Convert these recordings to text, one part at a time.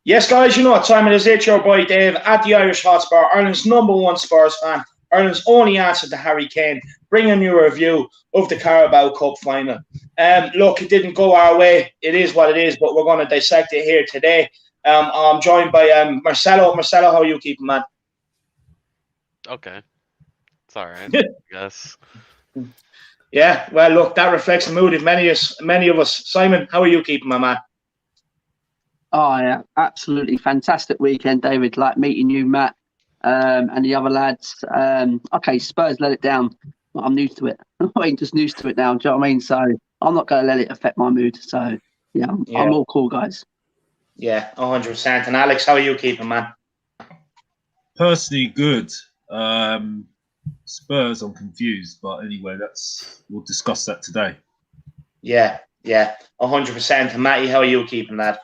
Yes, guys, you know what time it is. It's your boy Dave at the Irish Hotspur, Ireland's #1 Spurs fan, Ireland's only answer to Harry Kane, bringing you a review of the Carabao Cup final. Look, it didn't go our way. It is what it is, but we're going to dissect it here today. I'm joined by Marcelo. Marcelo, how are you keeping, man? Okay. It's all right, I guess. Yeah, well, look, that reflects the mood of many of us. Simon, how are you keeping, my man? Oh, yeah, absolutely fantastic weekend, David. Like meeting you, Matt, and the other lads. Okay, Spurs let it down. I'm new to it. I ain't just used to it now. Do you know what I mean? So I'm not going to let it affect my mood. So, yeah, I'm all cool, guys. Yeah, 100%. And Alex, how are you keeping, man? Personally, good. Spurs, I'm confused. But anyway, we'll discuss that today. Yeah, 100%. And Matty, how are you keeping, lad?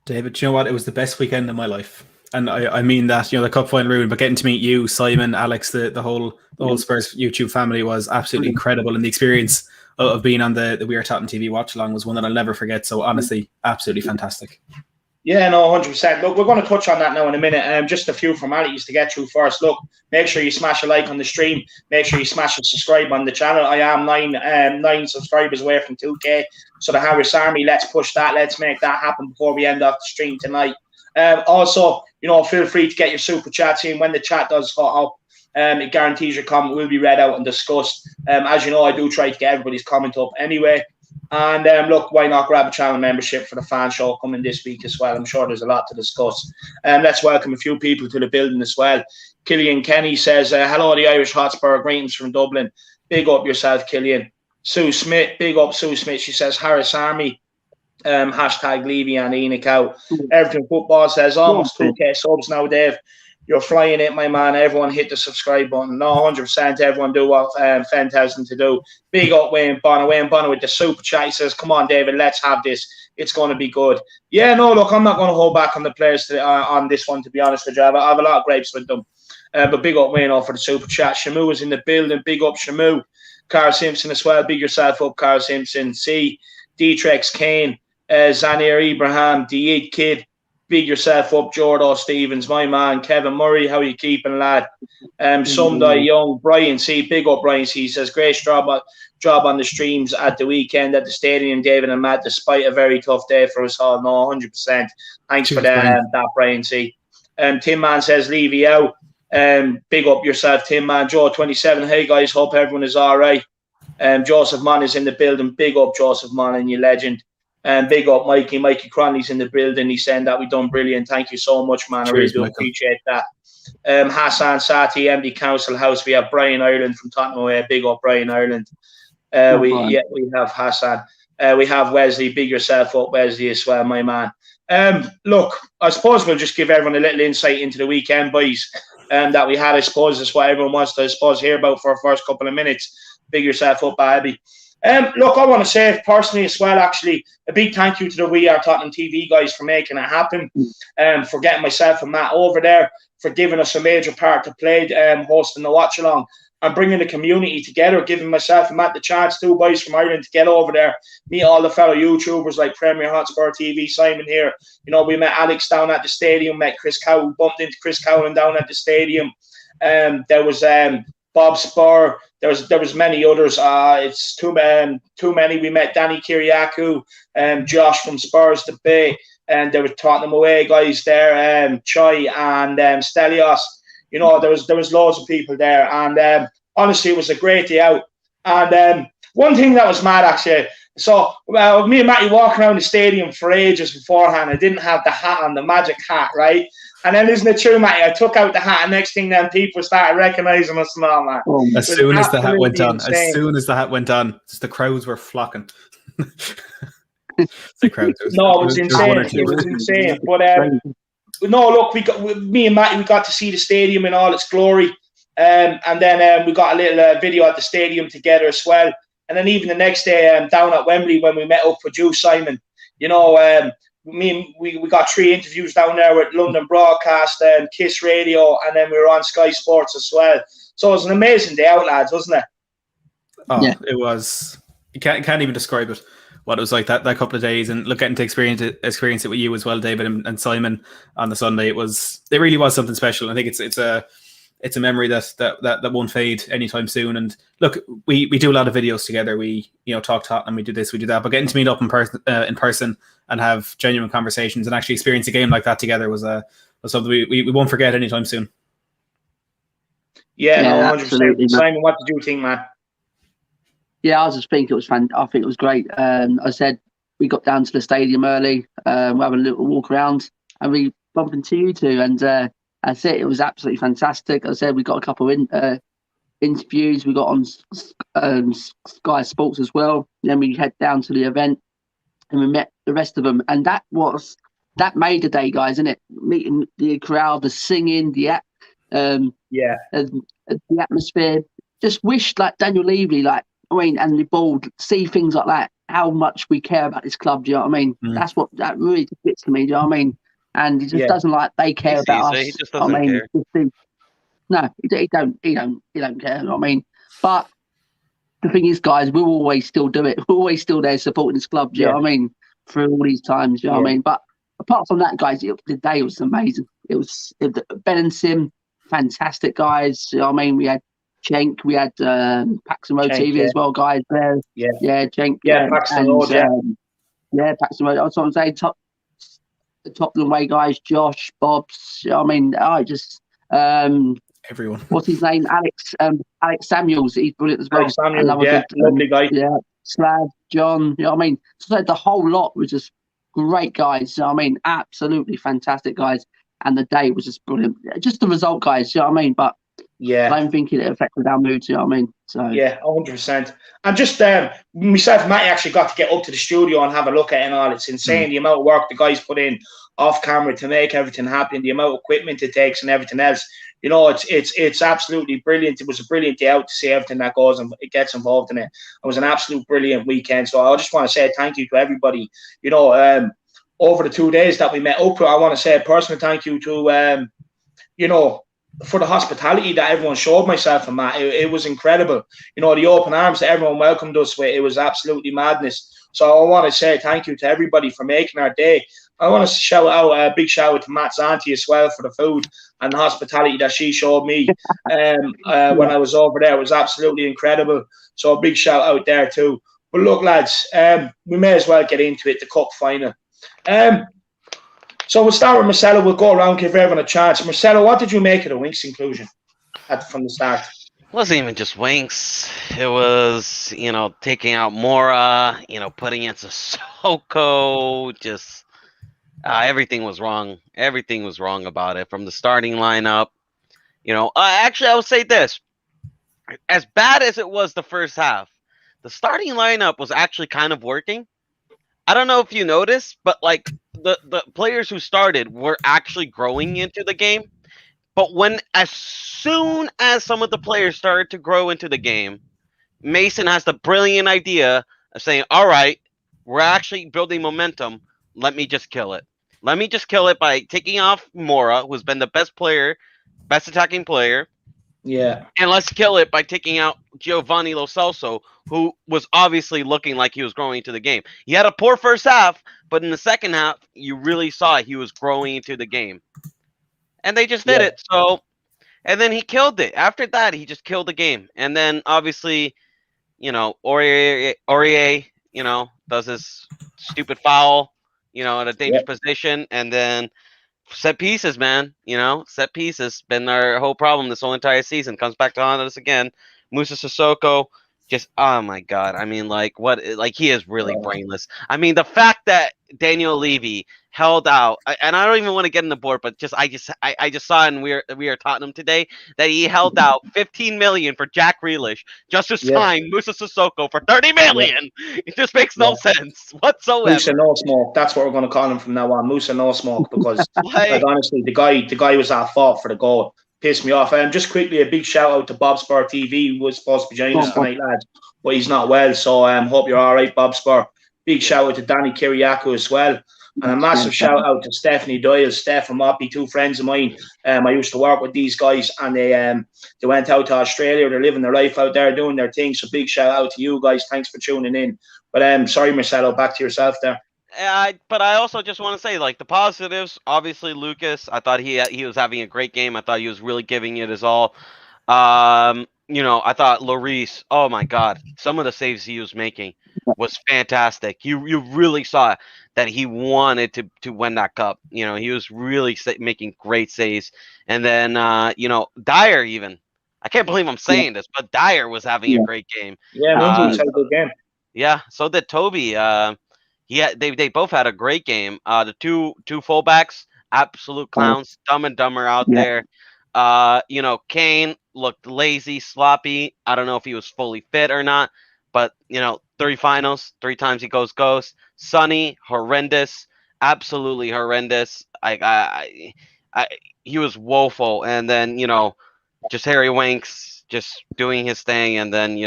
David, do you know what? It was the best weekend of my life. And I mean that, the cup final ruined, but getting to meet you, Simon, Alex, the whole Spurs YouTube family was absolutely incredible. And the experience of being on the We Are Tottenham TV watch along was one that I'll never forget. So honestly, absolutely fantastic. Yeah, no, 100%. Look, we're going to touch on that now in a minute. Just a few formalities to get through first. Look, make sure you smash a like on the stream. Make sure you smash a subscribe on the channel. I am nine subscribers away from 2K. So the Harris Army, let's push that. Let's make that happen before we end off the stream tonight. Also, feel free to get your super chats in when the chat does hot up. It guarantees your comment will be read out and discussed. As you know, I do try to get everybody's comment up anyway. And look, why not grab a channel membership for the fan show coming this week as well? I'm sure there's a lot to discuss. Let's welcome a few people to the building as well. Killian Kenny says, hello, the Irish Hotspur. Greetings from Dublin. Big up yourself, Killian. Sue Smith, big up Sue Smith. She says, Harris Army. Hashtag Levy and Enoch out. Everything Football says, almost 2K subs now, Dave. You're flying it, my man. Everyone hit the subscribe button. No, 100%. Everyone do what Fen tells them to do. Big up Wayne Bonner. Wayne Bonner with the super chat. He says, come on, David, let's have this. It's going to be good. Yeah, no, look, I'm not going to hold back on the players on this one, to be honest with you. I have a lot of grapes with them. But big up Wayne for the super chat. Shamu is in the building. Big up Shamu. Carl Simpson as well. Big yourself up, Carl Simpson. C. Dtrex Kane. Zanir Ibrahim. Diid Kid. Big yourself up, Jordo Stevens, my man. Kevin Murray, how you keeping, lad? Sunday Young, Brian C. Big up, Brian C. He says, great job on the streams at the weekend at the stadium, David and Matt, despite a very tough day for us all. No, 100%. Thanks for that, Brian C. Tim Man says, Levy out. Big up yourself, Tim Man. Joe 27. Hey, guys, hope everyone is all right. Joseph Mann is in the building. Big up, Joseph Mann, and you legend. And big up, Mikey. Mikey Cronley's in the building. He's saying that we've done brilliant. Thank you so much, man. Cheers, I really do appreciate that. Hassan Sati, MD Council House. We have Brian Ireland from Tottenham away. Big up, Brian Ireland. We have Hassan. We have Wesley. Big yourself up, Wesley, as well, my man. Look, I suppose we'll just give everyone a little insight into the weekend, boys, that we had. I suppose that's what everyone wants to, hear about for our first couple of minutes. Big yourself up, Abby. Look, I want to say personally as well, actually, a big thank you to the We Are Tottenham TV guys for making it happen, for getting myself and Matt over there, for giving us a major part to play, hosting the watch along and bringing the community together, giving myself and Matt the chance, two boys from Ireland, to get over there, meet all the fellow YouTubers like Premier Hotspur TV, Simon here. We met Alex down at the stadium, met Chris Cowan, bumped into Chris Cowan down at the stadium. There was bobspur. There was many others. It's too many. We met Danny Kiriakou, Josh from Spurs the Bay, and there were Tottenham away guys there, Choi and Stelios. There was loads of people there, and honestly, it was a great day out. And one thing that was mad actually. So me and Matty walking around the stadium for ages beforehand. I didn't have the hat on, the magic hat, right? And then, isn't it true, Matty? I took out the hat, and next thing, then people started recognising us and all that. As soon as the hat went on, just the crowds were flocking. The crowds. No, it was insane. It was insane. But no, look, me and Matty, we got to see the stadium in all its glory, and then we got a little video at the stadium together as well. And then even the next day, down at Wembley when we met up for Juice Simon, we got 3 interviews down there with London Broadcast and Kiss Radio, and then we were on Sky Sports as well. So it was an amazing day out, lads, wasn't it? Oh, yeah. It was. You can't even describe it. what it was like that couple of days, and look, getting to experience it with you as well, David and Simon on the Sunday. It really was something special. I think it's a memory that won't fade anytime soon. And look, we do a lot of videos together. We talk Tottenham, we do this, we do that, but getting to meet up in person and have genuine conversations and actually experience a game like that together was something we won't forget anytime soon. Yeah, no, 100%. Absolutely, Simon, what did you think, man? Yeah, I was just thinking it was fun. I think it was great. I said we got down to the stadium early. We're having a little walk around, and we bumped into you two. And that's it. It was absolutely fantastic. I said we got a couple of interviews. We got on Sky Sports as well. Then we head down to the event, and we met the rest of them. And that made the day, guys, isn't it? Meeting the crowd, the singing, the atmosphere. Just wish like Daniel Levy, and the board see things like that, how much we care about this club. Do you know what I mean? That really fits to me. Do you know what I mean? And he just doesn't they care about us. He just doesn't care. No, he don't care. You know what I mean? But the thing is, guys, we'll always still do it. We're always still there supporting this club. Do you know what I mean? Through all these times. Do you know what I mean? But apart from that, guys, the day was amazing. It was Ben and Sim, fantastic guys. You know what I mean? We had Cenk, we had Paxton Road TV as well, guys. There, Cenk, Paxton Road, Paxton Road. I was on saying Tottenham way guys, Josh, Bobs. You know what I mean, everyone. What's his name? Alex Samuels. He's brilliant as well. Alex Samuels, lovely guy. Yeah, Slav, John. You know what I mean? So the whole lot was just great guys. You know what I mean? Absolutely fantastic guys. And the day was just brilliant. Just the result, guys. You know what I mean? But I don't think it affected our mood. You know what I mean? So 100%. And just myself and Matty actually got to get up to the studio and have a look at it and all. It's insane the amount of work the guys put in off camera to make everything happen, the amount of equipment it takes and everything else. You know, it's absolutely brilliant. It was a brilliant day out to see everything that goes and it gets involved in it. It was an absolute brilliant weekend. So I just want to say thank you to everybody. You know, over the 2 days that we met up, I want to say a personal thank you to for the hospitality that everyone showed myself and Matt. It was incredible. You know, the open arms that everyone welcomed us with, it was absolutely madness. So I want to say thank you to everybody for making our day. I want to shout out a big shout out to Matt's auntie as well for the food and the hospitality that she showed me when I was over there. It was absolutely incredible. So a big shout out there too. But look, lads, we may as well get into it, the cup final. So we'll start with Marcelo. We'll go around, give everyone a chance. Marcelo, what did you make of the Winks inclusion from the start? It wasn't even just Winks. It was, taking out Mora, putting in Sissoko. Just everything was wrong. Everything was wrong about it from the starting lineup. Actually, I would say this. As bad as it was the first half, the starting lineup was actually kind of working. I don't know if you noticed, but the players who started were actually growing into the game. But as soon as some of the players started to grow into the game, Mason has the brilliant idea of saying, all right, we're actually building momentum. Let me just kill it. Let me just kill it by taking off Mora, who's been the best attacking player. Yeah. And let's kill it by taking out Giovanni Lo Celso, who was obviously looking like he was growing into the game. He had a poor first half, but in the second half, you really saw he was growing into the game. And they just did it. So, and then he killed it. After that, he just killed the game. And then obviously, Aurier, does his stupid foul, in a dangerous position. And then set pieces, man. Set pieces been our whole problem this whole entire season. Comes back to haunt us again. Moussa Sissoko, just oh my god. I mean, he is really brainless. I mean, the fact that Daniel Levy held out, and I don't even want to get in the board, but I just saw in We Are Tottenham today that he held out 15 million for Jack Grealish just to sign Moussa Sissoko for 30 million. It just makes no sense whatsoever. Moussa No Smoke. That's what we're going to call him from now on. Moussa No Smoke, because honestly, the guy was at fault for the goal. Pissed me off. Just quickly, a big shout out to Bobspur TV, who was supposed to be joining us tonight, lads, but he's not well. So hope you're all right, Bobspur. Big shout out to Danny Kiriakou as well. And a massive shout out to Stephanie Doyle, Steph and Moppy, two friends of mine. I used to work with these guys, and they went out to Australia. They're living their life out there, doing their thing. So big shout out to you guys. Thanks for tuning in. But sorry, Marcelo, back to yourself there. But I also just want to say, like, the positives. Obviously, Lucas. I thought he was having a great game. I thought he was really giving it his all. I thought Lloris. Oh my God, some of the saves he was making was fantastic. You really saw that he wanted to win that cup. He was really making great saves. And then Dyer even. I can't believe I'm saying this, but Dyer was having a great game. Yeah, Midfield had a good game. Yeah, so did Toby. They both had a great game. The two fullbacks, absolute clowns, Dumb and Dumber out there. Kane looked lazy, sloppy. I don't know if he was fully fit or not, but 3 finals, 3 times he goes ghost. Sonny, horrendous, absolutely horrendous. He was woeful, and then just Harry Winks just doing his thing, and then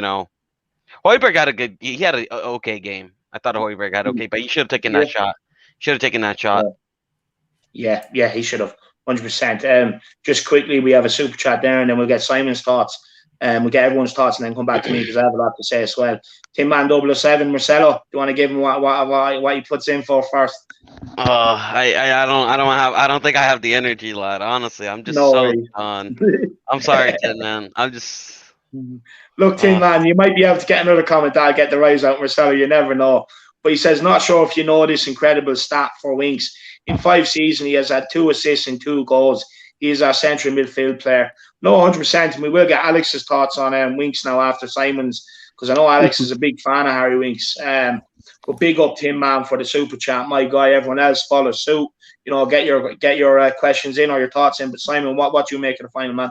Højbjerg had he had an okay game. I thought Højbjerg had okay, but he should have taken that shot. Yeah, he should have. 100%. Just quickly, we have a super chat there, and then we'll get Simon's thoughts. We'll get everyone's thoughts, and then come back to me because I have a lot to say as well. Tin Man 007, Marcelo, do you want to give him what he puts in for first? I don't think I have the energy, lad. Honestly, I'm just done. I'm sorry, Tin Man. I'm just. Look, Tin Man, you might be able to get another comment. I'll get the rise out, Marcelo. You never know. But he says, not sure if you know this incredible stat for Winks. In 5 seasons, he has had 2 assists and 2 goals. He is our central midfield player. No, 100%. And we will get Alex's thoughts on Winks now after Simon's, because I know Alex is a big fan of Harry Winks. But big up to him, man, for the super chat. My guy, everyone else follow suit. Get your questions in or your thoughts in. But Simon, what do you make of the final, man?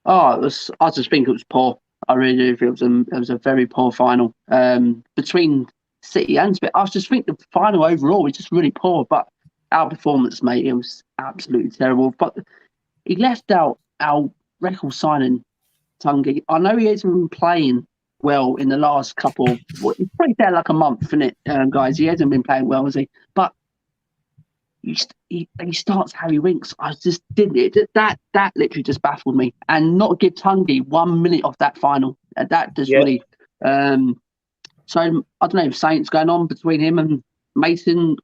I just think it was poor. I really do think it was a very poor final. Between City and Spurs, I just think the final overall was just really poor. But our performance, mate, it was absolutely terrible. But he left out our record signing, Tungi. I know he hasn't been playing well in the last couple. He's played there like a month, isn't it, guys? He hasn't been playing well, has he? But he starts Harry Winks. I just didn't. That literally just baffled me. And not give Tungi 1 minute of that final. That just really. So I don't know if something's going on between him and Mason.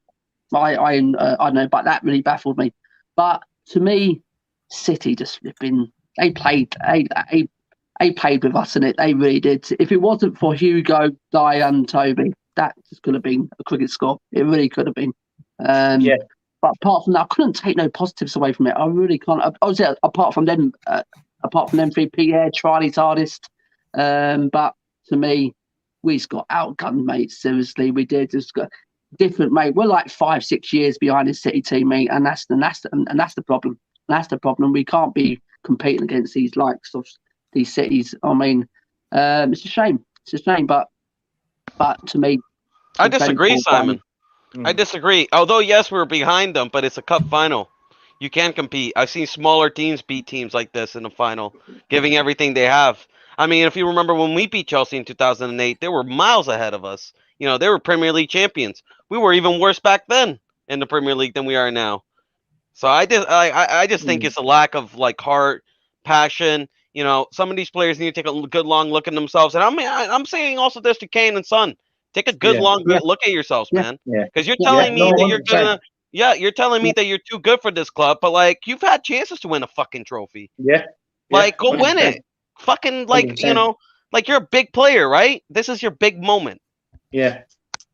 I don't know, but that really baffled me. But to me, City just been. They played with us in it. They really did. If it wasn't for Hugo, Dyer, and Toby, that just could have been a cricket score. It really could have been. But apart from that, I couldn't take no positives away from it. I really can't. Obviously, apart from them 3, Pierre, Charlie's hardest. But to me, we just got outgunned, mate. Seriously, we did. Just got different, mate. We're like 5-6 years behind the City team, mate, and that's the problem. That's the problem. We can't be competing against these likes of these cities. I mean, it's a shame. It's a shame, but to me, I disagree, Simon. I disagree. Although, yes, we're behind them, but it's a cup final. You can't compete. I've seen smaller teams beat teams like this in the final, giving everything they have. I mean, if you remember when we beat Chelsea in 2008, they were miles ahead of us. They were Premier League champions. We were even worse back then in the Premier League than we are now. So I just think it's a lack of heart, passion. Some of these players need to take a good long look at themselves. And I'm saying also this to Kane and Son. Take a good long look at yourselves, man. Because you're telling me that you're gonna. Yeah, you're telling me that you're too good for this club, but you've had chances to win a fucking trophy. Go win it. Fucking you're a big player, right? This is your big moment. Yeah.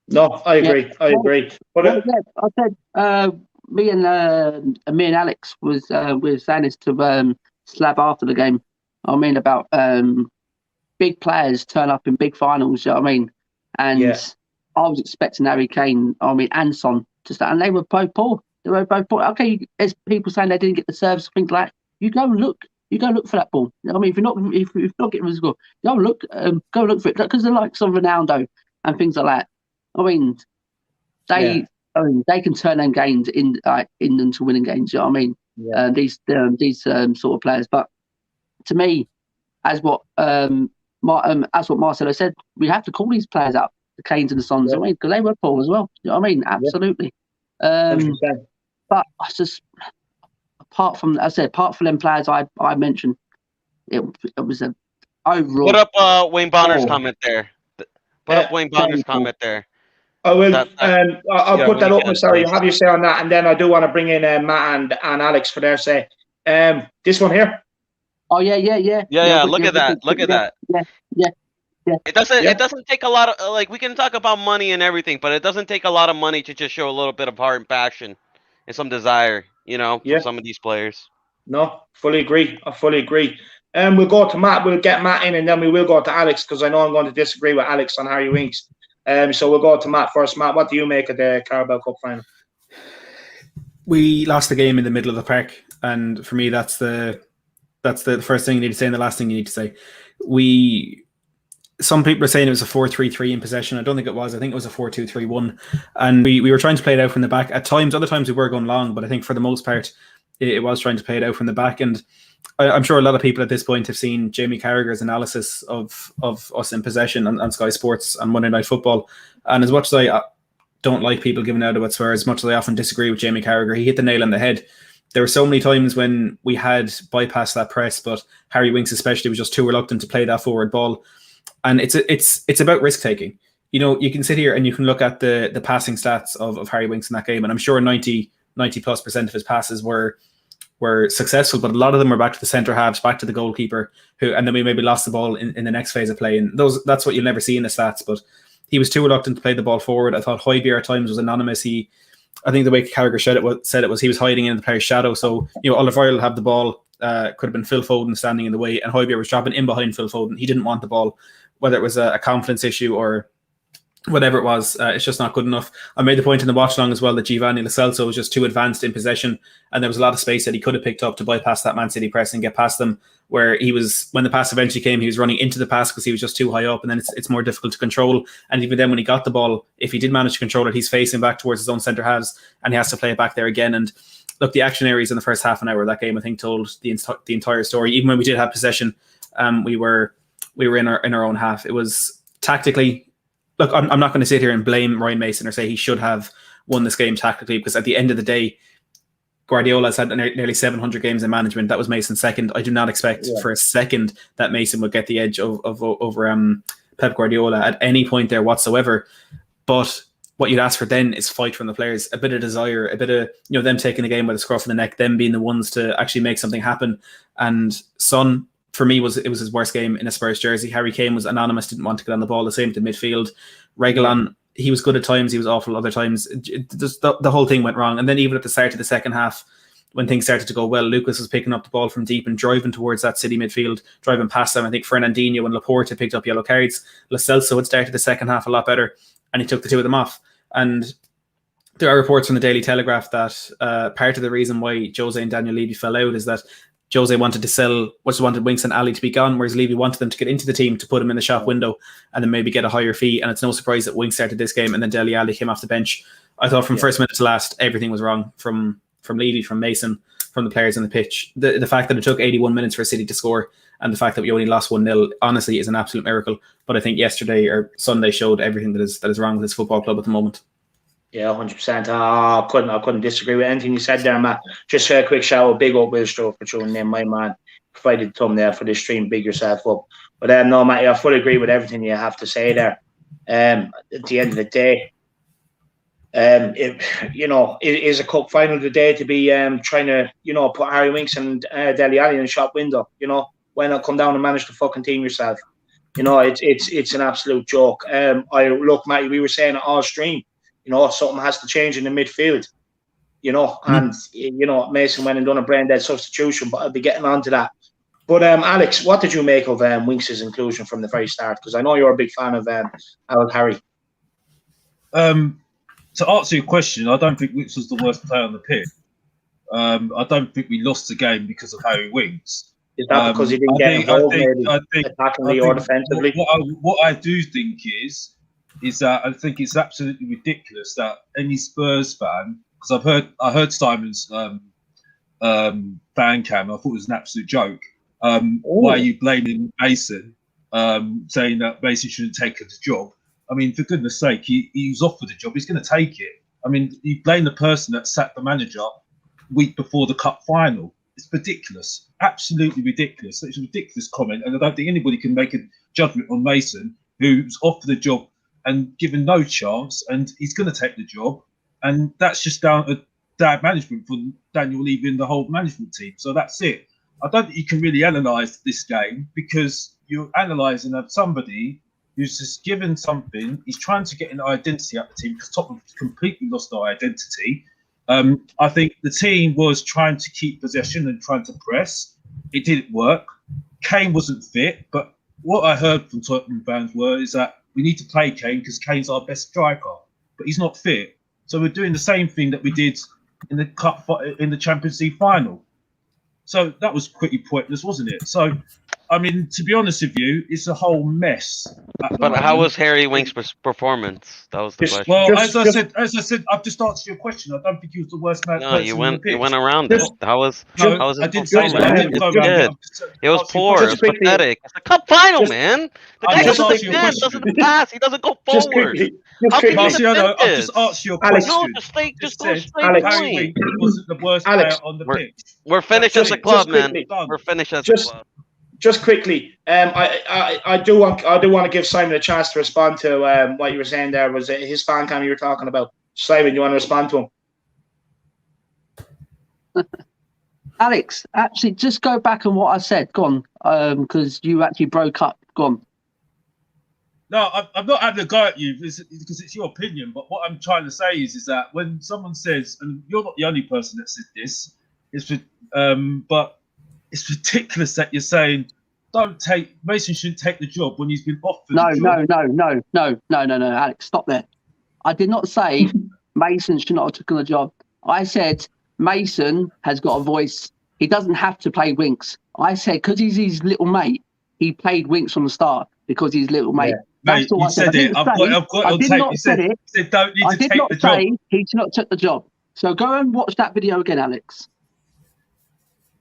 No, I agree. But I said me and Alex was saying this to Slab after the game. I mean about big players turn up in big finals. You know what I mean? And I was expecting Harry Kane, and Son to start, and they were both poor. Okay, as people saying they didn't get the service, things like you go look for that ball. I mean, if you're not getting the score, go look for it because the likes of Ronaldo and things like that. I mean, they can turn them games into winning games. You know what I mean? These sort of players. But to me, as what Marcelo said, we have to call these players up, the Kanes and the Sons, because they were poor as well. You know what I mean? Absolutely. But I just, apart from them players I mentioned, it was an overall. Put up Wayne Bonner's comment there. Put up Wayne Bonner's comment there. I will. I'll yeah, put that when you up. can, Sorry, please. have you say on that, and then I do want to bring in Matt and Alex for their say. This one here. Oh yeah. Look at that. Look at that. Yeah. It doesn't take a lot of like we can talk about money and everything, but it doesn't take a lot of money to just show a little bit of heart and passion and some desire, for some of these players. No, fully agree. I fully agree. We'll go to Matt. We'll get Matt in, and then we will go to Alex because I know I'm going to disagree with Alex on Harry Winks. So we'll go to Matt first. Matt, what do you make of the Carabao Cup final? We lost the game in the middle of the park, and for me, that's the first thing you need to say, and the last thing you need to say. Some people are saying it was a 4-3-3 in possession. I don't think it was. I think it was a 4-2-3-1, and we were trying to play it out from the back at times. Other times we were going long, but I think for the most part, it was trying to play it out from the back. And I'm sure a lot of people at this point have seen Jamie Carragher's analysis of us in possession on Sky Sports on Monday Night Football. And as much as I don't like people giving out about Spurs, as much as I often disagree with Jamie Carragher, he hit the nail on the head. There were so many times when we had bypassed that press, but Harry Winks especially was just too reluctant to play that forward ball. And it's about risk taking. You can sit here and you can look at the passing stats of Harry Winks in that game, and I'm sure 90+% of his passes were successful, but a lot of them were back to the centre halves, back to the goalkeeper, and then we maybe lost the ball in the next phase of play. And that's what you'll never see in the stats. But he was too reluctant to play the ball forward. I thought Hojbjerg at times was anonymous. I think the way Carragher said it was he was hiding in the player's shadow. So Aurier will have the ball. Could have been Phil Foden standing in the way, and Hojbjerg was dropping in behind Phil Foden. He didn't want the ball, whether it was a confidence issue or whatever it was. It's just not good enough. I made the point in the watch long as well that Giovanni Lo Celso was just too advanced in possession, and there was a lot of space that he could have picked up to bypass that Man City press and get past them, where when the pass eventually came, he was running into the pass because he was just too high up, and then it's more difficult to control. And even then when he got the ball, if he did manage to control it, he's facing back towards his own centre halves and he has to play it back there again. And look, the action areas in the first half an hour of that game, I think, told the entire story. Even when we did have possession, we were in our own half. It was tactically. Look, I'm not going to sit here and blame Ryan Mason or say he should have won this game tactically, because at the end of the day, Guardiola's had nearly 700 games in management. That was Mason's second. I do not expect for a second that Mason would get the edge over Pep Guardiola at any point there whatsoever. But what you'd ask for then is fight from the players, a bit of desire, a bit of them taking the game by the scruff of the neck, them being the ones to actually make something happen. And Son, for me, it was his worst game in a Spurs jersey. Harry Kane was anonymous, didn't want to get on the ball. The same to midfield. Reguilon, he was good at times, he was awful other times. The whole thing went wrong. And then even at the start of the second half, when things started to go well, Lucas was picking up the ball from deep and driving towards that City midfield, driving past them. I think Fernandinho and Laporte had picked up yellow cards. Lo Celso had started the second half a lot better, and he took the two of them off. And there are reports from the Daily Telegraph that part of the reason why Jose and Daniel Levy fell out is that Jose wanted Winks and Ali to be gone, whereas Levy wanted them to get into the team to put him in the shop window and then maybe get a higher fee. And it's no surprise that Winks started this game and then Dele Alli came off the bench. I thought from first minute to last, everything was wrong from Levy, from Mason, from the players on the pitch. The fact that it took 81 minutes for City to score and the fact that we only lost 1-0, honestly, is an absolute miracle. But I think yesterday or Sunday showed everything that is wrong with this football club at the moment. Yeah, 100%. I couldn't disagree with anything you said there, Matt. Just a quick shout out, big up Will Stroke for tuning in, my man. Provided the thumbnail for this stream, big yourself up. But no, Matt, I fully agree with everything you have to say there. At the end of the day, it is a cup final today to be trying to put Harry Winks and Dele Alli in the shop window. Why not come down and manage the fucking team yourself? It's an absolute joke. Look, Matt, we were saying it all stream. Something has to change in the midfield, and, Mason went and done a brain dead substitution, but I'll be getting on to that. But, Alex, what did you make of Winks' inclusion from the very start? Because I know you're a big fan of Harry. To answer your question, I don't think Winks was the worst player on the pitch. I don't think we lost the game because of Harry Winks. Is that because he didn't get involved attackingly or defensively? What I do think is that I think it's absolutely ridiculous that any Spurs fan, because I heard Simon's fan cam, I thought it was an absolute joke. Why are you blaming Mason, saying that Mason shouldn't take the job? I mean, for goodness sake, he was offered the job. He's going to take it. I mean, you blame the person that sacked the manager week before the cup final. It's ridiculous, absolutely ridiculous. It's a ridiculous comment, and I don't think anybody can make a judgment on Mason, who's offered the job and given no chance, and he's going to take the job. And that's just down to bad management from Daniel leaving the whole management team. So that's it. I don't think you can really analyse this game because you're analysing somebody who's just given something. He's trying to get an identity out of the team because Tottenham completely lost their identity. I think the team was trying to keep possession and trying to press. It didn't work. Kane wasn't fit, but what I heard from Tottenham fans is that we need to play Kane because Kane's our best striker, but he's not fit. So we're doing the same thing that we did in the cup in the Champions League final. So that was pretty pointless, wasn't it? So, I mean, to be honest with you, it's a whole mess. But how was Harry Winks' performance? That was the question. Well, as I said, I've just answered your question. I don't think he was the worst man. No, you went around it. How was his I didn't say performance? It was poor. It was pathetic. It's the cup final, man. The guy doesn't pass. He doesn't go forward. How can you defend I've just asked you a question. No, just go straight Harry Winks wasn't the worst player on the pitch. We're finished as a club, man. We're finished as a club. Just quickly, I do want to give Simon a chance to respond to what you were saying there. Was it his fan cam you were talking about? Simon, you want to respond to him? Alex, actually, just go back on what I said. Go on, because you actually broke up. Go on. No, I'm not having a go at you because it's your opinion. But what I'm trying to say is that when someone says, and you're not the only person that said this, but it's ridiculous that you're saying Mason shouldn't take the job when he's been offered. No, Alex, stop there. I did not say Mason should not have taken the job. I said Mason has got a voice. He doesn't have to play Winks. I said because he's his little mate, he played Winks from the start because he's little mate. Yeah. Mate, you said it. I've got it on tape. You said don't need to take the job. I did not say he should not take the job. So go and watch that video again, Alex.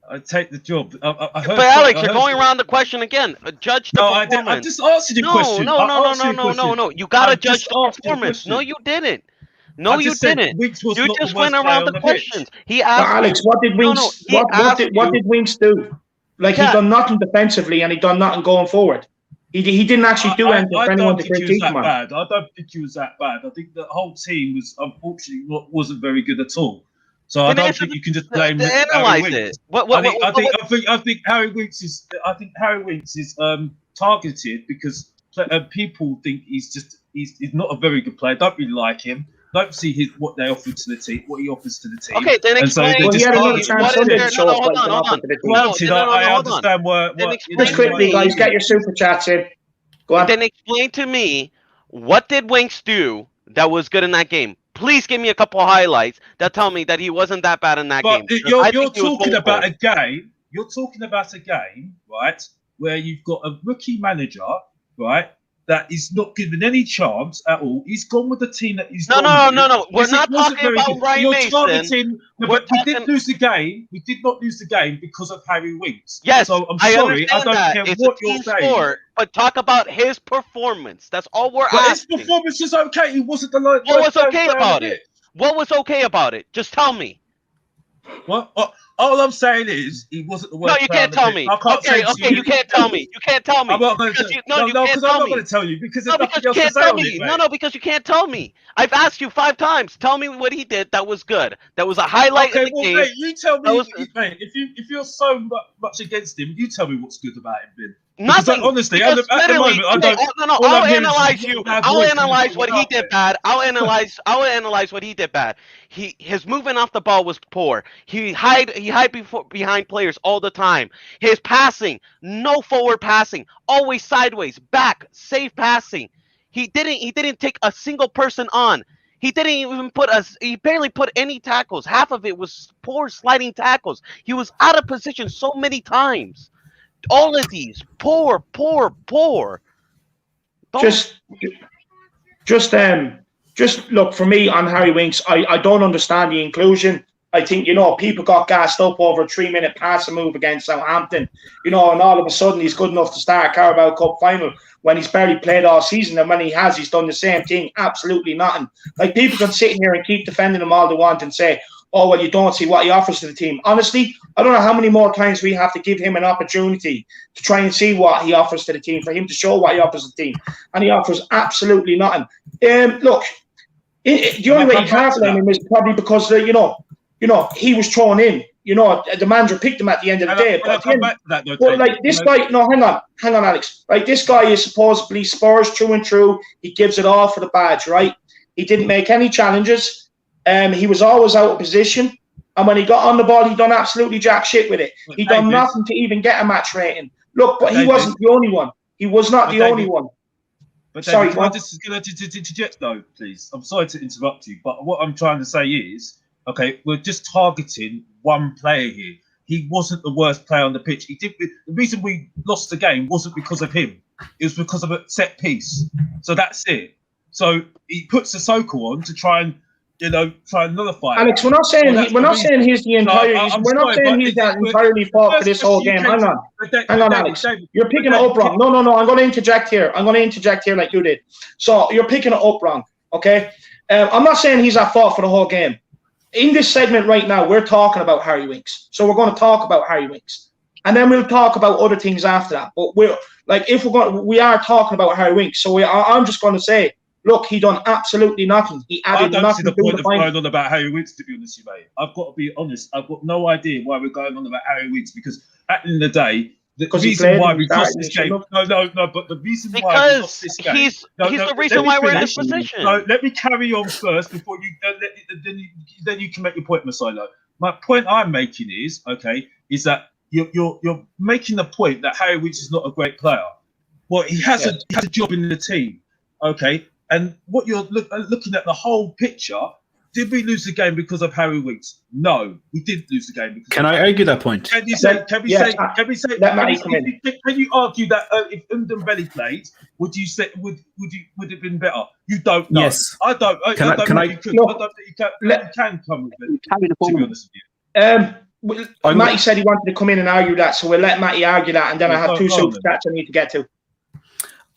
I take the job. But Alex, you're going around the question again. Judge the performance. I just answered your question. No. You gotta judge the performance. No, you didn't. No, you didn't. You just went around the questions. He asked. Alex, what did Winks? What did Winks do? Like he done nothing defensively and he done nothing going forward. He didn't actually do anything for anyone to critique him on. I don't think he was that bad. I think the whole team was unfortunately wasn't very good at all. So I don't think you can just blame Harry Winks. I think Harry Winks is. I think Harry Winks is targeted because people think he's not a very good player. Don't really like him. Don't see what they offer to the team, what he offers to the team. Okay, then explain. Hold on. I understand why. Just quickly, guys, get your super chats in. Go on. Then explain to me what did Winks do that was good in that game. Please give me a couple highlights that tell me that he wasn't that bad in that game. You're talking about a game. You're talking about a game, right, where you've got a rookie manager, right, that is not given any chance at all. He's gone with the team that he's No. We're not talking about Ryan Mason. We didn't lose the game. We did not lose the game because of Harry Winks. Yes, so I'm sorry. I don't care what you're saying. Sport, but talk about his performance. That's all we're asking. His performance is okay. He wasn't the lowest. What was okay about it? What was okay about it? Just tell me. What? All I'm saying is he wasn't the worst. No, you can't tell me. Okay, you can't tell me. You can't tell me. I'm not going to tell you. No, because I'm not going to tell you because there's nothing else to say on it, mate. No, because you can't tell me. I've asked you 5 times. Tell me what he did that was good. That was a highlight in the game. Mate, you tell me, mate. If you're so much against him, you tell me what's good about him, Ben. Nothing. Honestly, at the moment, I don't. I'll analyze you. I'll analyze what he did bad. I'll analyze what he did bad. His movement off the ball was poor. He hide behind players all the time. His passing, no forward passing, always sideways, back, safe passing. He didn't take a single person on. He didn't even he barely put any tackles. Half of it was poor sliding tackles. He was out of position so many times. All of these poor. Just look, for me on Harry Winks, I don't understand the inclusion. I think, people got gassed up over a 3-minute passing move against Southampton, and all of a sudden he's good enough to start a Carabao Cup final when he's barely played all season, and when he has, he's done the same thing, absolutely nothing. Like, people can sit in here and keep defending him all they want and say, oh, well, you don't see what he offers to the team. Honestly, I don't know how many more times we have to give him an opportunity to try and see what he offers to the team, for him to show what he offers to the team. And he offers absolutely nothing. Look, the only way you can't blame him is probably because, he was thrown in. The manager picked him at the end of the day. This guy, hang on, Alex. Right, this guy is supposedly Spurs through and through. He gives it all for the badge, right? He didn't make any challenges. He was always out of position. And when he got on the ball, he done absolutely jack shit with it. He done nothing to even get a match rating. Look, but he wasn't the only one. He was not the only one. But David, sorry, can I just interject though, please? I'm sorry to interrupt you, but what I'm trying to say is, okay, we're just targeting one player here. He wasn't the worst player on the pitch. The reason we lost the game wasn't because of him. It was because of a set piece. So that's it. So he puts Sissoko on to try and nullify. Alex, we're not saying he's the entire. We're not saying he's the entirely fault for this whole game. Hang on, Alex. You're picking it up wrong. No. I'm going to interject here. Like you did. So you're picking it up wrong. Okay. I'm not saying he's at fault for the whole game. In this segment right now, we're talking about Harry Winks. So we're going to talk about Harry Winks, and then we'll talk about other things after that. But we are talking about Harry Winks. So I'm just going to say, look, he done absolutely nothing. He added nothing. I don't see the point of going on about Harry Winks, to be honest with you, mate. I've got to be honest. I've got no idea why we're going on about Harry Winks, because at the end of the day, the reason why we lost this game. No. But the reason why we lost this game. He's the reason why we're in this position. No, let me carry on first before you. Then you can make your point, Masilo. My point I'm making is that you're making the point that Harry Winks is not a great player. Well, he has a job in the team, okay. And what you're looking at the whole picture. Did we lose the game because of Harry Winks? No, we didn't lose the game. Can I argue that point? Can you argue that if Ndombele played, would it have been better? You don't know. Yes. I don't. I don't think you can come with it. To be honest with you. Matty said he wanted to come in and argue that, so we'll let Matty argue that, and then I have two super chats I need to get to.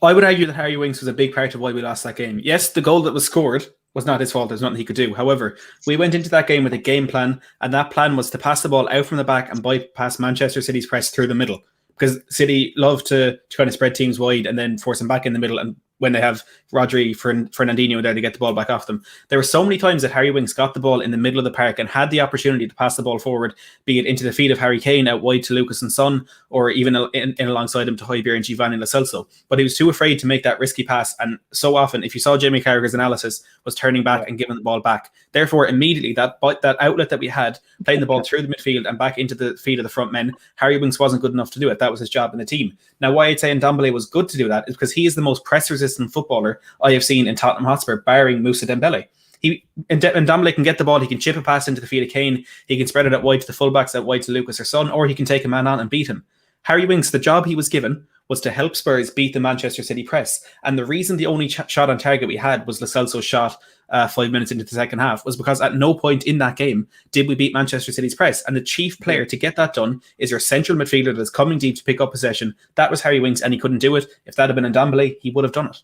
I would argue that Harry Winks was a big part of why we lost that game. Yes, the goal that was scored was not his fault. There's nothing he could do. However, we went into that game with a game plan, and that plan was to pass the ball out from the back and bypass Manchester City's press through the middle, because City love to kind of spread teams wide and then force them back in the middle, and when they have Rodri, Fernandinho there to get the ball back off them. There were so many times that Harry Winks got the ball in the middle of the park and had the opportunity to pass the ball forward, be it into the feet of Harry Kane out wide to Lucas and Son, or even in alongside him to Aurier and Giovanni Lo Celso. But he was too afraid to make that risky pass, and so often, if you saw Jamie Carragher's analysis, was turning back and giving the ball back. Therefore, immediately, that outlet that we had, playing the ball through the midfield and back into the feet of the front men, Harry Winks wasn't good enough to do it. That was his job in the team. Now, why I'd say Ndombele was good to do that is because he is the most press-resistant footballer I have seen in Tottenham Hotspur, barring Moussa Dembele. Ndombele can get the ball, he can chip a pass into the feet of Kane, he can spread it out wide to the fullbacks, out wide to Lucas or Son, or he can take a man on and beat him. Harry Winks, the job he was given was to help Spurs beat the Manchester City press. And the reason the only shot on target we had was Lo Celso's shot 5 minutes into the second half was because at no point in that game did we beat Manchester City's press. And the chief player to get that done is your central midfielder that's coming deep to pick up possession. That was Harry Winks, and he couldn't do it. If that had been Ndombele, he would have done it.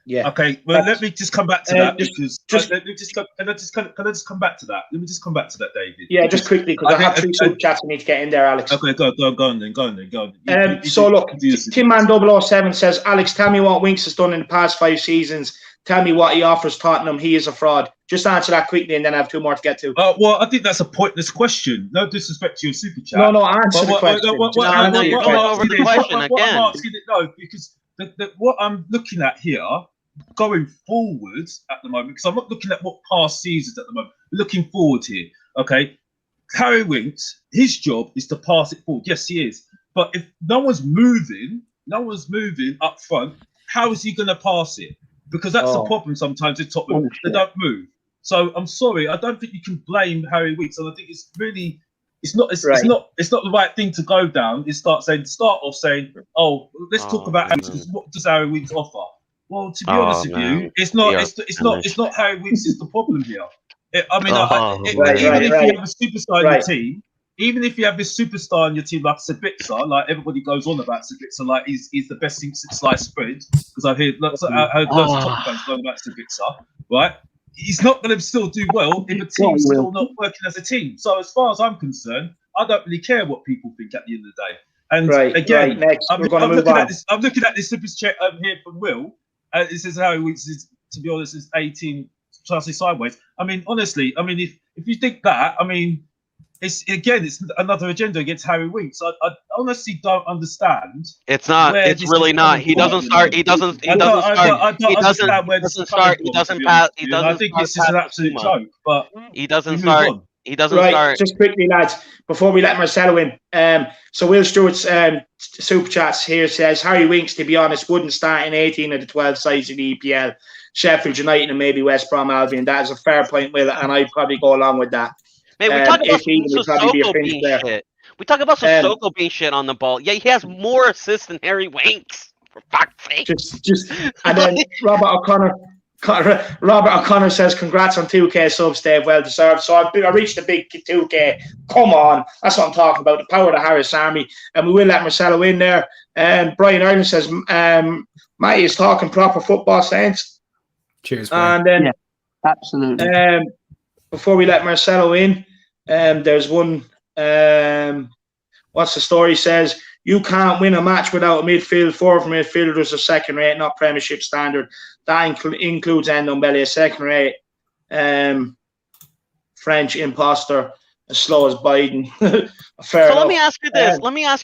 Yeah. Okay. Well, let me just come back to that because can I just come back to that? Let me just come back to that, David. Yeah, just quickly because I have 3 super chats I need to get in there, Alex. Okay, go on then. So look, Tim Man 007 says, Alex, tell me what Winks has done in the past 5 seasons. Tell me what he offers Tottenham. He is a fraud. Just answer that quickly, and then I have 2 more to get to. Well, I think that's a pointless question. No disrespect to your super chat. No, answer the question. Because what I'm looking at here, going forwards at the moment, because I'm not looking at what past seasons at the moment. We're looking forward here. Okay, Harry Winks, his job is to pass it forward. Yes, he is. But if no one's moving up front, how is he going to pass it? Because that's the problem sometimes in Tottenham. They don't move. So I'm sorry, I don't think you can blame Harry Winks, and I think it's not the right thing to go down. Is start off saying, oh, let's talk about Harry Winks. What does Harry Winks offer? Well, to be honest with you, it's not Harry Winks is the problem here. Even if you have a superstar in your team, even if you have this superstar in your team like Sabitzer, like everybody goes on about Sabitzer, like he's the best thing since sliced bread, because I've heard lots of Tottenham fans going about Sabitzer, right? he's not going to still do well if a team's still not working as a team. So as far as I'm concerned, I don't really care what people think at the end of the day. And again, next, I'm looking at this super chat here from Will. It says Harry Winks is, to be honest, is 18 slightly sideways. I mean, honestly, I mean, if you think that, I mean, it's another agenda against Harry Winks. I honestly don't understand. It's not. It's really not. He doesn't start. He doesn't start. He doesn't pass. I think it's just an absolute joke. But he doesn't start. He doesn't start. Just quickly, lads, before we let Marcelo in. So Will Stewart's super chats here says Harry Winks, to be honest, wouldn't start in 18 of the 12 sides in the EPL. Sheffield United and maybe West Brom Albion. That is a fair point, Will, and I'd probably go along with that. Man, we talk about Sissoko being shit. We talk about Sissoko being shit on the ball. Yeah, he has more assists than Harry Winks. For fuck's sake. Just and then Robert O'Connor says, congrats on 2K subs, Dave. Well deserved. So I reached the big 2K. Come on. That's what I'm talking about. The power of the Harris Army. And we will let Marcelo in there. Brian Ireland says, Matty is talking proper football sense. Cheers, Brian. And then, yeah, absolutely. Before we let Marcelo in, there's one. What's the story says? You can't win a match without a midfield. 4 midfielders are second rate, not Premiership standard. That includes Ndombele, a second rate French imposter, as slow as Biden. Let me ask you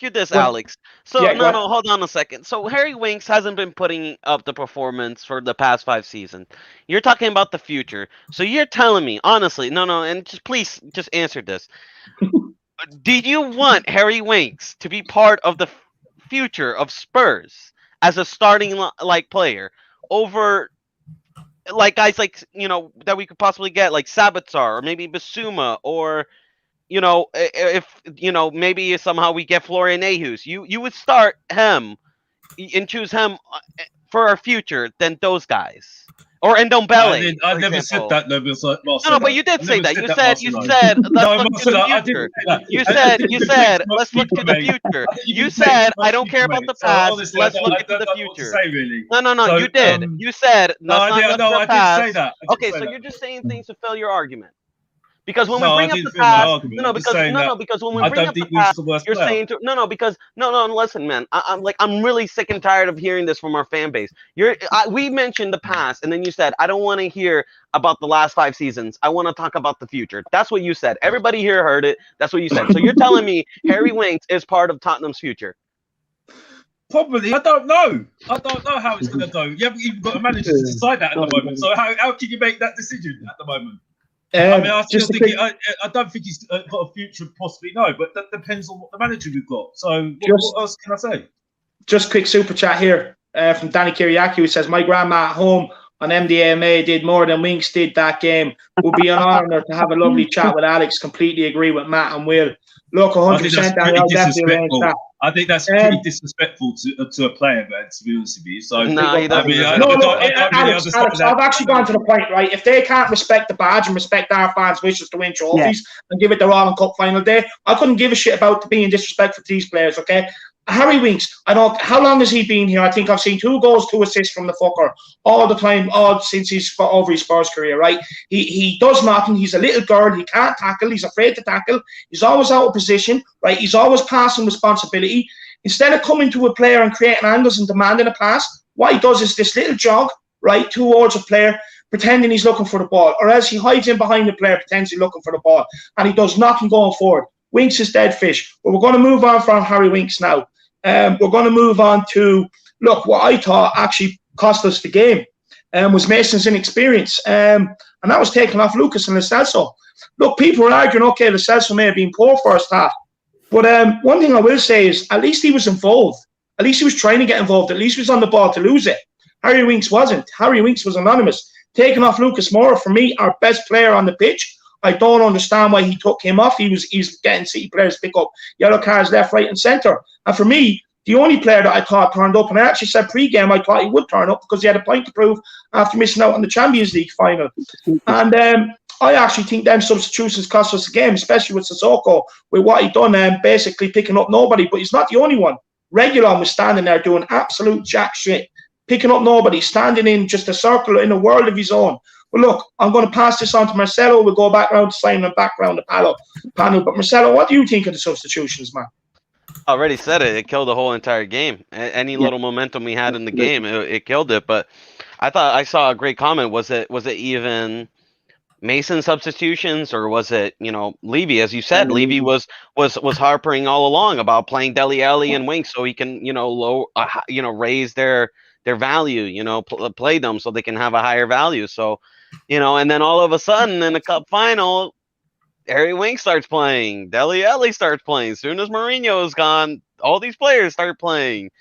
this. Alex. So yeah, hold on a second. So Harry Winks hasn't been putting up the performance for the past 5 seasons. You're talking about the future. So you're telling me, honestly, and please answer this. Did you want Harry Winks to be part of the future of Spurs as a starting player over guys that we could possibly get, like Sabatar or maybe Basuma, or if maybe somehow we get Florian Nehus, you would start him and choose him for our future than those guys? Or Ndombele. I never said that. No, but you did say that. You said let's look to the future. You said let's look to the future. You said I don't care about the past. Let's look into the future. No. You did. You said let's not look to the past. I didn't say that. Okay, so you're just saying things to fill your argument. Because when we bring up the past, because when we bring up the past, you're saying listen, man, I'm really sick and tired of hearing this from our fan base. We mentioned the past, and then you said, I don't want to hear about the last 5 seasons. I want to talk about the future. That's what you said. Everybody here heard it. That's what you said. So you're telling me Harry Winks is part of Tottenham's future? Probably. I don't know how it's going to go. You haven't even got a manager to decide that at the moment. So how can you make that decision at the moment? I don't think he's got a future, possibly, no, but that depends on what the manager we've got. So what else can I say? Just quick super chat here from Danny Kiriaki, who says, my grandma at home on MDMA did more than Winks did that game. Would be an honour to have a lovely chat with Alex. Completely agree with Matt and Will. Look, 100%, Danny, I'll definitely arrange that. I think that's pretty disrespectful to a player, man, to be honest with you. So, Alex, I've actually gone to the point, right? If they can't respect the badge and respect our fans' wishes to win trophies and give it the Royal Cup final day, I couldn't give a shit about being disrespectful to these players, okay? Harry Winks, I don't. How long has he been here? I think I've seen 2 goals, 2 assists from the fucker all the time, since he's over his first career. Right? He does nothing. He's a little girl. He can't tackle. He's afraid to tackle. He's always out of position. Right? He's always passing responsibility. Instead of coming to a player and creating angles and demanding a pass, what he does is this little jog right towards a player, pretending he's looking for the ball, or else he hides in behind the player, pretends he's looking for the ball, and he does nothing going forward. Winks is dead fish. But we're going to move on from Harry Winks now. We're going to move on to, look, what I thought actually cost us the game was Mason's inexperience. And that was taken off Lucas and Lo Celso. Look, people were arguing, okay, Lo Celso may have been poor first half. But one thing I will say is at least he was involved. At least he was trying to get involved. At least he was on the ball to lose it. Harry Winks wasn't. Harry Winks was anonymous. Taking off Lucas Moura, for me, our best player on the pitch. I don't understand why he took him off. He's getting City players to pick up yellow cards left, right, and centre. And for me, the only player that I thought turned up, and I actually said pre-game I thought he would turn up because he had a point to prove after missing out on the Champions League final. And I actually think them substitutions cost us the game, especially with Sissoko, with what he done, basically picking up nobody. But he's not the only one. Reguilon was standing there doing absolute jack shit, picking up nobody, standing in just a circle in a world of his own. Well, look, I'm going to pass this on to Marcelo. We'll go back round to Simon and back round the panel. But Marcelo, what do you think of the substitutions, man? I already said it. It killed the whole entire game. Any little momentum we had in the game, it killed it. But I thought I saw a great comment. Was it even Mason substitutions, or was it, Levy? As you said, Levy was harping all along about playing Dele Alli and Winks so he can raise their value, play them so they can have a higher value. So, and then all of a sudden in the cup final, Harry Winks starts playing, Dele Alli starts playing. As soon as Mourinho is gone, all these players start playing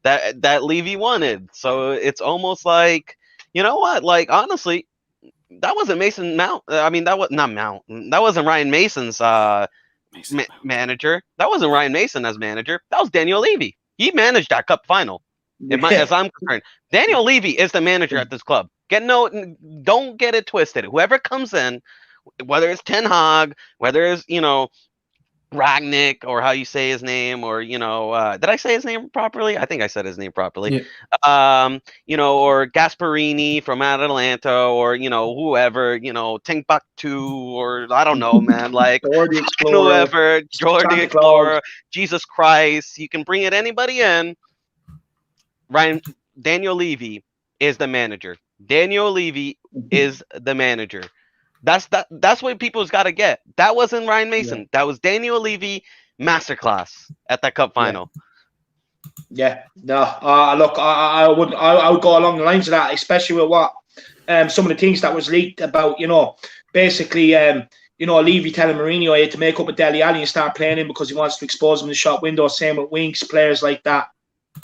that Levy wanted. So it's almost like, you know what? Like, honestly, that wasn't Mason Mount. I mean, that was not Mount. That wasn't Ryan Mason's manager. That wasn't Ryan Mason as manager. That was Daniel Levy. He managed that cup final. As I'm concerned, Daniel Levy is the manager at this club. Don't get it twisted. Whoever comes in, whether it's Ten Hag, whether it's Ragnick, or how you say his name, or did I say his name properly? I think I said his name properly. Yeah. Or Gasparini from Atalanta, or whoever, Timbuktu, or I don't know, man, like Jordi the Explorer, Jesus Christ. You can bring it anybody in. Daniel Levy is the manager. Daniel Levy is the manager. That's what people's got to get. That wasn't Ryan Mason. Yeah. That was Daniel Levy masterclass at that cup final. Yeah. No. Look, I would go along the lines of that, especially with what some of the things that was leaked about. Basically, Levy telling Mourinho he had to make up with Dele Alli and start playing him because he wants to expose him in the shop window. Same with Winks, players like that.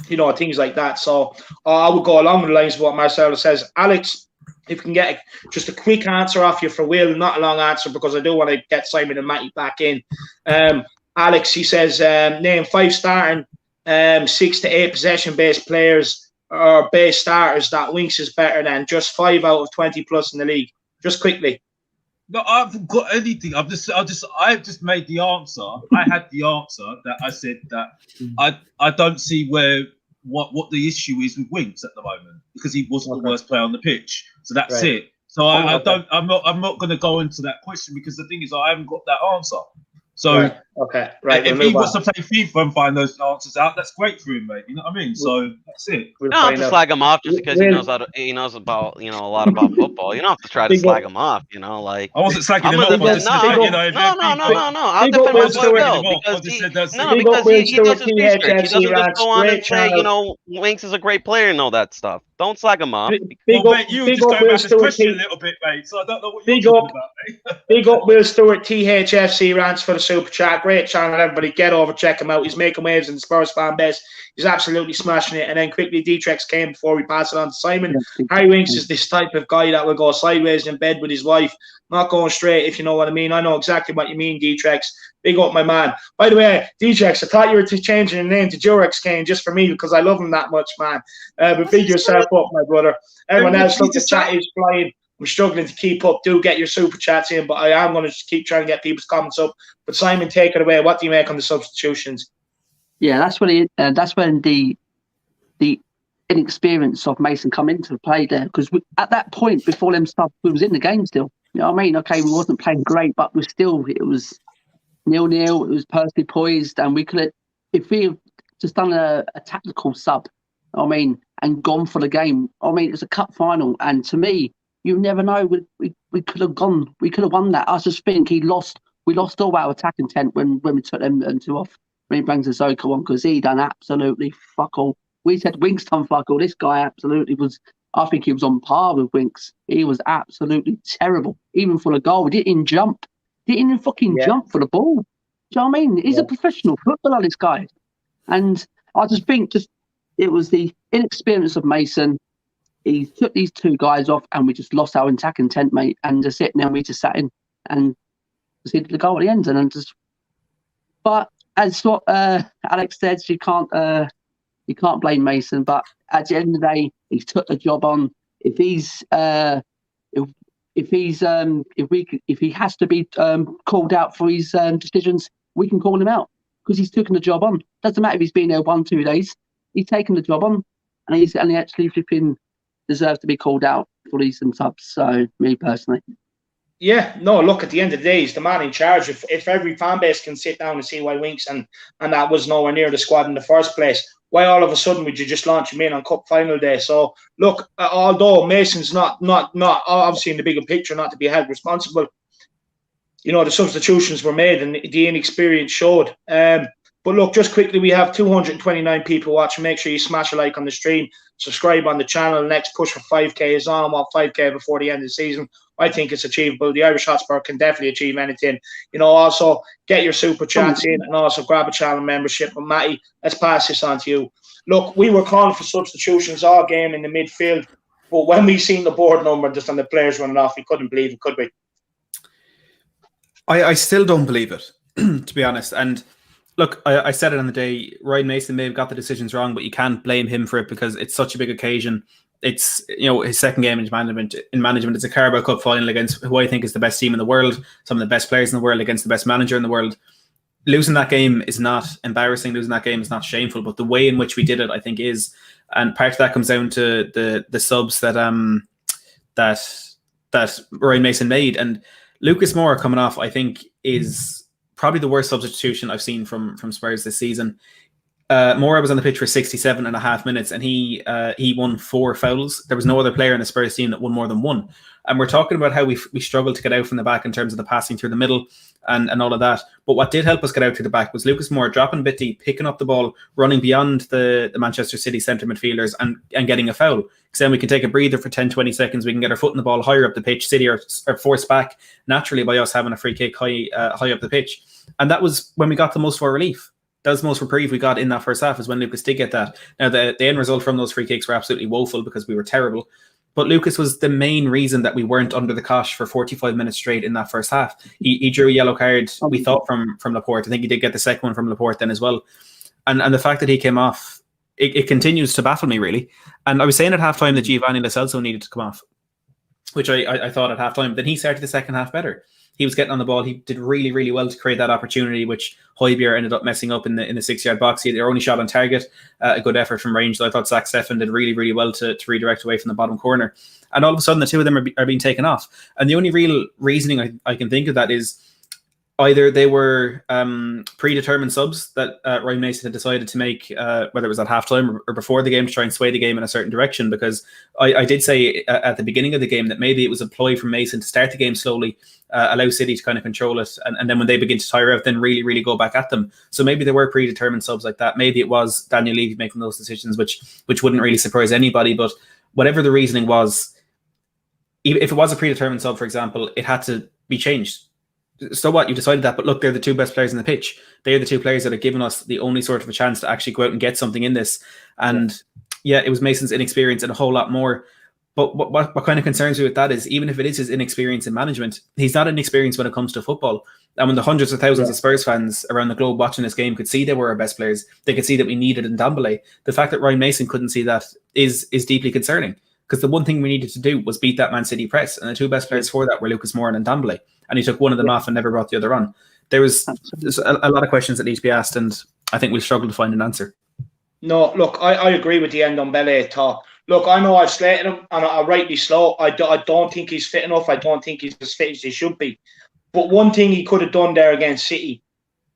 Things like that. So I would go along the lines of what Marcelo says. Alex, if we can get just a quick answer off you for Will, not a long answer, because I do want to get Simon and Matty back in. Alex, he says, name 5 starting 6 to 8 possession-based players or base starters that Winks is better than. Just 5 out of 20 plus in the league. Just quickly. No, I haven't got anything. I've just made the answer. I had the answer that I said that I don't see what the issue is with Winks at the moment, because he wasn't the worst player on the pitch. So that's it. So I'm not going to go into that question, because the thing is I haven't got that answer. So if he wants to play FIFA and find those answers out, that's great for him, mate. You know what I mean? So that's it. You don't have to slag him off just because he knows about a lot about football. You don't have to try to slag him off. Like I wasn't slagging him off. No. I'll defend my boy Bill because he does his research. He doesn't just go on and say Winks is a great player and all that stuff. Don't slag him off. Mate, you just going back this question a little bit, mate. So I don't know what you're talking about, mate. Big up Will Stewart, THFC rants for the Super Chat. Great channel, everybody. Get over, check him out. He's making waves in the Spurs fan base. He's absolutely smashing it. And then quickly, Dtrex came before we pass it on to Simon. Harry Winks is this type of guy that will go sideways in bed with his wife, not going straight, if you know what I mean. I know exactly what you mean, Dtrex. Big up, my man. By the way, Dtrex, I thought you were changing your name to Jurex Kane just for me, because I love him that much, man. But big yourself up, my brother. Everyone else, look, the chat is flying. I'm struggling to keep up. Do get your super chats in, but I am going to just keep trying to get people's comments up. But Simon, take it away. What do you make on the substitutions? Yeah, that's when the inexperience of Mason come into play there, because at that point before them stuff, we was in the game still. You know what I mean? Okay, we wasn't playing great, but it was 0-0. It was perfectly poised, and we could have, if we had just done a tactical sub, and gone for the game. It was a cup final, and to me, you never know. We could have gone. We could have won that. I just think we lost all our attack intent when we took them two off. When he brings Sissoko on, because he done absolutely fuck all. We said Winks done fuck all. This guy absolutely was. I think he was on par with Winks. He was absolutely terrible, even for the goal. He didn't even jump. Didn't even fucking jump for the ball. Do you know what I mean? He's a professional footballer, this guy. And I just think it was the inexperience of Mason. He took these 2 guys off, and we just lost our attack intent, mate. And just sitting there, we just sat in and conceded the goal at the end. And just, but as what Alex said, you can't blame Mason. But at the end of the day, he took the job on. If he has to be called out for his decisions, we can call him out, because he's taken the job on. Doesn't matter if he's been there 1-2 days. He's taken the job on, and he actually flipping deserves to be called out. for decent subs. So me personally. Yeah, no, look, at the end of the day, he's the man in charge. If every fan base can sit down and see why Winks and that was nowhere near the squad in the first place, why all of a sudden would you just launch him in on Cup final day? So, look, although Mason's not obviously in the bigger picture, not to be held responsible, you know, the substitutions were made and the inexperience showed. But look, just quickly, we have 229 people watching. Make sure you smash a like on the stream, subscribe on the channel. Next push for 5K is on. I want 5K before the end of the season. I think it's achievable. The Irish Hotspur can definitely achieve anything. You know, also get your super chats in and also grab a channel membership. But Matty, let's pass this on to you. Look, we were calling for substitutions all game in the midfield, but when we seen the board number just on the players running off, we couldn't believe it, could we? I still don't believe it, to be honest. And look, I said it on the day, Ryan Mason may have got the decisions wrong, but you can't blame him for it because it's such a big occasion. It's, you know, his second game in management. It's a Carabao Cup final against who I think is the best team in the world, some of the best players in the world against the best manager in the world. Losing that game is not embarrassing. Losing that game is not shameful. But the way in which we did it, I think, is, and part of that comes down to the subs that Ryan Mason made. And Lucas Moura coming off, I think, is probably the worst substitution I've seen from Spurs this season. Moura was on the pitch for 67.5 minutes and he won 4 fouls. There was no other player in the Spurs team that won more than 1. And we're talking about how we struggled to get out from the back in terms of the passing through the middle and all of that. But what did help us get out through the back was Lucas Moura dropping a bit deep, picking up the ball, running beyond the Manchester City centre midfielders and getting a foul. Because then we can take a breather for 10, 20 seconds. We can get our foot in the ball higher up the pitch. City are forced back naturally by us having a free kick high up the pitch. And that was when we got the most for relief. That was the most reprieve we got in that first half, is when Lucas did get that. Now, the end result from those free kicks were absolutely woeful because we were terrible. But Lucas was the main reason that we weren't under the cosh for 45 minutes straight in that first half. He drew a yellow card, we thought, from Laporte. I think he did get the second one from Laporte then as well. And the fact that he came off, it continues to baffle me, really. And I was saying at halftime that Giovanni Lo Celso needed to come off, which I thought at halftime. Then he started the second half better. He was getting on the ball. He did really, really well to create that opportunity, which Hojbjerg ended up messing up in the 6-yard box. He had their only shot on target, a good effort from range. So I thought Zach Steffen did really, really well to redirect away from the bottom corner. And all of a sudden, the two of them are being taken off. And the only real reasoning I can think of that is either they were predetermined subs that Ryan Mason had decided to make, whether it was at halftime or before the game, to try and sway the game in a certain direction. Because I did say at the beginning of the game that maybe it was a ploy from Mason to start the game slowly, allow City to kind of control it, and then when they begin to tire out, then really, really go back at them. So maybe there were predetermined subs like that. Maybe it was Daniel Levy making those decisions, which wouldn't really surprise anybody. But whatever the reasoning was, if it was a predetermined sub, for example, it had to be changed. So what? You decided that, but look, they're the two best players in the pitch. They're the two players that have given us the only sort of a chance to actually go out and get something in this. And yeah, it was Mason's inexperience and a whole lot more. But what kind of concerns me with that is, even if it is his inexperience in management, he's not inexperienced when it comes to football. And when the hundreds of thousands of Spurs fans around the globe watching this game could see they were our best players, they could see that we needed Ndombele. The fact that Ryan Mason couldn't see that is deeply concerning. Because the one thing we needed to do was beat that Man City press. And the two best players for that were Lucas Moura and Ndombele. And he took one of them off and never brought the other on. There's a lot of questions that need to be asked, and I think we'll struggle to find an answer. No, look, I agree with the Ndombele talk. Look, I know I've slated him, and I rightly so. I don't think he's fit enough. I don't think he's as fit as he should be. But one thing he could have done there against City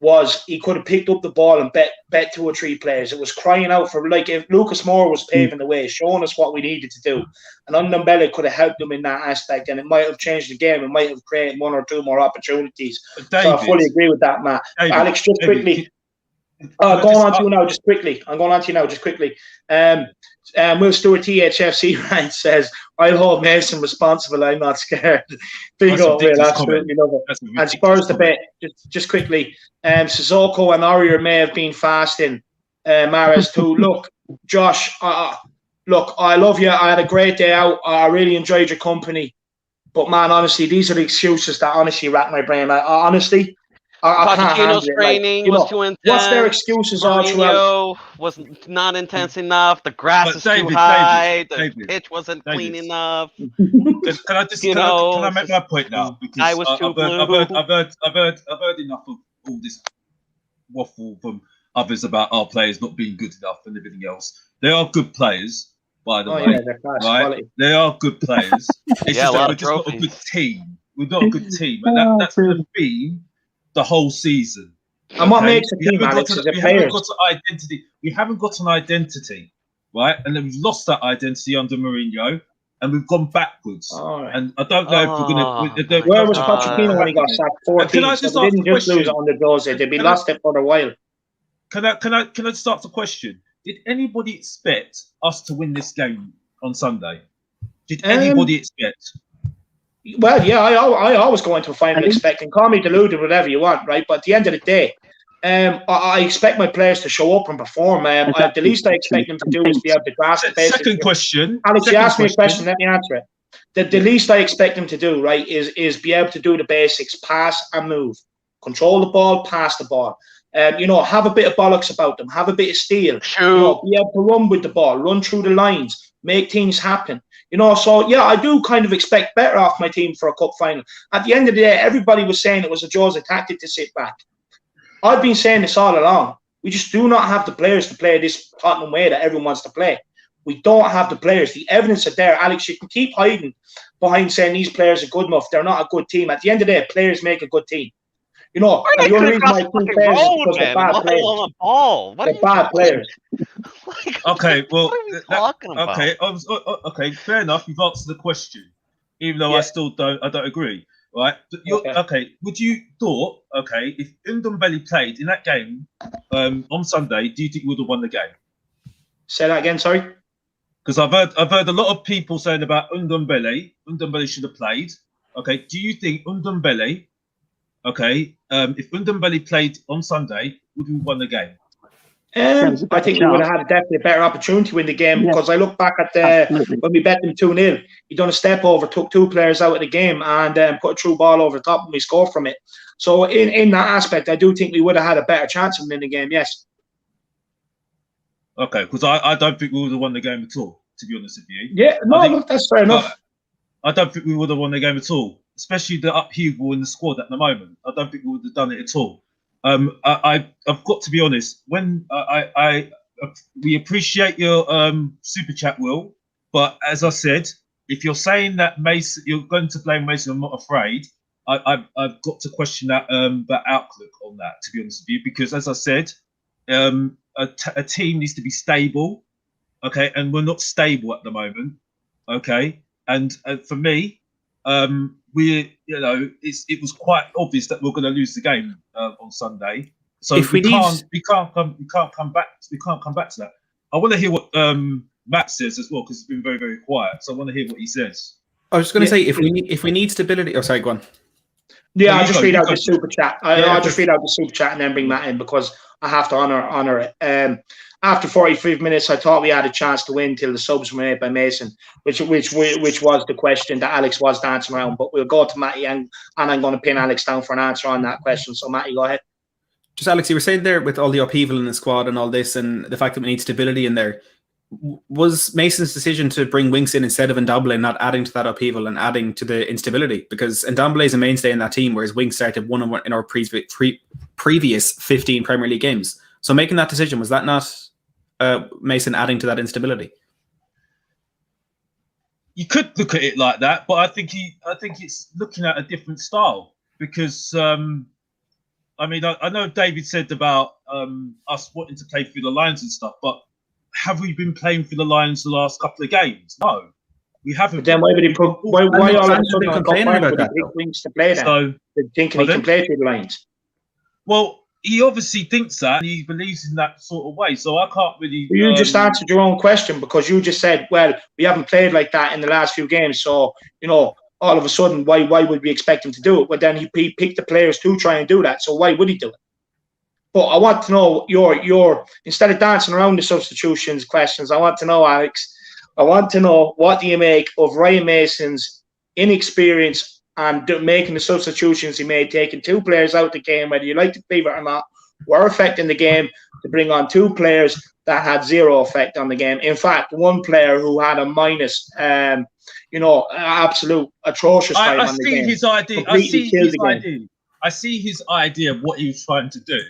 was he could have picked up the ball and bet 2 or 3 players. It was crying out for, like, if Lucas Moura was paving the way, showing us what we needed to do. And Ndombele could have helped him in that aspect, and it might have changed the game. It might have created 1 or 2 more opportunities. David, so I fully agree with that, Matt. David, Alex, just quickly. I'm going on to you now, just quickly. Will Stewart THFC Ryan says, I'll hold Mason responsible, I'm not scared. Big up, Will, absolutely love it. And Spurs debate, just quickly. Sissoko and Aurier may have been fasting. Mahrez too. Look, Josh, look, I love you. I had a great day out. I really enjoyed your company. But man, honestly, these are the excuses that honestly rack my brain. I can't handle it. Training was too intense. What's their excuses all throughout? Mourinho was not intense enough. The grass is too high. The pitch wasn't clean enough. Can I make my point now? Because I was too blue. I've heard enough of all this waffle from others about our players not being good enough and everything else. They are good players. by the Oh way. yeah, they're class Right? quality. They are good players. It's Yeah, just a lot that we're of just not a trophies. good team. We're not a good team, and that's going to be the whole season. And what makes a team, Alex, is the We haven't players. got an identity. We haven't got an identity, right? And then we've lost that identity under Mourinho, and we've gone backwards. All right. And I don't know if we're going to. Where was Pochettino when he got sacked? 14. Can I So just they ask didn't a just lose it question? under Jose. They'd be lost it for a while. Can I start the question? Did anybody expect us to win this game on Sunday? Did anybody expect? Well, yeah, I always go into a final expecting. Call me deluded, whatever you want, right? But at the end of the day, I expect my players to show up and perform. The least I expect them to do is be able to grasp the basics. Second question. Alex, you asked me a question. Let me answer it. The least I expect them to do, right, is be able to do the basics: pass and move, control the ball, pass the ball. Have a bit of bollocks about them, have a bit of steel. Be able to run with the ball, run through the lines, make things happen. So yeah, I do kind of expect better off my team for a cup final. At the end of the day, everybody was saying it was a Jose tactic to sit back. I've been saying this all along. We just do not have the players to play this Tottenham way that everyone wants to play. We don't have the players. The evidence is there. Alex, you can keep hiding behind saying these players are good enough. They're not a good team. At the end of the day, players make a good team. The only reason my team players is because they're bad players. They're bad players. Okay, well, what are we talking about? Okay, fair enough. You've answered the question, even though I still don't agree. Right? Okay. Would you thought if Ndombele played in that game on Sunday, do you think we would have won the game? Say that again. Sorry. Because I've heard a lot of people saying about Ndombele. Ndombele should have played. Okay. Do you think Ndombele? Okay. If Ndombele played on Sunday, would we have won the game? I think we would have had definitely a better opportunity to win the game because I look back at when we bet them 2-0. He done a step over, took two players out of the game, and put a through ball over the top, and we scored from it. So in that aspect, I do think we would have had a better chance of winning the game. Yes. Okay, because I don't think we would have won the game at all. To be honest with you. Yeah. No, that's fair enough. I don't think we would have won the game at all, especially the upheaval in the squad at the moment. I don't think we would have done it at all. I've got to be honest. When we appreciate your super chat, Will, but as I said, if you're saying that Mason, you're going to blame Mason, I'm not afraid. I've got to question that outlook on that. To be honest with you, because as I said, a team needs to be stable, okay, and we're not stable at the moment, okay. And for me, it was quite obvious that we're going to lose the game on Sunday. So if we can't come back to that. I want to hear what Matt says as well because he's been very, very quiet. So I want to hear what he says. I was just going to say if we need stability. Oh, sorry, go on. Yeah, I'll just read out the super chat. I'll just read out the super chat and then bring Matt in because I have to honor it. After 45 minutes, I thought we had a chance to win till the subs were made by Mason, which was the question that Alex was dancing around. But we'll go to Matty and I'm going to pin Alex down for an answer on that question. So Matty, go ahead. Just Alex, you were saying there with all the upheaval in the squad and all this and the fact that we need stability in there, was Mason's decision to bring Winks in instead of Ndombele not adding to that upheaval and adding to the instability? Because Ndombele is a mainstay in that team, whereas Winks started one in our previous 15 Premier League games. So making that decision, was that not Mason adding to that instability? You could look at it like that, but I think it's looking at a different style because I know David said about us wanting to play through the lines and stuff, but have we been playing through the lines the last couple of games? No, we haven't. But then why would he put? Why all of a sudden complaining about that? Winks to play then? So thinking he can play through the lines. Well, he obviously thinks that and he believes in that sort of way. So I can't really. You just answered your own question because you just said, "Well, we haven't played like that in the last few games." So all of a sudden, why would we expect him to do it? But then he picked the players to try and do that. So why would he do it? But I want to know your instead of dancing around the substitutions questions, I want to know, Alex. I want to know what do you make of Ryan Mason's inexperience and making the substitutions he made, taking two players out the game, whether you like to believe it or not, were affecting the game to bring on two players that had zero effect on the game. In fact, one player who had a minus, absolute atrocious time on the game. I see his idea of what he was trying to do.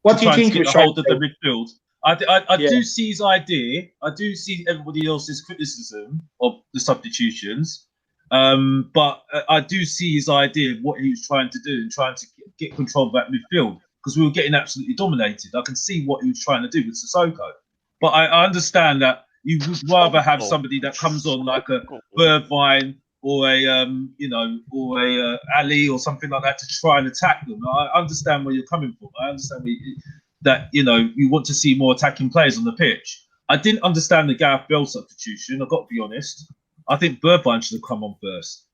What do you think he was trying to do? The midfield. I do see his idea. I do see everybody else's criticism of the substitutions. But I do see his idea of what he was trying to do and trying to get control of that midfield, because we were getting absolutely dominated. I can see what he was trying to do with Sissoko. But I understand that you would rather have somebody that comes on like a Bergwijn or a or a Ali or something like that to try and attack them. I understand where you're coming from. I understand that you want to see more attacking players on the pitch. I didn't understand the Gareth Bale substitution. I've got to be honest. I think Bergwijn should have come on first,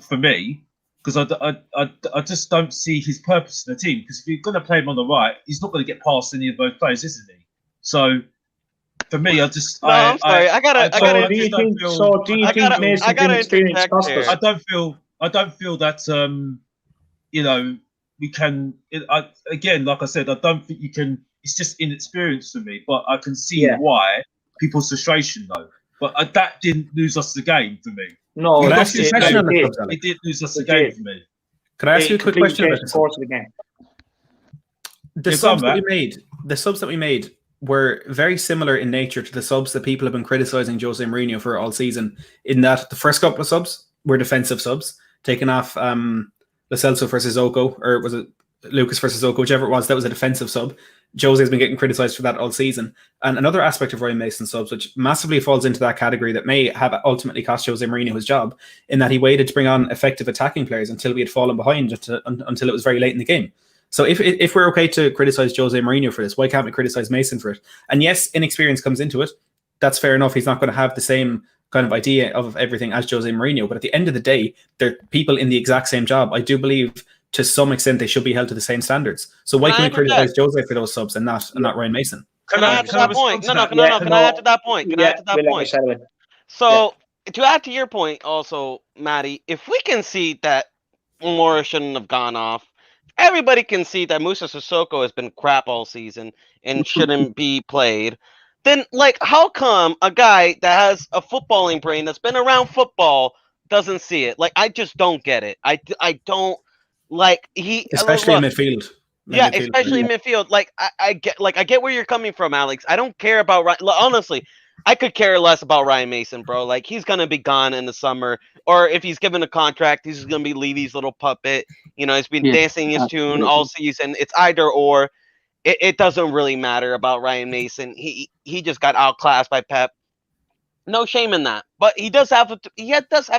for me, because I just don't see his purpose in the team. Because if you're going to play him on the right, he's not going to get past any of those players, isn't he? So for me, I'm sorry. I gotta. Do you think Mason's inexperience cost us? I don't feel that we can. Again, like I said, I don't think you can. It's just inexperience for me, but I can see why people's frustration though. But that didn't lose us the game for me. No, it did lose us the game for me. Can I ask you a quick question about the course of the game? The subs that we made were very similar in nature to the subs that people have been criticising Jose Mourinho for all season, in that the first couple of subs were defensive subs, taking off Lo Celso versus Oko, or was it Lucas versus Oko, whichever it was, that was a defensive sub. Jose has been getting criticised for that all season. And another aspect of Ryan Mason's subs, which massively falls into that category that may have ultimately cost Jose Mourinho his job, in that he waited to bring on effective attacking players until we had fallen behind, until it was very late in the game. So if we're okay to criticise Jose Mourinho for this, why can't we criticise Mason for it? And yes, inexperience comes into it. That's fair enough. He's not going to have the same kind of idea of everything as Jose Mourinho. But at the end of the day, they're people in the exact same job. I do believe to some extent they should be held to the same standards. So why can we criticise Jose for those subs and not Ryan Mason? Can I add to that point? No. Can I add to that point? So to add to your point also, Matty, if we can see that Moura shouldn't have gone off, everybody can see that Moussa Sissoko has been crap all season and shouldn't be played, then how come a guy that has a footballing brain that's been around football doesn't see it? I just don't get it. I don't especially in midfield. Especially in midfield. I get where you're coming from, Alex. I don't care about honestly. I could care less about Ryan Mason, bro. He's gonna be gone in the summer, or if he's given a contract, he's gonna be Levy's little puppet. He's been dancing his tune all season. It's either or. It doesn't really matter about Ryan Mason. He just got outclassed by Pep. No shame in that, but he does have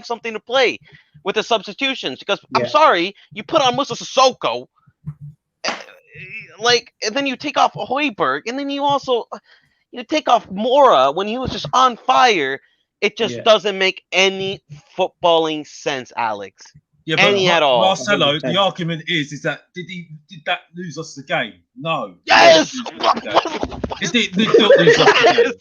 something to play with the substitutions, because I'm sorry, you put on Moussa Sissoko, and then you take off Højbjerg, and then you also take off Moura when he was just on fire. It just doesn't make any footballing sense, Alex. Yeah, but at all. Marcelo, the argument is that did that lose us the game? No. Yes. It did not lose us the game.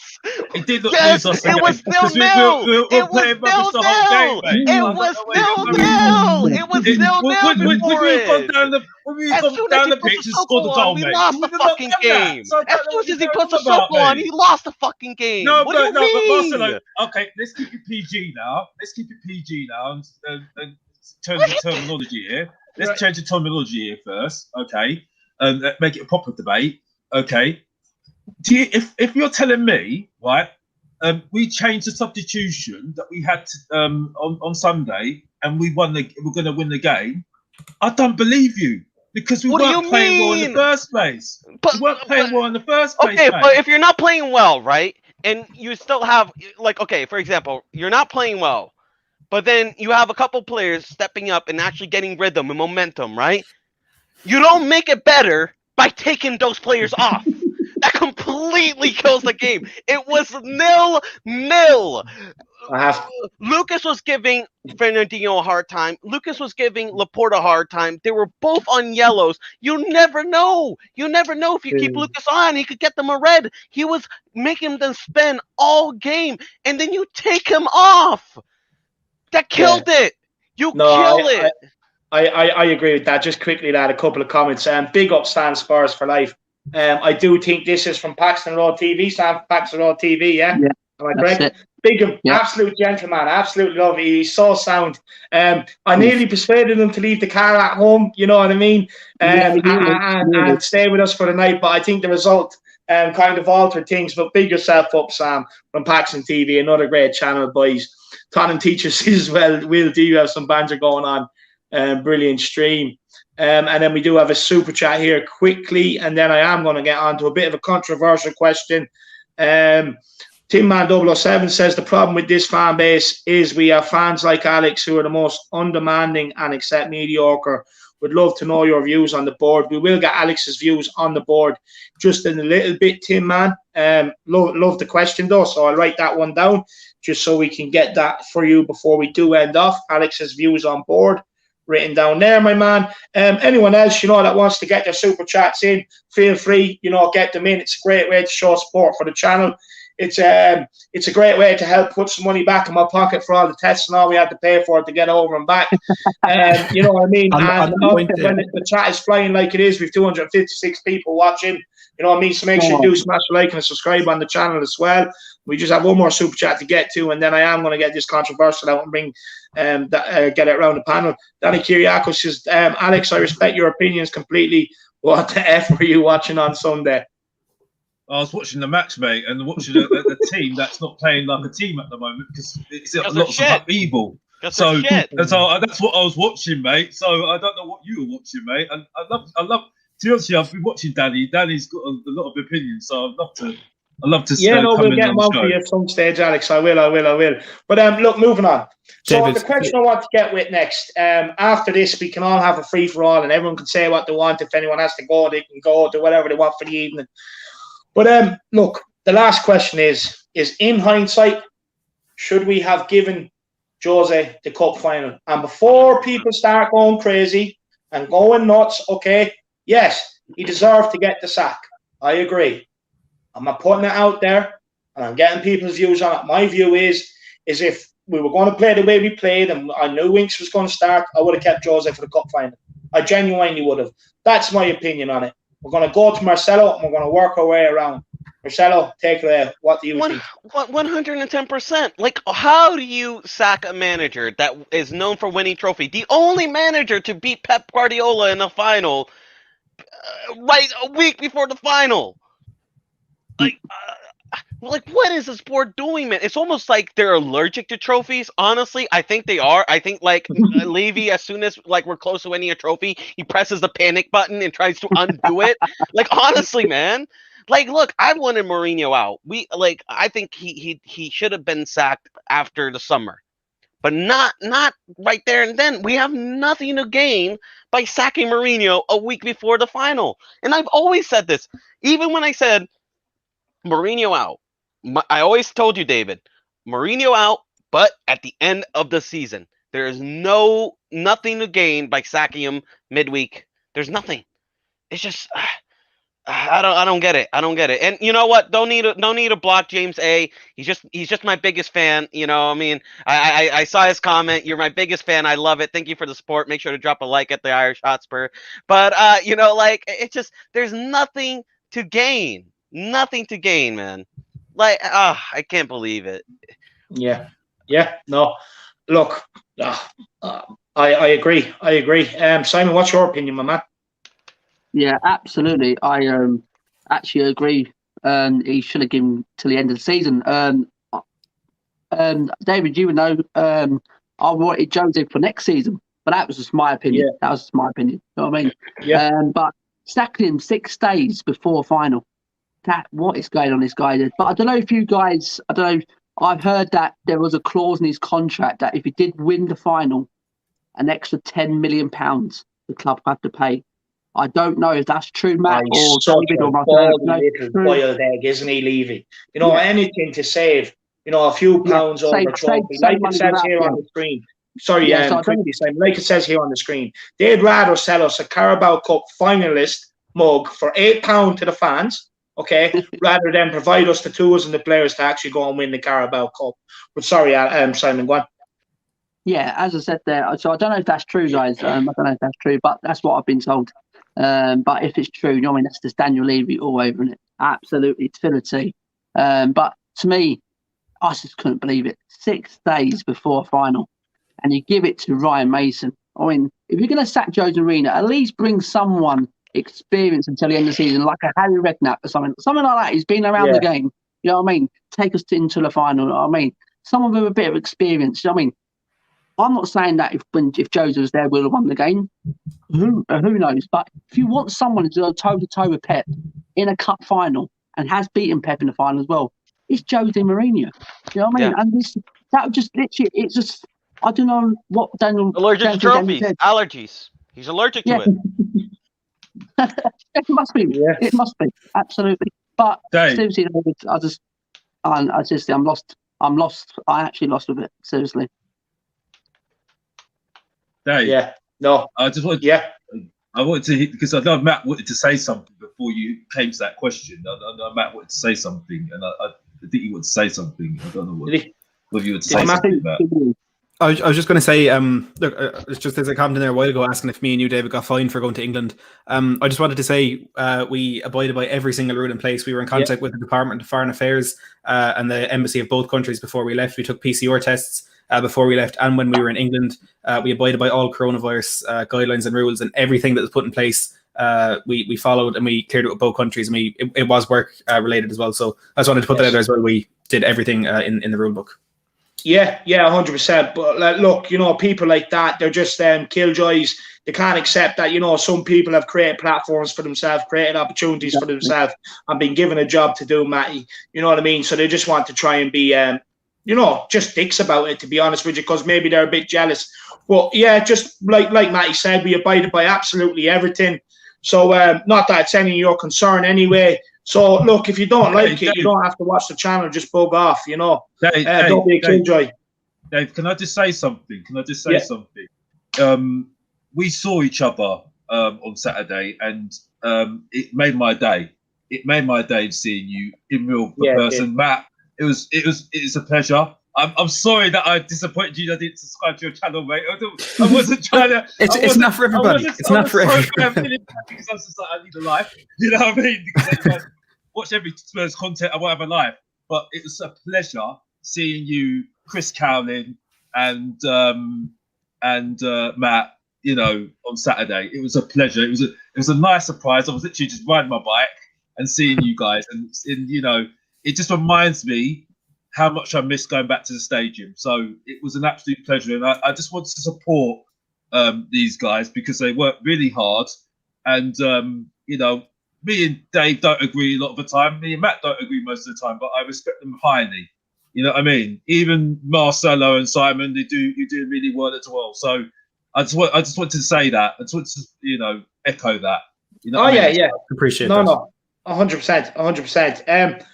It did not lose us the game. It was 0-0. It was 0-0. It was 0-0. It was 0-0 before it. When we come down the pitch and scored the goal, we lost the fucking game. As soon as he puts a Sissoko on, he lost the fucking game. No, what but do you mean? Marcelo, okay, let's keep it PG now. And change the terminology here. Let's change the terminology here first, okay? Make it a proper debate, okay? If you're telling me, right, we changed the substitution that we had on Sunday, and we're going to win the game, I don't believe you, because we weren't playing well in the first place. We weren't playing well in the first place. Okay, but if you're not playing well, right, and you still have okay, for example, you're not playing well, but then you have a couple players stepping up and actually getting rhythm and momentum, right? You don't make it better by taking those players off. That completely kills the game. It was 0-0. Lucas was giving Fernandinho a hard time. Lucas was giving Laporte a hard time. They were both on yellows. You never know. If you keep Lucas on, he could get them a red. He was making them spend all game, and then you take him off. That killed it. Kill it. I agree with that. Just quickly, lad, a couple of comments. Big up Stan Spurs for life. I do think this is from Paxton Road TV. Stan Paxton Road TV, yeah? Am I correct? Big up, absolute gentleman, absolute love. He's so sound. I nearly persuaded him to leave the car at home, you know what I mean? And stay with us for the night. But I think the result kind of altered things. But big yourself up, Sam, from Paxton TV, another great channel, boys. Tottenham teachers as well. Will do have some banter going on. Brilliant stream. And then we do have a super chat here quickly, and then I am going to get on to a bit of a controversial question. Timman007 says the problem with this fan base is we have fans like Alex who are the most undemanding and accept mediocre. Would love to know your views on the board. We will get Alex's views on the board just in a little bit, Tim Man. Love the question though, so I'll write that one down just so we can get that for you before we do end off. Alex's views on board written down there, my man. Anyone else, that wants to get their super chats in, feel free, get them in. It's a great way to show support for the channel. It's a great way to help put some money back in my pocket for all the tests and all we had to pay for it to get over and back. You know what I mean? And when the chat is flying like it is, we've 256 people watching. You know what I mean? So make sure you do smash a like and a subscribe on the channel as well. We just have one more super chat to get to, and then I am going to get this controversial out and bring get it around the panel. Danny Kiriakos says, Alex, I respect your opinions completely. What the F were you watching on Sunday? I was watching the match, mate, and watching a team that's not playing like a team at the moment because it's lots of upheaval. That's what I was watching, mate. So I don't know what you were watching, mate. And I love. To be honest, I've been watching Danny. Danny's got a lot of opinions, so I'd love to. We'll get them on for you at some stage, Alex. I will. But look, moving on. So David, the question I want to get with next, after this, we can all have a free for all, and everyone can say what they want. If anyone has to go, they can go, do whatever they want for the evening. But look, the last question is in hindsight, should we have given Jose the cup final? And before people start going crazy and going nuts, okay, yes, he deserved to get the sack. I agree. I'm not putting it out there, and I'm getting people's views on it. My view is if we were going to play the way we played and I knew Winks was going to start, I would have kept Jose for the cup final. I genuinely would have. That's my opinion on it. We're going to go to Marcelo and we're going to work our way around. Marcelo, take it away. What do you think? 110%. Like, how do you sack a manager that is known for winning trophy? The only manager to beat Pep Guardiola in the final, right a week before the final. Like, what is this board doing, man? It's almost like they're allergic to trophies. Honestly, I think they are. I think, like, Levy, as soon as, like, we're close to winning a trophy, he presses the panic button and tries to undo it. Like, honestly, man. Like, look, I wanted Mourinho out. I think he should have been sacked after the summer. But not right there and then. We have nothing to gain by sacking Mourinho a week before the final. And I've always said this. Even when I said Mourinho out, I always told you, David, Mourinho out, but at the end of the season. There is nothing to gain by sacking him midweek. There's nothing. It's just I don't get it. I don't get it. And you know what? Don't need to block James A. He's just my biggest fan. You know, I mean, I saw his comment. You're my biggest fan. I love it. Thank you for the support. Make sure to drop a like at the Irish Hotspur. But it's just there's nothing to gain. Nothing to gain, man. Like, I can't believe it. Yeah. No, look, I agree. Simon, what's your opinion, my man? Yeah, absolutely. I actually agree. He should have given till the end of the season. David, you would know. I wanted Jose for next season, but that was just my opinion. Yeah. That was just my opinion. You know what I mean? Yeah. But sacking him 6 days before final. What is going on, this guy? But I don't know if you guys. I don't know. I've heard that there was a clause in his contract that if he did win the final, an extra £10 million the club had to pay. I don't know if that's true, Matt, or David, or myself. Little boiled egg, isn't he, Levy? Anything to save, a few pounds over a trophy, like it says here on the screen. Sorry, quickly, Simon, like it says here on the screen. They'd rather sell us a Carabao Cup finalist mug for £8 to the fans, okay, rather than provide us the tools and the players to actually go and win the Carabao Cup. But sorry, Simon, go on. Yeah, as I said there, so I don't know if that's true, guys. I don't know if that's true, but that's what I've been told. But if it's true, that's just Daniel Levy all over it. Absolutely, it's Phility. But to me, I just couldn't believe it. 6 days before final, and you give it to Ryan Mason. I mean, if you're going to sack Jose Mourinho, at least bring someone experience until the end of the season, like a Harry Redknapp or something like that. He's been around the game. You know what I mean? Take us into the final. You know what I mean? Someone with a bit of experience. You know what I mean? I'm not saying that if Jose was there, we'd have won the game. Who knows? But if you want someone to go toe to toe with Pep in a cup final and has beaten Pep in the final as well, it's Jose Mourinho. You know what I mean? And that would just literally, it's just, I don't know what Daniel. Allergic to trophies, allergies. He's allergic to it. It must be. Yeah. It must be absolutely. But seriously, I'm lost. I'm lost. I actually lost with it. Seriously. Dave, yeah. No. I just wanted. I wanted to hit because I know Matt wanted to say something before you came to that question. I know Matt wanted to say something, and I think he wanted to say something. I don't know whether you would say something about. I was just going to say, look, it's just as I commented in there a while ago asking if me and you, David, got fined for going to England. I just wanted to say we abided by every single rule in place. We were in contact with the Department of Foreign Affairs and the embassy of both countries before we left. We took PCR tests before we left, and when we were in England, we abided by all coronavirus guidelines and rules, and everything that was put in place. We followed, and we cleared it with both countries, and it was work related as well. So I just wanted to put that out there as well. We did everything in the rule book. Yeah, 100%. But look, people like that, they're just killjoys. They can't accept that, some people have created platforms for themselves, created opportunities for themselves, and been given a job to do, Matty. You know what I mean? So they just want to try and be, just dicks about it, to be honest with you, because maybe they're a bit jealous. But yeah, just like Matty said, we abided by absolutely everything. So not that it's any of your concern anyway. So, look, if you don't like it, you don't have to watch the channel. Just bug off, don't be a killjoy. Dave, can I just say something? We saw each other on Saturday, and it made my day. It made my day seeing you in real person, Matt. It's a pleasure. I'm sorry that I disappointed you. I didn't subscribe to your channel, mate. I wasn't trying to. It's not for everybody. It's not for everybody. Because I was just like, I need a life. You know what I mean? Because watch every Spurs content. I won't have a life. But it was a pleasure seeing you, Chris Cowling, and Matt. On Saturday, it was a pleasure. It was a nice surprise. I was literally just riding my bike and seeing you guys, and it just reminds me how much I miss going back to the stadium. So it was an absolute pleasure. And I just wanted to support these guys because they work really hard. And, me and Dave don't agree a lot of the time. Me and Matt don't agree most of the time, but I respect them highly. You know what I mean? Even Marcelo and Simon, you're doing really well as well. So I just wanted to say that. I just wanted to, echo that. Yeah. Appreciate that. No. 100%. And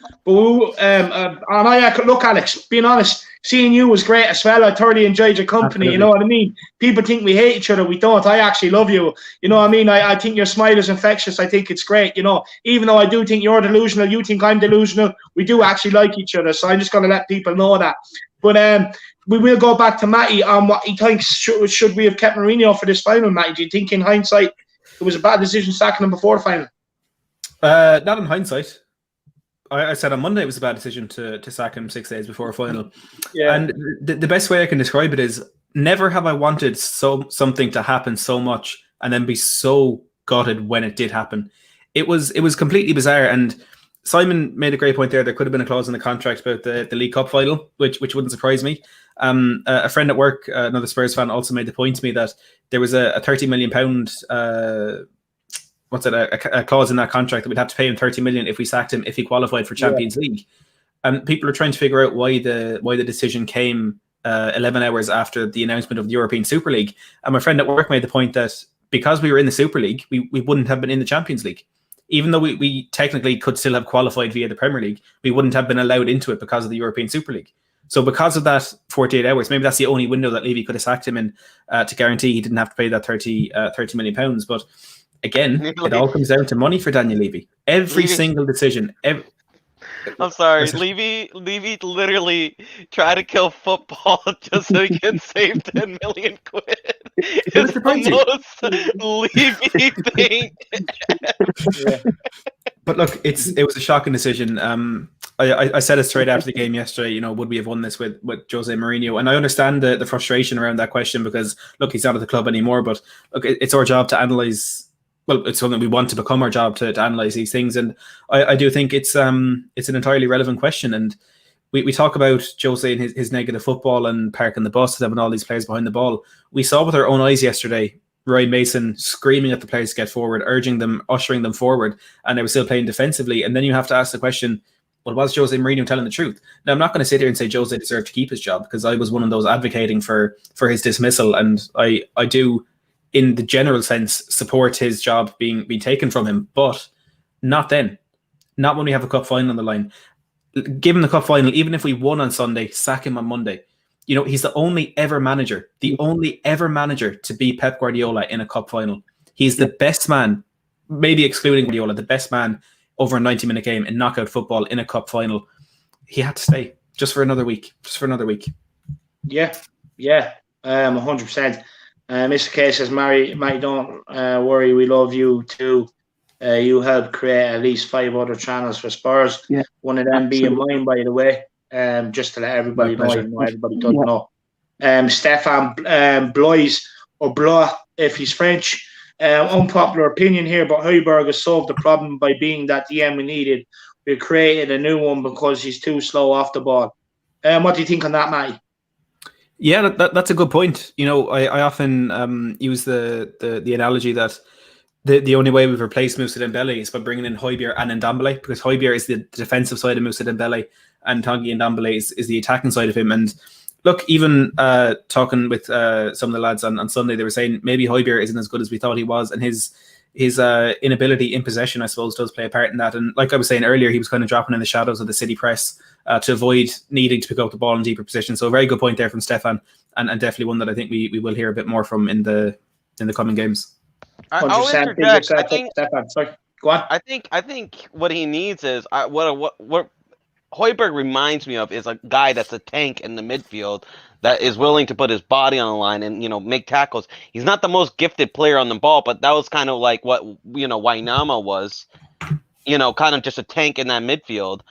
look, Alex, being honest, seeing you was great as well. I thoroughly enjoyed your company. Absolutely. You know what I mean? People think we hate each other. We don't. I actually love you. You know what I mean? I think your smile is infectious. I think it's great. Even though I do think you're delusional, you think I'm delusional, we do actually like each other. So I'm just going to let people know that. But we will go back to Matty on what he thinks. Should we have kept Mourinho for this final, Matty? Do you think in hindsight it was a bad decision sacking him before the final? Not in hindsight. I said on Monday it was a bad decision to sack him 6 days before a final. Yeah. And the best way I can describe it is never have I wanted something to happen so much and then be so gutted when it did happen. It was completely bizarre. And Simon made a great point there. There could have been a clause in the contract about the League Cup final, which wouldn't surprise me. A friend at work, another Spurs fan, also made the point to me that there was a £30 million a clause in that contract that we'd have to pay him 30 million if we sacked him if he qualified for Champions League. And people are trying to figure out why the decision came 11 hours after the announcement of the European Super League. And my friend at work made the point that because we were in the Super League, we wouldn't have been in the Champions League. Even though we technically could still have qualified via the Premier League, we wouldn't have been allowed into it because of the European Super League. So because of that 48 hours, maybe that's the only window that Levy could have sacked him in to guarantee he didn't have to pay that 30 million pounds. But again, it all comes down to money for Daniel Levy. Every single decision. I'm sorry, Levy literally tried to kill football just so he can save 10 million quid. It's the most Levy thing. Yeah. But look, it was a shocking decision. I said it straight after the game yesterday. Would we have won this with Jose Mourinho? And I understand the frustration around that question because look, he's not at the club anymore. But look, it's our job to analyse well, it's something we want to become our job to analyze these things. And I do think it's an entirely relevant question. And we talk about Jose and his negative football and parking the bus, having all these players behind the ball. We saw with our own eyes yesterday, Ryan Mason screaming at the players to get forward, urging them, ushering them forward, and they were still playing defensively. And then you have to ask the question, well, was Jose Mourinho telling the truth? Now, I'm not going to sit here and say Jose deserved to keep his job, because I was one of those advocating for his dismissal, and I do, in the general sense, support his job being taken from him, but not then. Not when we have a cup final on the line. Given the cup final, even if we won on Sunday, sack him on Monday. He's the only ever manager to beat Pep Guardiola in a cup final. He's the best man, maybe excluding Guardiola, the best man over a 90-minute game in knockout football in a cup final. He had to stay just for another week. Yeah, 100%. Mr. K says, Matty, don't worry, we love you too. You helped create at least 5 other channels for Spurs. Yeah, one of them being mine, by the way. Just to let everybody know, everybody doesn't know. Stefan Blois, or Blois, if he's French. Unpopular opinion here, but Højbjerg has solved the problem by being that DM we needed. We created a new one because he's too slow off the ball. What do you think on that, Matty? Yeah, that's a good point. I often use the analogy that the only way we've replaced Moussa Dembele is by bringing in Højbjerg and Ndombele, because Højbjerg is the defensive side of Moussa Dembele and Tanguy Ndombele is the attacking side of him. And look, even talking with some of the lads on Sunday, they were saying maybe Højbjerg isn't as good as we thought he was, and his inability in possession, I suppose, does play a part in that. And like I was saying earlier, he was kind of dropping in the shadows of the City press to avoid needing to pick up the ball in deeper positions. So a very good point there from Stefan, and definitely one that I think we will hear a bit more from in the coming games. I'll interject. I think, Stefan, sorry. Go on. I think what he needs is what Højbjerg reminds me of is a guy that's a tank in the midfield that is willing to put his body on the line and make tackles. He's not the most gifted player on the ball, but that was kind of like what Wijnaldum was, kind of just a tank in that midfield.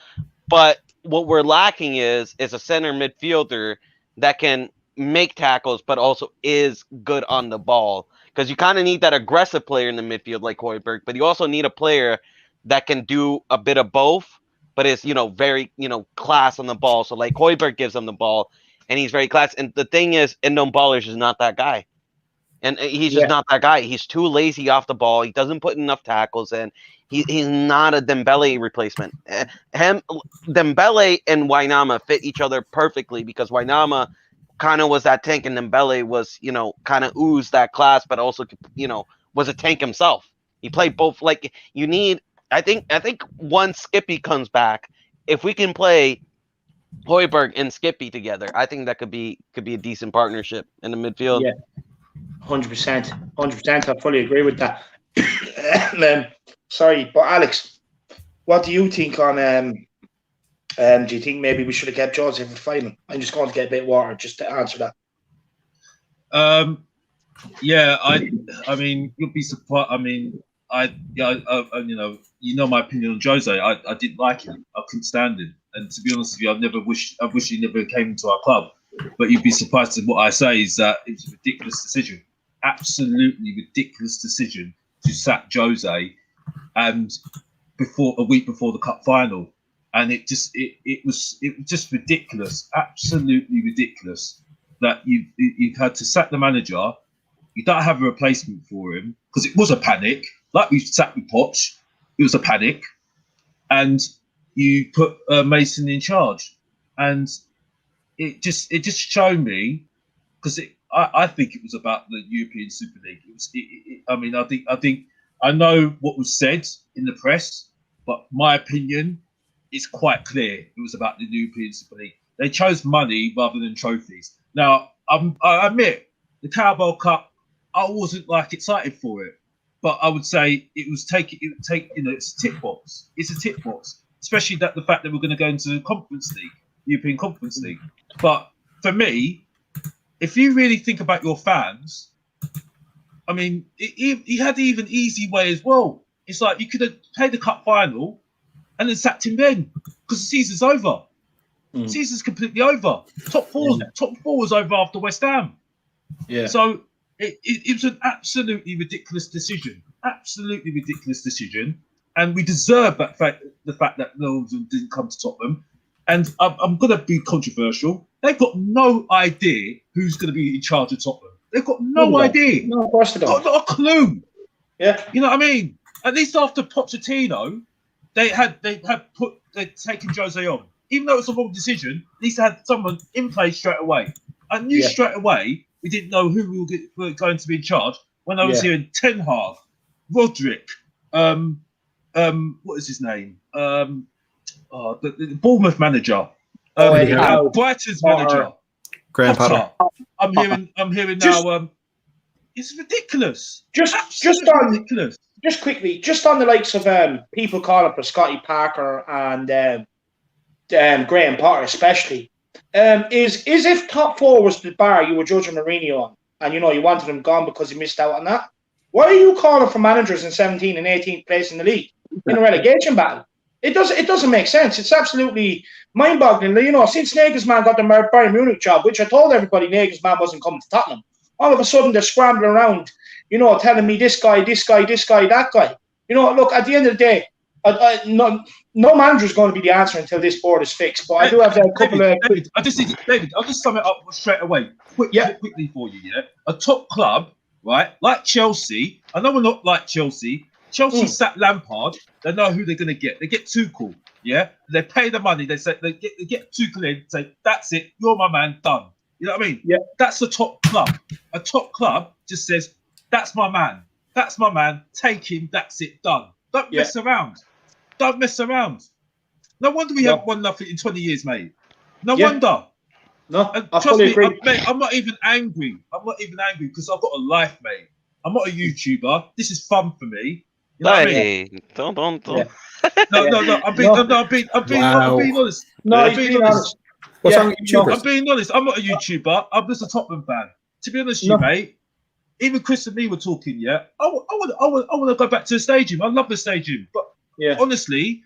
But what we're lacking is a center midfielder that can make tackles, but also is good on the ball. Because you kind of need that aggressive player in the midfield like Højbjerg, but you also need a player that can do a bit of both, but is very class on the ball. So like Højbjerg gives him the ball, and he's very class. And the thing is, Ndombele is not that guy, and he's just not that guy. He's too lazy off the ball. He doesn't put enough tackles in. He's not a Dembele replacement. Dembele and Wijnaldum fit each other perfectly, because Wijnaldum kind of was that tank, and Ndombele was, kind of oozed that class, but also, was a tank himself. He played both. Like, you need, I think once Skippy comes back, if we can play Højbjerg and Skippy together, I think that could be a decent partnership in the midfield. Yeah, 100%. I fully agree with that. Sorry, but Alex, what do you think on do you think maybe we should have kept Jose for the final? I'm just going to get a bit of water just to answer that. Yeah, I mean, you'll be surprised. I mean, my opinion on Jose. I didn't like him. I couldn't stand him. And to be honest with you, I wish he never came into our club. But you'd be surprised at what I say is that it's a ridiculous decision, absolutely ridiculous decision to sack Jose, and a week before the cup final. And it was just ridiculous, absolutely ridiculous that you've had to sack the manager. You don't have a replacement for him, because it was a panic. Like we sacked with Poch, it was a panic, and you put Mason in charge, and it just showed me, because I think it was about the European Super League. I know what was said in the press, but my opinion, it's quite clear it was about the European Super League. They chose money rather than trophies. Now, I admit, the Carabao Cup, I wasn't excited for it, but I would say it's a tick box. It's a tick box, especially the fact that we're going to go into the Conference League, European Conference League. But for me, if you really think about your fans, I mean, he had even easy way as well. It's like you could have played the cup final and then sacked him then, because the season's over. The season's completely over. Top four was over after West Ham. Yeah. So it was an absolutely ridiculous decision. absolutely ridiculous decision, and we deserve the fact that Nolden didn't come to Tottenham. And I'm going to be controversial. They've got no idea who's going to be in charge of Tottenham. They've got no idea. No, of course they don't. Not a clue. Yeah. You know what I mean? At least after Pochettino, they'd taken Jose on. Even though it's a wrong decision, at least they had someone in place straight away. I knew straight away we didn't know who we were going to be in charge when I was hearing Ten Hag, Roderick, what is his name? The Bournemouth manager, Brighton's manager, Graham Potter. I'm hearing now. It's ridiculous. Just ridiculous. Just quickly, just on the likes of people calling for Scotty Parker and Graham Potter especially. Is if top four was the bar you were judging Mourinho on, and you wanted him gone because he missed out on that? Why are you calling for managers in 17th and 18th place in the league in a relegation battle? It doesn't make sense. It's absolutely mind-boggling. Since Nagelsmann got the Bayern Munich job, which I told everybody Nagelsmann wasn't coming to Tottenham, all of a sudden they're scrambling around, telling me this guy, that guy. Look, at the end of the day, no manager is going to be the answer until this board is fixed. But I do have a couple of... David, I'll just sum it up straight away, quickly for you. Yeah, a top club, right, like Chelsea. I know we're not like Chelsea. Chelsea sat Lampard. They know who they're going to get. They get Tuchel. Yeah, they pay the money. They say they get Tuchel in. Say that's it. You're my man. Done. You know what I mean? Yeah. That's a top club. A top club just says that's my man. That's my man. Take him. That's it. Done. Don't mess around. Don't mess around. No wonder we have 1-0 in 20 years, mate. No wonder. No, I trust me, agree. Mate, I'm not even angry. I'm not even angry because I've got a life, mate. I'm not a YouTuber. This is fun for me. You know what I mean? Don't. No. I'm being honest. No, I'm being honest. What's wrong with YouTubers? I'm being honest. I'm not a YouTuber. I'm just a Tottenham fan. To be honest with you, mate, even Chris and me were talking, I want to go back to the stadium. I love the stadium. But honestly,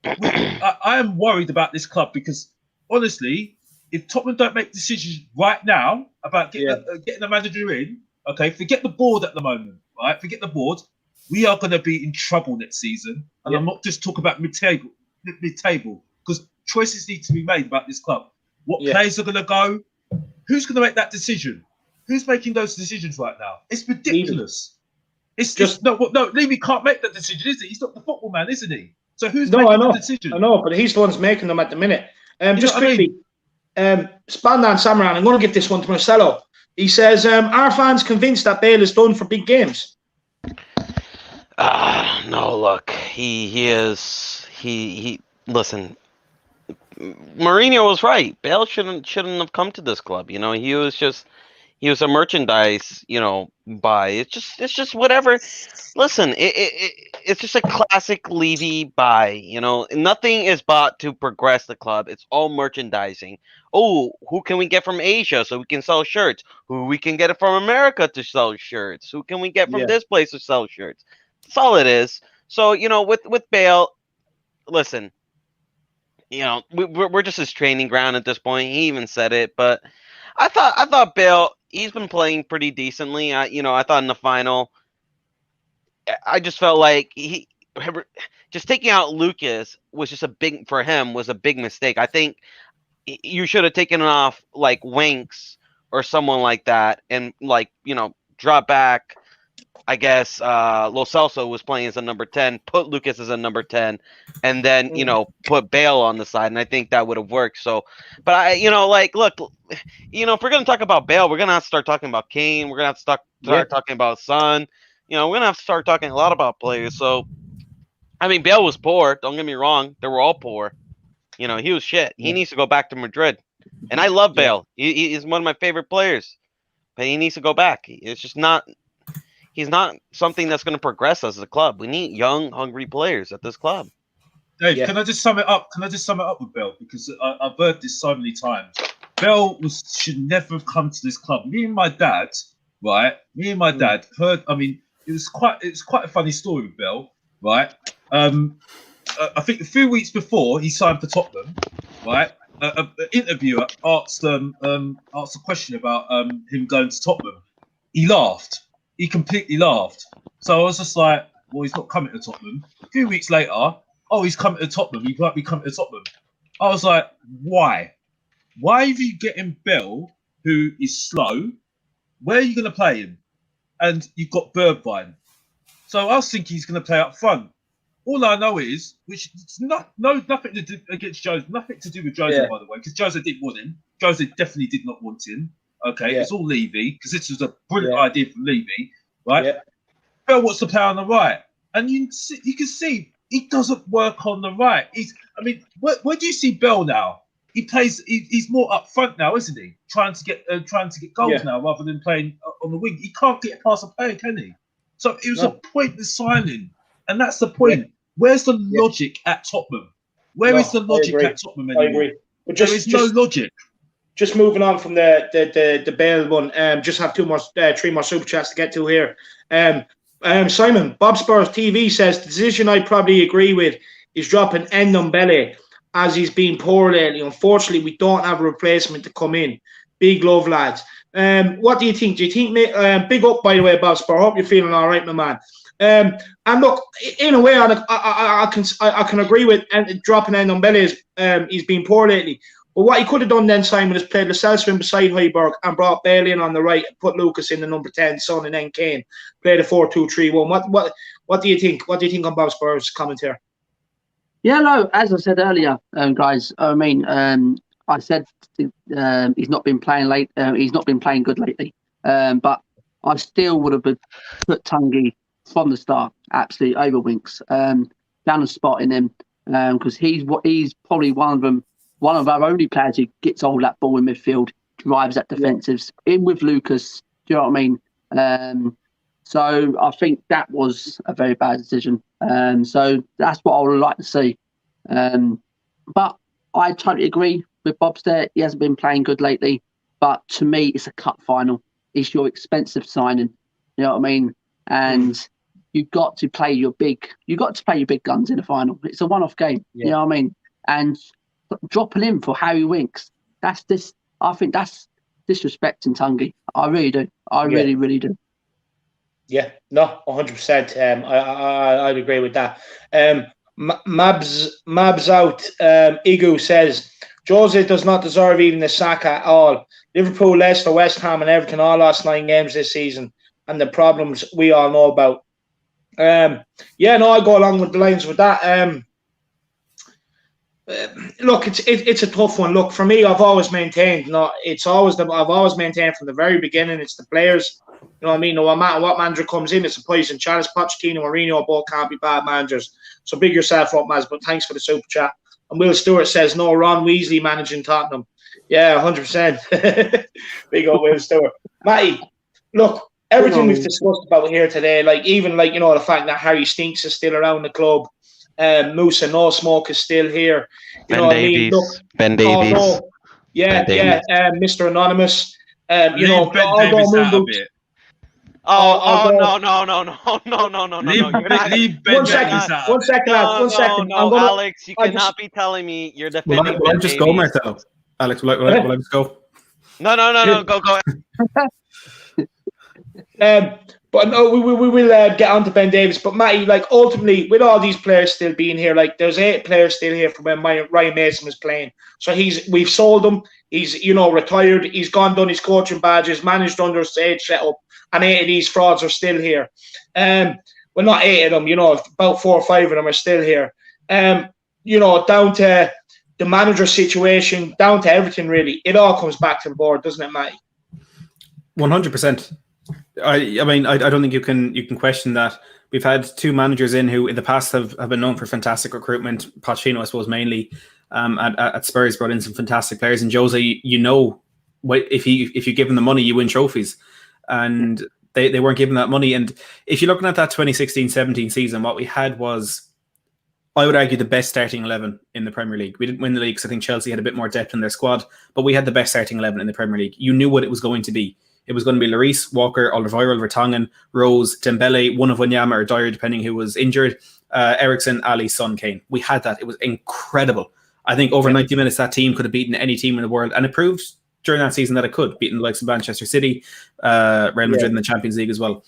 I am worried about this club because, honestly, if Tottenham don't make decisions right now about getting the manager in, okay, forget the board at the moment, right? Forget the board. We are going to be in trouble next season. And I'm not just talking about mid-table, because choices need to be made about this club. What players are going to go? Who's going to make that decision? Who's making those decisions right now? It's ridiculous. Levy can't make that decision, is he? He's not the football man, isn't he? So who's making the decision? I know, but he's the one's making them at the minute. Just quickly, Spandan Samaran, I'm going to give this one to Marcelo. He says, are fans convinced that Bale is done for big games? No, look, he is. Listen, Mourinho was right. Bale shouldn't have come to this club. He was a merchandise, buy. It's just whatever. Listen, it's just a classic Levy buy. Nothing is bought to progress the club. It's all merchandising. Oh, who can we get from Asia so we can sell shirts? Who we can get from America to sell shirts? Who can we get from this place to sell shirts? That's all it is. So with Bale, listen, we're just his training ground at this point. He even said it, but I thought Bale, he's been playing pretty decently. I thought in the final, I just felt like he just taking out Lucas was just a big mistake. I think you should have taken off like Winks or someone like that and drop back. I guess Lo Celso was playing as a number 10, put Lucas as a number 10, and then, put Bale on the side, and I think that would have worked. So, but look, if we're going to talk about Bale, we're going to have to start talking about Kane. We're going to have to start talking about Son. We're going to have to start talking a lot about players. So, I mean, Bale was poor. Don't get me wrong. They were all poor. He was shit. He needs to go back to Madrid. And I love Bale. He's one of my favorite players. But he needs to go back. It's just not... He's not something that's going to progress us as a club. We need young, hungry players at this club. Dave, can I just sum it up? With Bale? Because I've heard this so many times. Bale should never have come to this club. Me and my dad heard. I mean, it was quite a funny story with Bale, right? I think a few weeks before he signed for Tottenham, right? An interviewer asked a question about him going to Tottenham. He laughed. He completely laughed. So I was just like, well, he's not coming to Tottenham. A few weeks later, oh, he's coming to Tottenham. He might be coming to Tottenham. I was like, why? Why are you getting Bale, who is slow? Where are you going to play him? And you've got Birdvine. So I was thinking he's going to play up front. All I know is, which it's nothing to do against Jose, nothing to do with Jose, by the way, because Jose didn't want him. Jose definitely did not want him. Okay, it's all Levy, because this was a brilliant idea from Levy, right? Yeah. Bale wants to play on the right, and you can see he doesn't work on the right. Where do you see Bale now? He plays. He's more up front now, isn't he? Trying to get goals now rather than playing on the wing. He can't get past a player, can he? So it was a pointless signing, and that's the point. Yeah. Where's the logic at Tottenham? Where is the logic at Tottenham anymore? I agree. But there is no logic. Just moving on from the Bale one, just have three more super chats to get to here. Simon, Bobspur TV says the decision I probably agree with is dropping Ndombele as he's been poor lately. Unfortunately, we don't have a replacement to come in. Big love, lads. What do you think? Do you think, big up, by the way, Bobspur? I hope you're feeling all right, my man. And look, in a way, I can agree with dropping Ndombele. He's been poor lately. But what he could have done then, Simon, is played Lo Celso beside Højbjerg and brought Bale in on the right, put Lucas in the number 10, Son, and then Kane. Played a 4-2-3-1. What do you think? What do you think on Bob Spurs' comment here? Yeah, no, as I said earlier, guys, I said he's not been playing late. He's not been playing good lately. But I still would have put Tungy from the start, absolutely over Winks, down the spot in him, because he's probably one of our only players who gets hold of that ball in midfield, drives that defensives in with Lucas. Do you know what I mean? So I think that was a very bad decision. So that's what I would like to see. But I totally agree with Bob's there. He hasn't been playing good lately. But to me, it's a cup final. It's your expensive signing. You know what I mean? And you've got to play your big guns in the final. It's a one-off game. Yeah. You know what I mean? And dropping him for Harry Winks, I think that's disrespecting Tungy. I really do. I really, really do. Yeah, no, 100%. I'd agree with that. Mabs out. Igu says Jose does not deserve even the sack at all. Liverpool, Leicester, West Ham, and Everton all lost 9 games this season, and the problems we all know about. I go along with the lines with that. Look, it's a tough one. Look, for me, I've always maintained. I've always maintained from the very beginning. It's the players. You know what I mean? No matter what manager comes in, it's a poison chalice. Pochettino, Mourinho, both can't be bad managers. So big yourself up, Maz. But thanks for the super chat. And Will Stewart says no. Ron Weasley managing Tottenham. Yeah, 100%. Big old Will Stewart. Matty, look, everything we've discussed about here today, the fact that Harry Stinks is still around the club. Musa No Smoke is still here. You know what I mean? Look, Ben Davies. Mr. Anonymous. Ben Davies out of it. No. Leave Ben Davies out. One second. Alex, you cannot be telling me you're defending Will I just go, Marcel? Alex, will I just go? No. Go. But no, we will get on to Ben Davies. But Matty, ultimately, with all these players still being here, there's 8 players still here from when Ryan Mason was playing. So we've sold him. He's retired. He's done his coaching badges, managed under stage setup, and 8 of these frauds are still here. Well, not 8 of them. About 4 or 5 of them are still here. Down to the manager situation, down to everything really. It all comes back to the board, doesn't it, Matty? 100%. I mean, I don't think you can question that. We've had 2 managers in who in the past have been known for fantastic recruitment. Pochettino, I suppose, mainly at Spurs, brought in some fantastic players. And Jose, if you give him the money, you win trophies. And they weren't given that money. And if you're looking at that 2016-17 season, what we had was, I would argue, the best starting 11 in the Premier League. We didn't win the league because I think Chelsea had a bit more depth in their squad, but we had the best starting 11 in the Premier League. You knew what it was going to be. It was going to be Lloris, Walker, Alderweireld, Vertonghen, Rose, Dembele, one of Wanyama or Dyer, depending who was injured, Eriksen, Ali, Son, Kane. We had that. It was incredible. I think over 90 minutes, that team could have beaten any team in the world, and it proved during that season that it could, beating the likes of Manchester City, Real Madrid in the Champions League as well.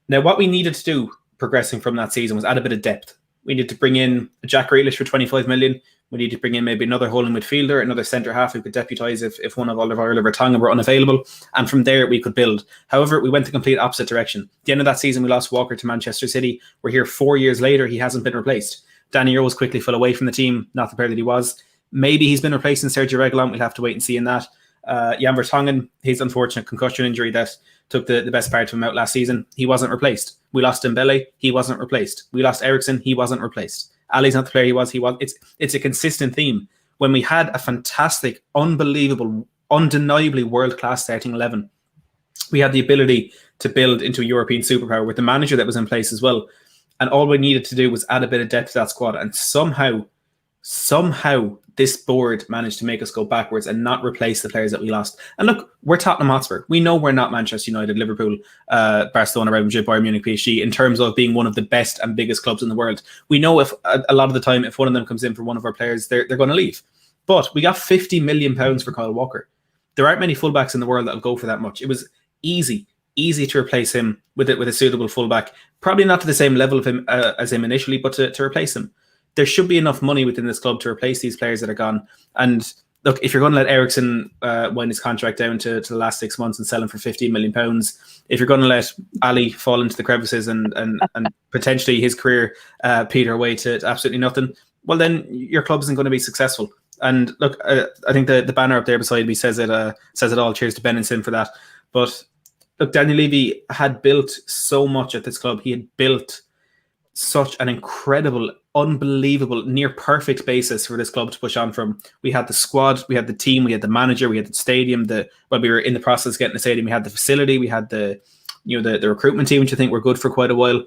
Now, what we needed to do progressing from that season was add a bit of depth. We needed to bring in Jack Grealish for 25 million. We need to bring in maybe another holding midfielder, another centre half who could deputise if one of Oliver Vertonghen were unavailable. And from there, we could build. However, we went the complete opposite direction. At the end of that season, we lost Walker to Manchester City. We're here 4 years later. He hasn't been replaced. Danny Rose quickly fell away from the team, not the player that he was. Maybe he's been replaced in Sergio Reguilon. We'll have to wait and see in that. Jan Vertonghen, his unfortunate concussion injury that took the best part of him out last season, he wasn't replaced. We lost Ndombele, he wasn't replaced. We lost Eriksen, he wasn't replaced. Ali's not the player he was. It's a consistent theme. When we had a fantastic, unbelievable, undeniably world-class starting 11, we had the ability to build into a European superpower with the manager that was in place as well. And all we needed to do was add a bit of depth to that squad. And somehow this board managed to make us go backwards and not replace the players that we lost. And look, we're Tottenham Hotspur. We know we're not Manchester United, Liverpool, Barcelona, Real Madrid, Bayern Munich, PSG in terms of being one of the best and biggest clubs in the world. We know if a lot of the time, if one of them comes in for one of our players, they're going to leave. But we got £50 million for Kyle Walker. There aren't many fullbacks in the world that'll go for that much. It was easy to replace him with a suitable fullback. Probably not to the same level of him as him initially, but to replace him. There should be enough money within this club to replace these players that are gone. And look, if you're going to let Eriksen wind his contract down to the last 6 months and sell him for £15 million, if you're going to let Ali fall into the crevices and potentially his career peter away to absolutely nothing, well, then your club isn't going to be successful. And look, I think the banner up there beside me says it all. Cheers to Ben and Sim for that. But look, Daniel Levy had built so much at this club. He had built such an incredible, unbelievable, near perfect basis for this club to push on from. We had the squad, we had the team, we had the manager, we had the stadium. We were in the process of getting the stadium. We had the facility, we had the recruitment team, which I think were good for quite a while.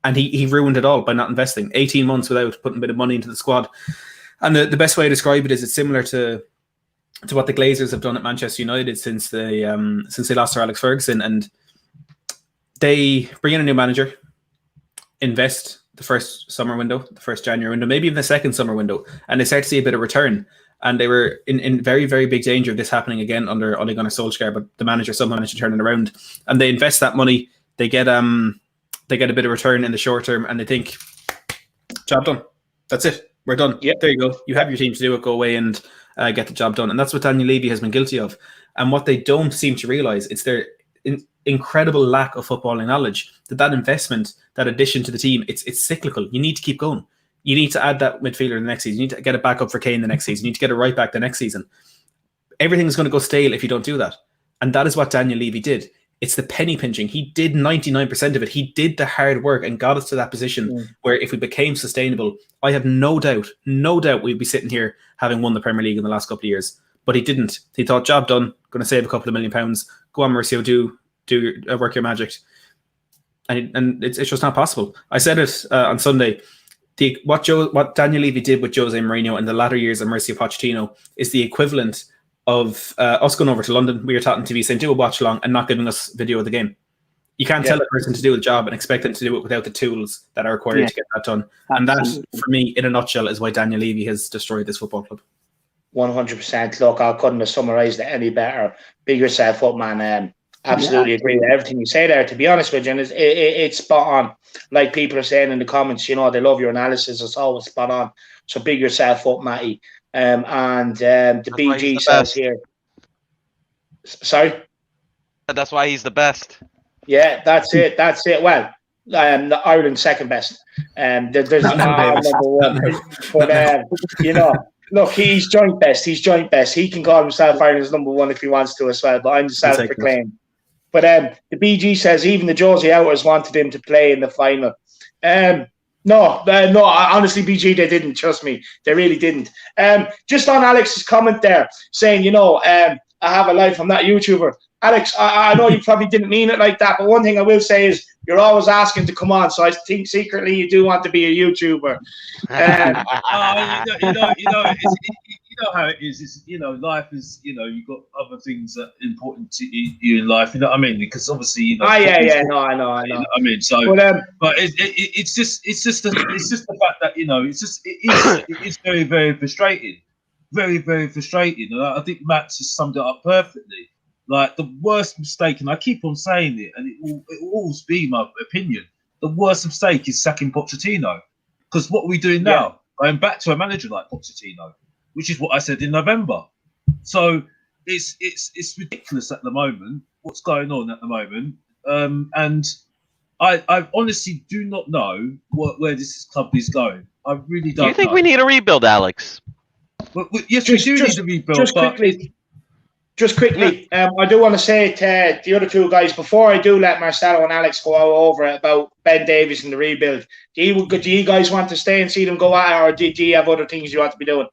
And he ruined it all by not investing. 18 months without putting a bit of money into the squad. And the best way to describe it is it's similar to what the Glazers have done at Manchester United since they lost Sir Alex Ferguson, and they bring in a new manager, invest the first summer window, the first January window, maybe even the second summer window, and they start to see a bit of return. And they were in very, very big danger of this happening again under Ole Gunnar Solskjaer, but the manager somehow managed to turn it around. And they invest that money, they get a bit of return in the short term, and they think, job done. That's it. We're done. Yep. There you go. You have your team to do it. Go away and get the job done. And that's what Daniel Levy has been guilty of. And what they don't seem to realise, it's their incredible lack of footballing knowledge, that investment, that addition to the team, it's cyclical. You need to keep going. You need to add that midfielder the next season. You need to get it back up for Kane the next season. You need to get a right back the next season. Everything's going to go stale if you don't do that. And that is what Daniel Levy did. It's the penny pinching. He did 99% of it. He did the hard work and got us to that position where if we became sustainable, I have no doubt we'd be sitting here having won the Premier League in the last couple of years. But he didn't. He thought, job done, going to save a couple of £1 million. Go on, Mauricio, work your magic. And it's just not possible. I said it on Sunday. What Daniel Levy did with Jose Mourinho in the latter years of Mauricio Pochettino is the equivalent of us going over to London, we were Tottenham TV, saying do a watch along and not giving us video of the game. You can't tell a person to do a job and expect them to do it without the tools that are required to get that done. Absolutely. And that, for me, in a nutshell, is why Daniel Levy has destroyed this football club. 100%. Look, I couldn't have summarised it any better. Big yourself up, man. Absolutely agree with everything you say there, to be honest with you. And it's spot on. Like people are saying in the comments, they love your analysis. It's always spot on. So big yourself up, Matty. The BG says here. Sorry? That's why he's the best. Yeah, that's it. Well, Ireland's second best. There's number one. But, look, he's joint best. He can call himself Ireland's number one if he wants to as well, but I'm the self-proclaimed. But the BG says even the Josie Outers wanted him to play in the final. No, honestly, BG, they didn't. Trust me, they really didn't. Just on Alex's comment there, saying, I have a life, I'm not a YouTuber. Alex, I know you probably didn't mean it like that, but one thing I will say is you're always asking to come on, so I think secretly you do want to be a YouTuber. You know how it is. It's, life is, you've got other things that are important to you in life. You know what I mean? Because obviously, I know. You know what I mean? So, but it's just the fact that it is very, very frustrating, very, very frustrating. And I think Matt just summed it up perfectly. Like the worst mistake, and I keep on saying it, and it will always be my opinion. The worst mistake is sacking Pochettino, because what are we doing now? Going back to a manager like Pochettino, which is what I said in November. So it's ridiculous at the moment. What's going on at the moment? And I honestly do not know where this club is going. I really don't. Do you think we need a rebuild, Alex? Well, yes, we do need a rebuild. Just quickly, I do want to say to the other two guys, before I do let Marcelo and Alex go over it about Ben Davies and the rebuild, do you guys want to stay and see them go at it, or do you have other things you want to be doing?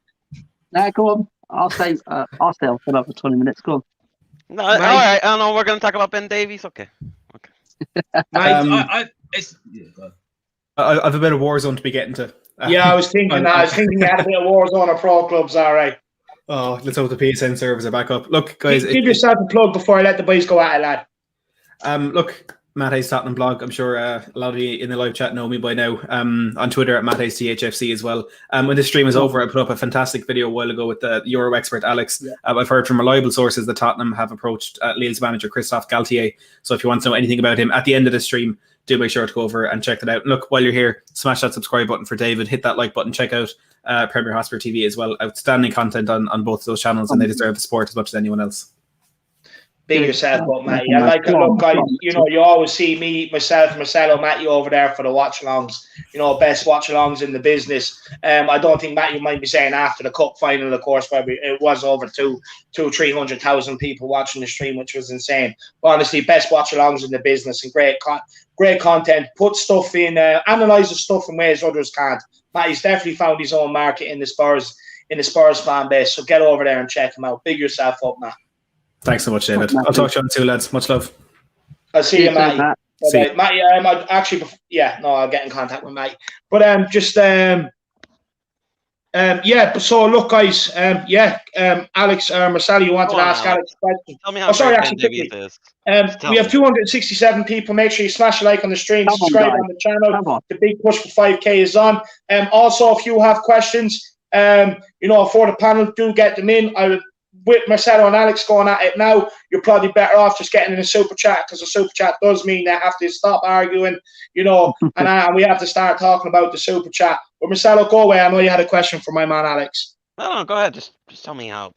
No, go on. I'll stay for another 20 minutes. Go on. No, all right. I don't know. We're going to talk about Ben Davies. Okay. Mate, I have a bit of Warzone to be getting to. Yeah, I was thinking you had a bit of Warzone or Pro Clubs, all right. Oh, let's hope the PSN servers are back up. Look, guys, give yourself a plug before I let the boys go at it, lad. Look, Matt Hayes Tottenham blog. I'm sure a lot of you in the live chat know me by now. On Twitter at Matt Hayes THFC as well. When this stream is over, I put up a fantastic video a while ago with the Euro expert Alex. Yeah. I've heard from reliable sources that Tottenham have approached Lille's manager Christophe Galtier. So if you want to know anything about him at the end of the stream, do make sure to go over and check that out. And look, while you're here, smash that subscribe button for David, hit that like button, check out Premier Hotspur TV as well. Outstanding content on both of those channels, and they deserve the support as much as anyone else. Be yourself up, Matty. I like it. Look, guys, you always see me, myself, Marcelo, Matty over there for the watch-alongs. Best watch-alongs in the business. I don't think Matty might be saying after the cup final, of course, where it was over 300,000 people watching the stream, which was insane. But honestly, best watch-alongs in the business and great content. Put stuff in, analyze the stuff in ways others can't. Matty's definitely found his own market in the Spurs fan base. So get over there and check him out. Big yourself up, Matt. Thanks so much, David. I'll talk to you on too, lads. Much love. I'll see you, Matty. See Matty, I'll get in contact with Matty. But so look, guys, Alex, Marcelo, you wanted to ask Alex a question. Tell me how quickly. We have 267 people. Make sure you smash a like on the stream, subscribe on the channel. The big push for 5K is on. Also, if you have questions, for the panel, do get them in. With Marcelo and Alex going at it now, you're probably better off just getting in a super chat, because a super chat does mean they have to stop arguing, and we have to start talking about the super chat. But Marcelo, go away. I know you had a question for my man Alex. No, go ahead. Just tell me how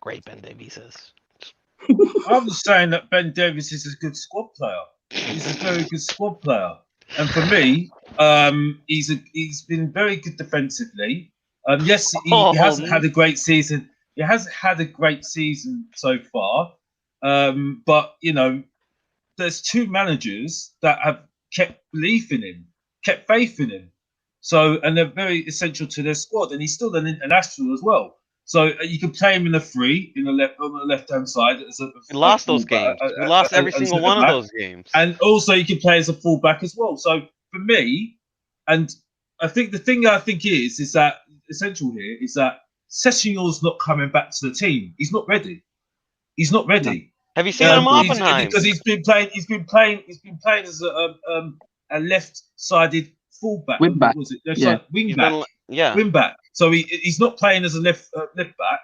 great Ben Davies is. I'm just saying that Ben Davies is a good squad player. He's a very good squad player, and for me, he's been very good defensively. Yes, he hasn't had a great season. He hasn't had a great season so far, but there's two managers that have kept belief in him, kept faith in him. So, and they're very essential to their squad, and he's still an international as well. So you can play him in a free on the left hand side. We lost those games. We lost every single one of those games. And also you can play as a fullback as well. So for me, and I think the thing is that essential here is that Sessignor's not coming back to the team. He's not ready. Have you seen him Oppenheim? Because he's been playing as a left-sided fullback. Wing back. Was it? Wing back. Wing back. So he's not playing as a left back.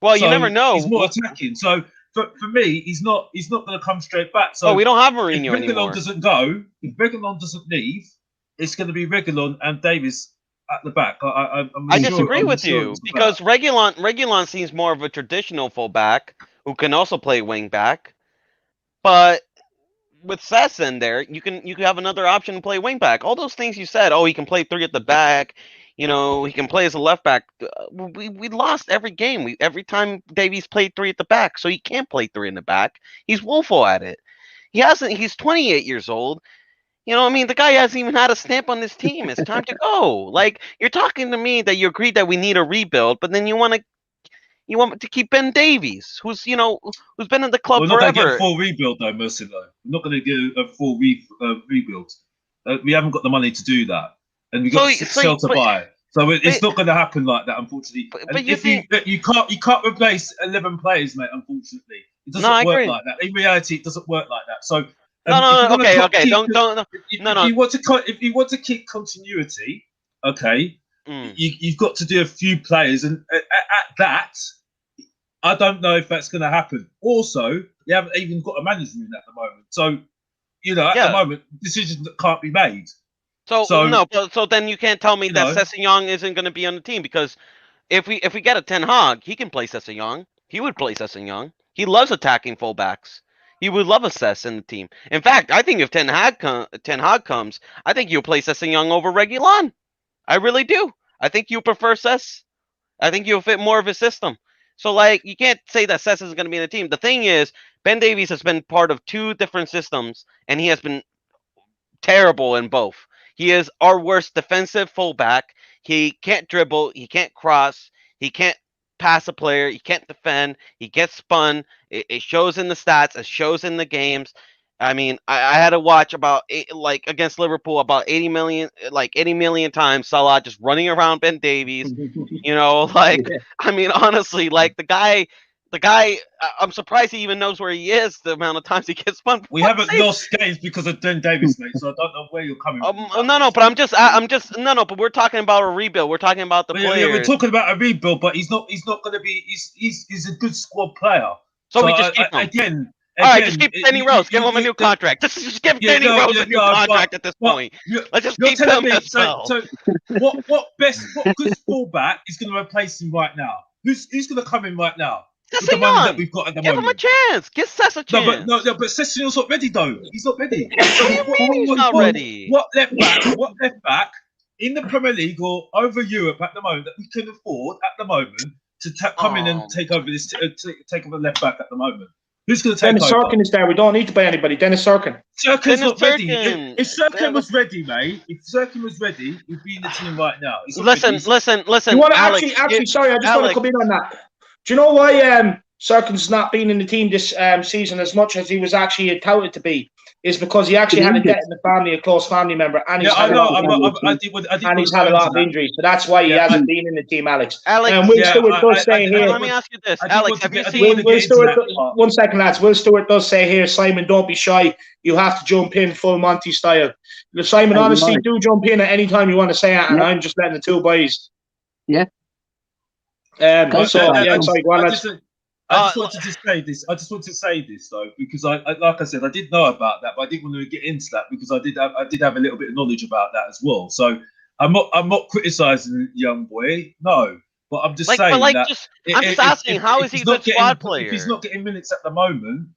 Well, you never know. He's more attacking. So for me, he's not going to come straight back. So we don't have Mourinho anymore. If Reguilon doesn't leave, it's going to be Reguilon and Davies at the back. I disagree with you, because Reguilon seems more of a traditional fullback who can also play wing back. But with Sess in there, you can have another option to play wing back. All those things you said. Oh, he can play three at the back. He can play as a left back. We lost every game. Every time Davies played three at the back, so he can't play three in the back. He's woeful at it. He's 28 years old. The guy hasn't even had a stamp on this team. It's time to go. Like, you're talking to me that you agree that we need a rebuild, but then you want to keep Ben Davies, who's been in the club forever. We're not going to get a full rebuild, though, Mercy. We're not going to get a full rebuild. We haven't got the money to do that, and we've got to sell to buy. So it's not going to happen like that, unfortunately. But you can't replace 11 players, mate. Unfortunately, it doesn't work like that. In reality, it doesn't work like that. So. Okay. Don't. If you want to keep continuity, okay, you've got to do a few players, and at that, I don't know if that's going to happen. Also, They haven't even got a manager in at the moment. So, at Yeah. the moment, decisions that can't be made. So no, so then you can't tell me that know. Sessegnon isn't going to be on the team, because if we get a Ten Hag, he can play Sessegnon. He would play Sessegnon. He loves attacking fullbacks. He would love a Sess in the team. In fact, I think if Ten Hag comes, I think you'll play Sessegnon over Reguilon. I really do. I think you prefer Sess. I think you'll fit more of his system. So, like, you can't say that Sess isn't going to be in the team. The thing is, Ben Davies has been part of 2 different systems, and he has been terrible in both. He is our worst defensive fullback. He can't dribble. He can't cross. He can't pass a player. He can't defend. He gets spun. It shows in the stats. It shows in the games. I mean, I had to watch against Liverpool about 80 million times Salah just running around Ben Davies. I mean, honestly, like the guy, I'm surprised he even knows where he is. The amount of times he gets spun. We haven't lost games because of Ben Davies, mate. So I don't know where you're coming from. No, but we're talking about a rebuild. We're talking about the players. Yeah, we're talking about a rebuild, but he's not going to be. He's a good squad player. So we just keep him. Again, all right, just keep Danny Rose. Give him a new contract. Just give Danny Rose a new contract at this point. Let's just keep him as well. So what good fullback is going to replace him right now? Who's going to come in right now? With the money that we've got at the moment. Give him a chance. Give Sess a chance. No, but Sessegnon's not ready though. He's not ready. What do you mean he's not ready? What left back in the Premier League or over Europe at the moment that we can afford at the moment to come in and take over this, take over left back at the moment? Who's going to take Dennis over? Serkin is there. We don't need to buy anybody. Dennis Serkin. Serkin's not ready. If Serkin was ready, mate, he'd be in the team right now. Listen. You want to Alex, actually, sorry, I just want to come in on that. Do you know why Serkin's not been in the team this season as much as he was actually touted to be? Is because he actually had a death in the family, a close family member, and he's had a lot of injuries. So that's why he hasn't been in the team, Alex. Will Stewart does say here. Let me ask you this, Alex. Have you seen? Will Stewart, 1 second, lads. Will Stewart does say here, Simon, don't be shy. You have to jump in full Monty style. Simon, honestly, do jump in at any time you want to say it, and I'm just letting the 2 boys. Yeah. Sorry, go on, lads. I just wanted to say this though, because I like I said, I did know about that, but I didn't want to get into that because I did have a little bit of knowledge about that as well. So I'm not criticising the young boy, no, but I'm just saying I'm just asking, how is he a good squad player? If he's not getting minutes at the moment,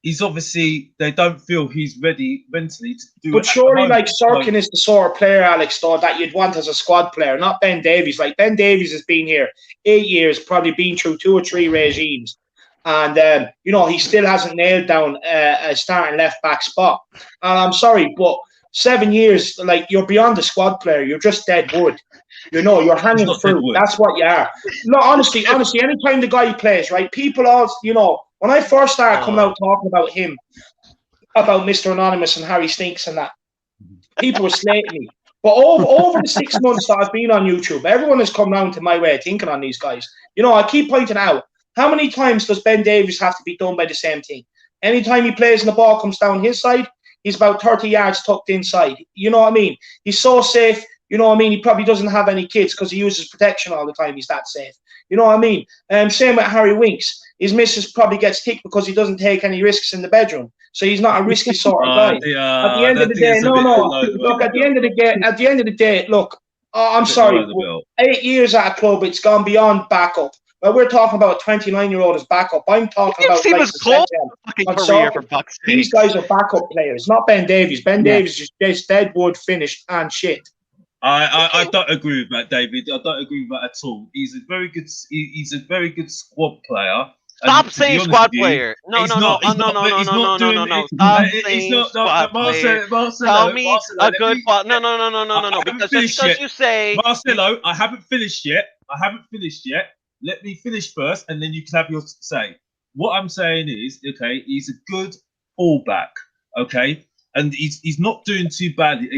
he's obviously they don't feel he's ready mentally to do it. But surely, like Serkin is the sort of player, Alex, though, that you'd want as a squad player, not Ben Davies. Like Ben Davies has been here 8 years, probably been through 2 or 3 regimes, and he still hasn't nailed down a starting left back spot. And I'm sorry, but 7 years, like you're beyond a squad player. You're just dead wood. You're hanging fruit. That's what you are. No, honestly, anytime the guy plays, right, people all, when I first started coming out talking about him, about Mr. Anonymous and Harry Stinks and that, people were slating me. But over the 6 months that I've been on YouTube, everyone has come round to my way of thinking on these guys. I keep pointing out, how many times does Ben Davies have to be done by the same thing? Anytime he plays and the ball comes down his side, he's about 30 yards tucked inside. You know what I mean? He's so safe. You know what I mean? He probably doesn't have any kids because he uses protection all the time. He's that safe. You know what I mean? Same with Harry Winks. His missus probably gets kicked because he doesn't take any risks in the bedroom. So he's not a risky sort of guy. At the end of the day, look, at the end of the day, look, I'm sorry. 8 years at a club, it's gone beyond backup. Well, we're talking about a 29-year-old as backup. I'm talking about these guys are backup players, not Ben Davies. Ben Davies is just dead wood, finished and shit. I don't agree with that, David. I don't agree with that at all. He's a very good squad player. Stop saying squad player. No. Stop saying squad player. Tell me a good squad. No. Because you say Marcelo, I haven't finished yet. Let me finish first, and then you can have your say. What I'm saying is, okay, he's a good fullback, okay, and he's not doing too badly.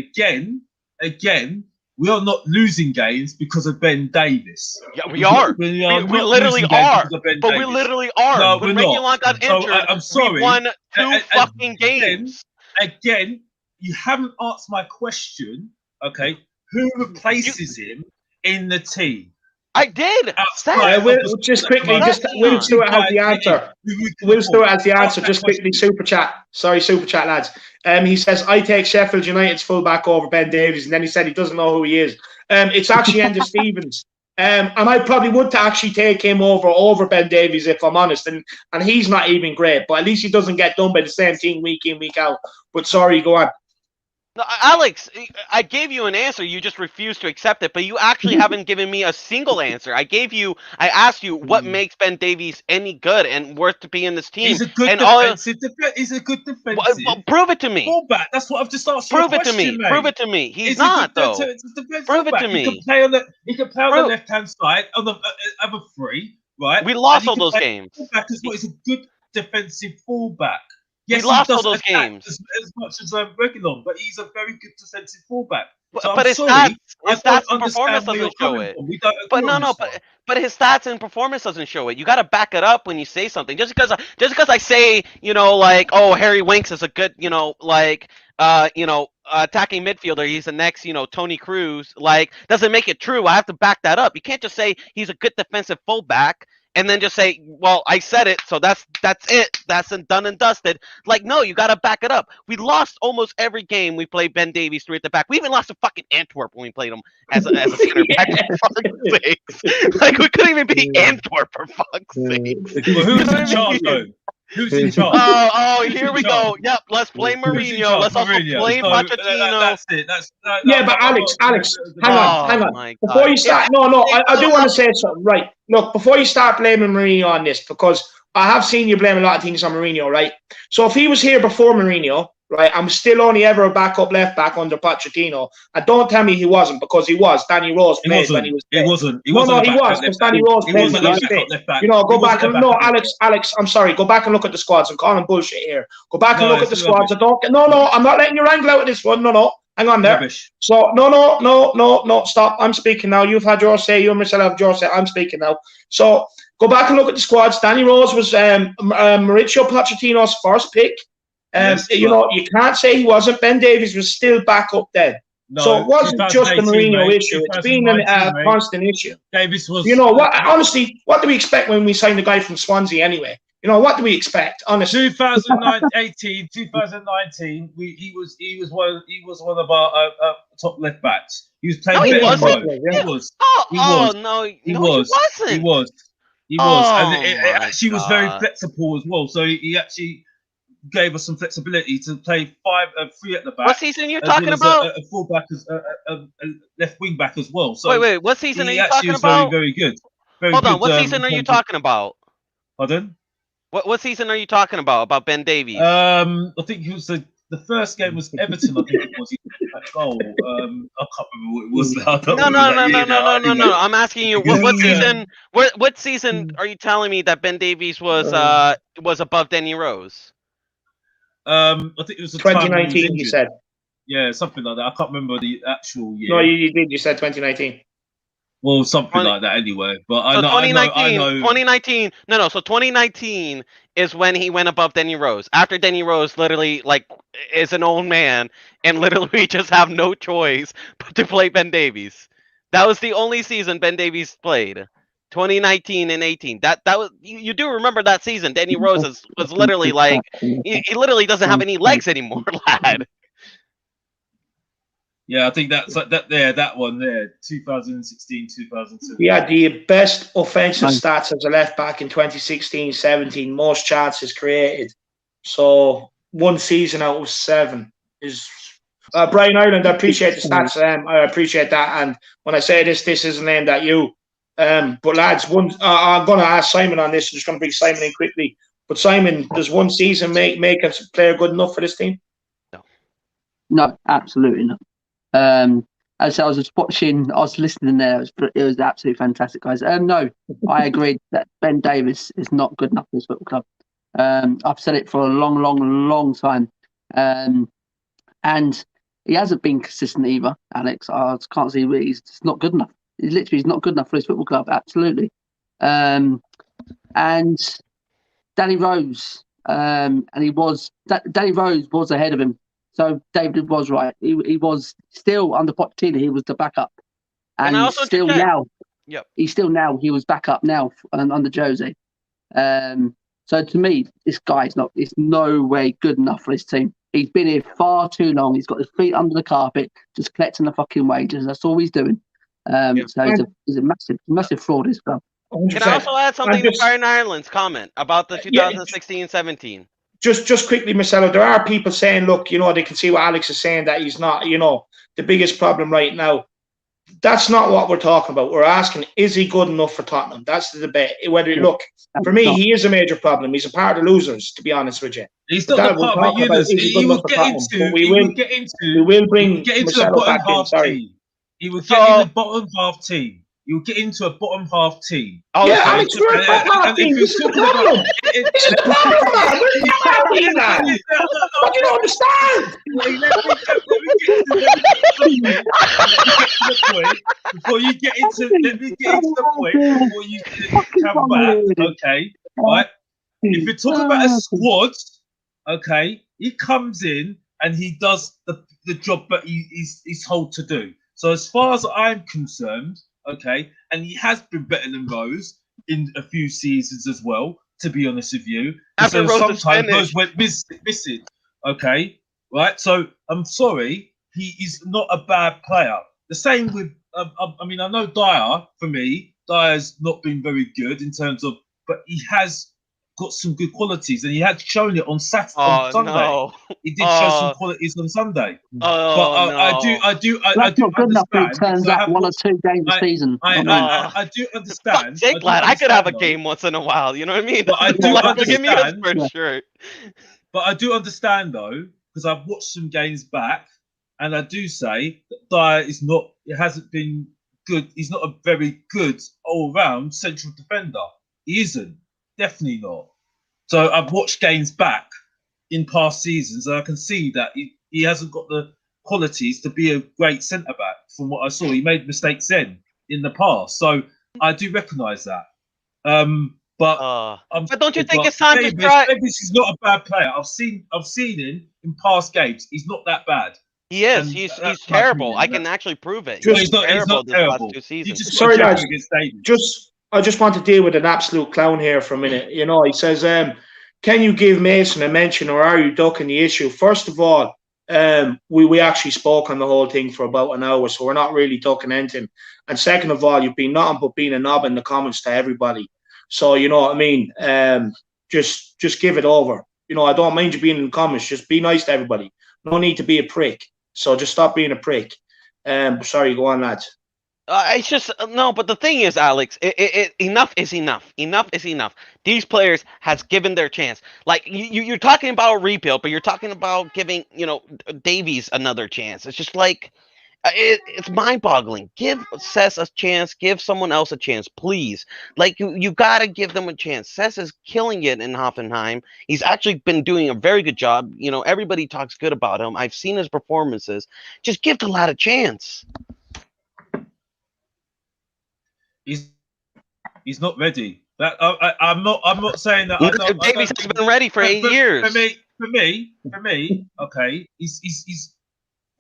Again, we are not losing games because of Ben Davies. Yeah, we are. We literally are. But we literally are. No, when we're not. Got injured, I'm sorry. We won 2 fucking games. Again, you haven't answered my question, okay? Who replaces him in the team? I did. Will, just quickly, Will Stewart has the answer. Will Stewart has the answer. Just quickly, super chat. Sorry, super chat, lads. He says, I take Sheffield United's fullback over Ben Davies, and then he said he doesn't know who he is. It's actually Enda Stevens. And I probably would actually take him over Ben Davies, if I'm honest. And he's not even great, but at least he doesn't get done by the same team week in, week out. But sorry, go on. No, Alex, I gave you an answer. You just refused to accept it, but you actually haven't given me a single answer. I asked you what makes Ben Davies any good and worth to be in this team. He's a good defensive. He's a good defensive. Prove it to me. Fullback. That's what I've just asked you. Prove it to me. Mate. Prove it to me. He's not though. Prove it to me. He can play on the left-hand side on the other three, right? We lost all those games. Fullback as well. He's a good defensive fullback. Yes, we lost all those games as much as Reguilon, but he's a very good defensive fullback. So but his stats and performance doesn't show it. But his stats and performance doesn't show it. You got to back it up when you say something. Just because I say, Harry Winks is a good, attacking midfielder. He's the next, Tony Cruz. Doesn't make it true. I have to back that up. You can't just say he's a good defensive fullback and then just say, well, I said it, so that's it. That's done and dusted. No, you got to back it up. We lost almost every game we played Ben Davies through at the back. We even lost to fucking Antwerp when we played him as a center back, for fuck's sakes. We couldn't even beat Antwerp, for fuck's sake. Well, who's in charge, though? Who's in charge? Oh, here we go. Yep, let's blame Mourinho. Let's also blame Pochettino. That's it. But Alex, hang on. Before you start, I do want to say something. Right, look, before you start blaming Mourinho on this, because I have seen you blame a lot of things on Mourinho, right? So if he was here before Mourinho, right, I'm still only ever a backup left back under Pochettino. And don't tell me he wasn't, because he was. Danny Rose played when he was there. He wasn't. He was, because Danny Rose played when he was there. Go back and Alex, I'm sorry. Go back and look at the squads. I'm calling bullshit here. Go back and look at the squads. I'm not letting you wrangle out of this one. No. Hang on there. Rubbish. So no. Stop. I'm speaking now. You've had your say. You and Marcel have your say. I'm speaking now. So go back and look at the squads. Danny Rose was Mauricio Pochettino's first pick. You can't say he wasn't. Ben Davies was still back up then. No, so it wasn't just the Mourinho issue. It's been a constant issue. Davies was. Honestly, what do we expect when we sign the guy from Swansea anyway? What do we expect? Honestly, 2019, he was one of our top left backs. He was playing. No, he wasn't. He was. He wasn't. And it actually was very flexible as well. So he actually gave us some flexibility to play 3 at the back. What season are you talking about? A full back, a left wing back as well. So wait, what season are you talking about? Very, very good. Hold on, what season are you talking about? Pardon? What season are you talking about Ben Davies? I think it was the first game was Everton. I think it was that goal. I can't remember what it was now. No. I'm asking you what season? What season are you telling me that Ben Davies was above Danny Rose? I think it was 2019. You said. Yeah, something like that. I can't remember the actual year. No, you did. You said 2019. Well, something like that anyway. But I know. 2019. No. So 2019 is when he went above Danny Rose. After Danny Rose literally is an old man and literally just have no choice but to play Ben Davies. That was the only season Ben Davies played. 2019 and 18. That was you do remember that season? Danny Rose was literally he literally doesn't have any legs anymore, lad. Yeah, I think that's that one there, 2016, 2017. He had the best offensive stats as a left back in 2016-17, most chances created. So 1 season out of 7 is Brian Ireland. I appreciate the stats. I appreciate that. And when I say this isn't aimed at you. But lads, I'm going to ask Simon on this. I'm just going to bring Simon in quickly. But Simon, does 1 season make a player good enough for this team? No, absolutely not. As I was just watching, I was listening there. It was absolutely fantastic, guys. No, I agree that Ben Davies is not good enough for this football club. I've said it for a long time, and he hasn't been consistent either. Alex, I just can't see where he's just not good enough. He's not good enough for this football club. Absolutely. And Danny Rose, Danny Rose was ahead of him. So David was right. He was still under Pochettino. He was the backup, and still now Yep. He was back up now under Jose. So to me, this guy's it's no way good enough for this team. He's been here far too long. He's got his feet under the carpet, just collecting the fucking wages. That's all he's doing. So he's a massive fraud as well. 100%. Can I also add something to Fire in Ireland's comment about the 2016-17? Just quickly, Marcelo, there are people saying, look, they can see what Alex is saying, that he's not, the biggest problem right now. That's not what we're talking about. We're asking, is he good enough for Tottenham? That's the debate. Look, for me, he is a major problem. He's a part of the losers, to be honest with you. He's not the part of the winners. He will get into a bottom half team. He will get in the bottom half team. You'll get into a bottom half team. Oh, yeah, Alex, we're a bottom half team. This is the problem. This is the problem, man. We're not happy in that. What do you don't understand? Before you get into the point, before you come back, okay? Right? If you're talking about a squad, okay, he comes in and he does the job that he's told to do. So as far as I'm concerned, okay, and he has been better than Rose in a few seasons as well, to be honest with you. After so Rose sometimes Rose went missing, okay, right? So I'm sorry, he is not a bad player. The same with, I mean, I know Dyer, for me, Dyer's not been very good in terms of, but he has got some good qualities, and he had shown it on Sunday. No. He did show some qualities on Sunday. No. I do That's not good enough. understand. It turns out 1 or 2 games a season. I do understand. Sake, lad, I could have a game once in a while. You know what I mean? But I do understand. Give me a first shirt. But I do understand though, because I've watched some games back, and I do say that Dyer is not. It hasn't been good. He's not a very good all-round central defender. He isn't. Definitely not. So I've watched games back in past seasons, and I can see that he hasn't got the qualities to be a great centre back. From what I saw, he made mistakes in the past, so I do recognise that. But don't you think it's time to try? Davis is not a bad player. I've seen him in past games. He's not that bad. He is. He's terrible. I can actually prove it. He's not terrible. Last 2 seasons. Sorry, guys. I just want to deal with an absolute clown here for a minute. He says, can you give Mason a mention, or are you ducking the issue? First of all, we actually spoke on the whole thing for about an hour, so we're not really ducking anything. And second of all, you've been nothing but being a knob in the comments to everybody. So, you know what I mean? Just give it over. I don't mind you being in the comments. Just be nice to everybody. No need to be a prick. So just stop being a prick. Sorry, go on, lads. It's just no, but the thing is, Alex, enough is enough. Enough is enough. These players has given their chance. Like you're talking about a rebuild, but you're talking about giving Davies another chance. It's just like it's mind-boggling. Give Cess a chance. Give someone else a chance, please. Like you gotta give them a chance. Cess is killing it in Hoffenheim. He's actually been doing a very good job. Everybody talks good about him. I've seen his performances. Just give the lad a chance. He's not ready. That I'm not saying that. Davies has been ready for 8 years. For me, okay. He's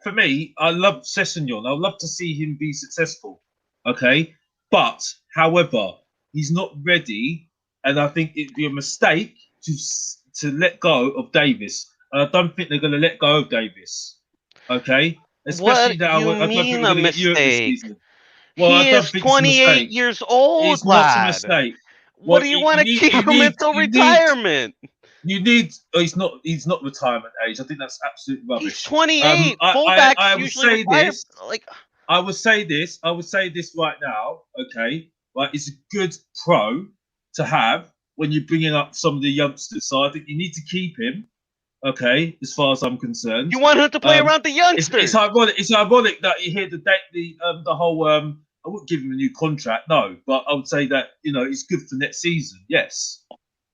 for me. I love Sessegnon. I would love to see him be successful. Okay, but however, he's not ready, and I think it'd be a mistake to let go of Davis. And I don't think they're going to let go of Davis. Okay, especially now. What do you mean a mistake? Well, he is 28 years old, it's not a mistake. What do you want to keep him until retirement? He's not retirement age. I think that's absolute rubbish. He's 28. Fullbacks I would usually say this. I would say this right now. Okay, right? It's a good pro to have when you're bringing up some of the youngsters. So I think you need to keep him. Okay, as far as I'm concerned, you want him to play around the youngsters. It's ironic. It's ironic that you hear the whole. I wouldn't give him a new contract, no, but I would say that it's good for next season. Yes,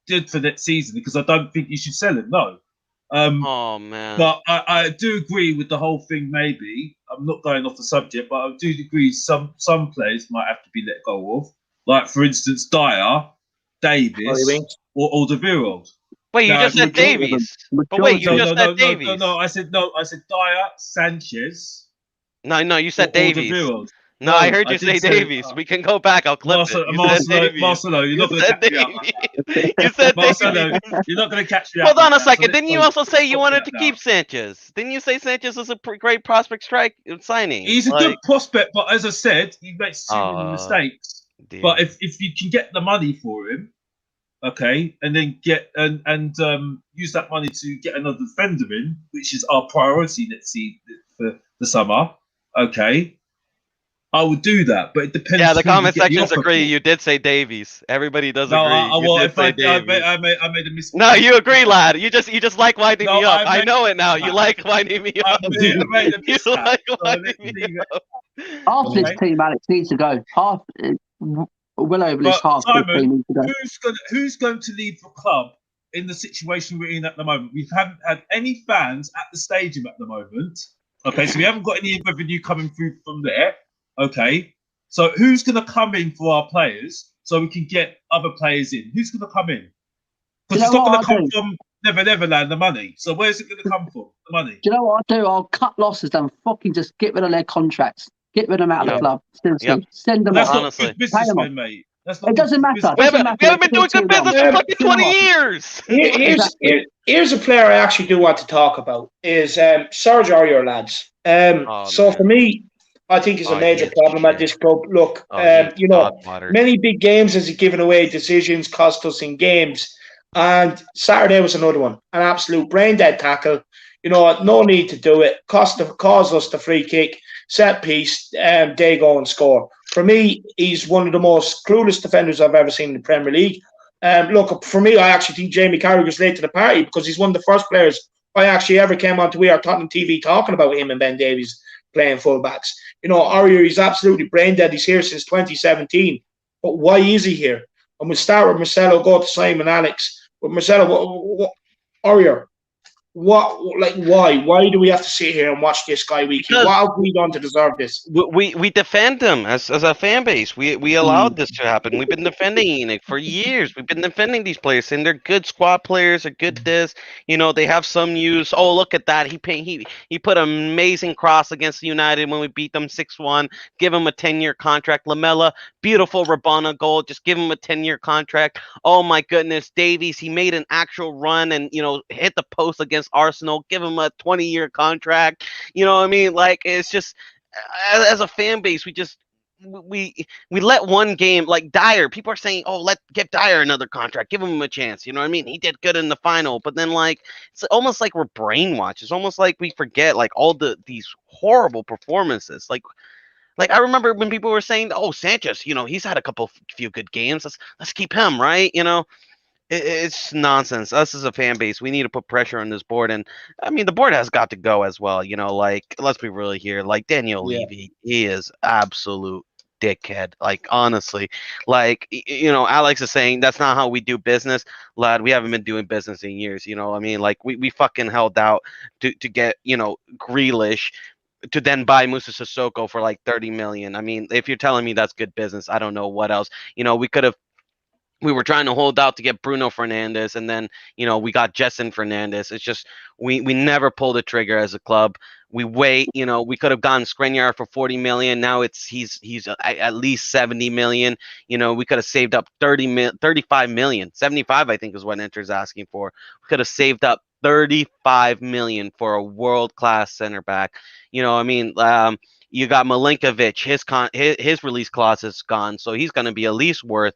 good for next season because I don't think you should sell him. No. Oh man. But I do agree with the whole thing. Maybe I'm not going off the subject, but I do agree some players might have to be let go of, like for instance Dyer, Davis, or Alderweireld. Wait, you just said Davies. But wait, you just said Davies. No, I said Dyer, Sanchez. No, you said Davies. No, No, I heard I you say did say, Davies. We can go back. I'll clip it. You said Davies. Marcelo, you're You not going to said catch me out. Davies. You said Marcelo, Davies. you're not going to catch me out. Hold on like a that, so second. let's Didn't you go- also say you stop wanted that to now. keep Sanchez? Didn't you say Sanchez was a great prospect strike signing? He's a good prospect, but as I said, he makes too many mistakes. Dear. But if you can get the money for him, okay, and then get and use that money to get another defender in, which is our priority, let's see, for the summer, okay, I would do that. But it depends. Yeah, the who you comment get the sections offer agree. for. You did say Davies. Everybody does No, agree. You well, did if say I Davies. made a mistake. No, you agree, lad. You just like winding No, me up. I I know it now. You made- like winding me I up. made a You mistake. like So winding let's me leave it. up. Half this Okay. team, Alex, needs to go. Half, well over this But half this Simon, team needs to go. who's going to leave the club in the situation we're in at the moment? We haven't had any fans at the stadium at the moment. Okay, so we haven't got any revenue coming through from there. Okay, so who's going to come in for our players so we can get other players in? Who's going to come in? Because it's not going to come from Neverland, the money. So where's it going to come from? The money. Do you know what I'll do? I'll cut losses and fucking just get rid of their contracts. Get rid of them out of the club. Send them That's off. not Honestly. good businessmen, mate. That's not It doesn't matter. We haven't been doing good business for fucking 20 years. Here's a player I actually do want to talk about is Serge Aurier, lads. For me, I think he's a major problem at this club. Look, many big games has he given away decisions, cost us in games. And Saturday was another one. An absolute brain dead tackle. No need to do it. Caused us the free kick, set piece, they go and score. For me, he's one of the most clueless defenders I've ever seen in the Premier League. Look, for me, I actually think Jamie Carragher's late to the party because he's one of the first players I actually ever came onto our Tottenham TV talking about him and Ben Davies playing fullbacks. Aurier, he's absolutely brain dead. He's here since 2017. But why is he here? And we'll start with Marcelo, go to Simon, Alex. But Marcelo, Aurier, why? Why do we have to sit here and watch this guy week? What have we done to deserve this? We defend him as a fan base. We allowed this to happen. We've been defending Enoch for years. We've been defending these players, and they're good squad players. They're good this. They have some use. Oh, look at that. He put an amazing cross against United when we beat them 6-1. Give him a 10-year contract. Lamella, beautiful Rabona goal. Just give him a 10-year contract. Oh my goodness, Davies. He made an actual run and hit the post against Arsenal. Give him a 20-year contract. You know what I mean? Like, it's just as a fan base, we let one game, like Dyer. People are saying, "Oh, give Dyer another contract. Give him a chance." You know what I mean? He did good in the final, but then it's almost like we're brainwashed. It's almost like we forget all these horrible performances. Like I remember when people were saying, "Oh, Sanchez, he's had a few good games. Let's keep him, right?" It's nonsense. Us as a fan base, we need to put pressure on this board, and I mean the board has got to go as well. Let's be really here. Like Daniel Levy, he is absolute dickhead. Like honestly, Alex is saying that's not how we do business, lad. We haven't been doing business in years. I mean, we fucking held out to get Grealish, to then buy Musa Sissoko for 30 million. I mean, if you're telling me that's good business, I don't know what else. We were trying to hold out to get Bruno Fernandes, and then, we got Jetson Fernandes. It's just we never pull the trigger as a club. We wait, we could have gotten Skriniar for 40 million. Now he's at least 70 million. We could have saved up 35 million. 75, I think, is what Inter's asking for. We could have saved up 35 million for a world-class center back. You got Milinkovic, his release clause is gone, so he's going to be at least worth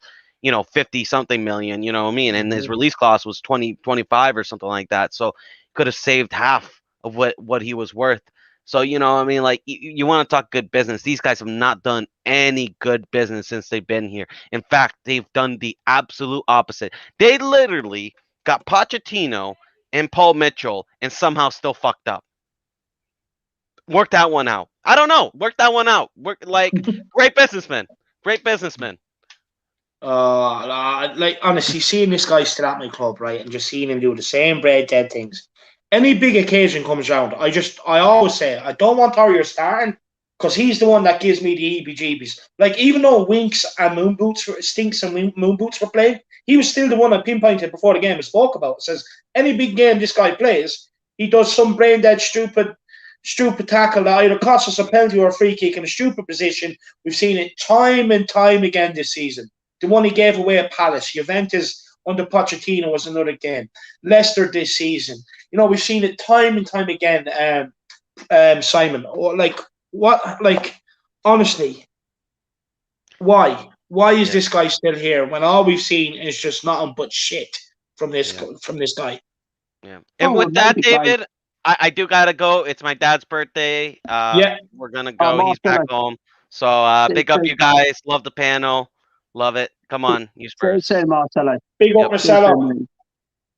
50 something million, you know what I mean? And his release cost was 25 or something like that. So could have saved half of what he was worth. So, you want to talk good business. These guys have not done any good business since they've been here. In fact, they've done the absolute opposite. They literally got Pochettino and Paul Mitchell and somehow still fucked up. Work that one out. I don't know. Work that one out. Great businessman. Great businessman. Honestly, seeing this guy still at my club, right, and just seeing him do the same brain dead things. Any big occasion comes around, I always say I don't want Aurier starting because he's the one that gives me the heebie-jeebies. Even though Stinks and Moon Boots were playing, he was still the one I pinpointed before the game I spoke about. It says any big game this guy plays, he does some brain dead, stupid stupid tackle that either cost us a penalty or a free kick in a stupid position. We've seen it time and time again this season. The one he gave away at Palace, Juventus under Pochettino was another game. Leicester this season. You know, we've seen it time and time again, Simon. Honestly, why? Why is this guy still here when all we've seen is just nothing but shit from this guy? Yeah. And with that, David, I do gotta go. It's my dad's birthday. We're gonna go. He's back home. So big up you guys. Love the panel. Love it. Come on, you Spurs. Marcelo. Big up, Marcelo.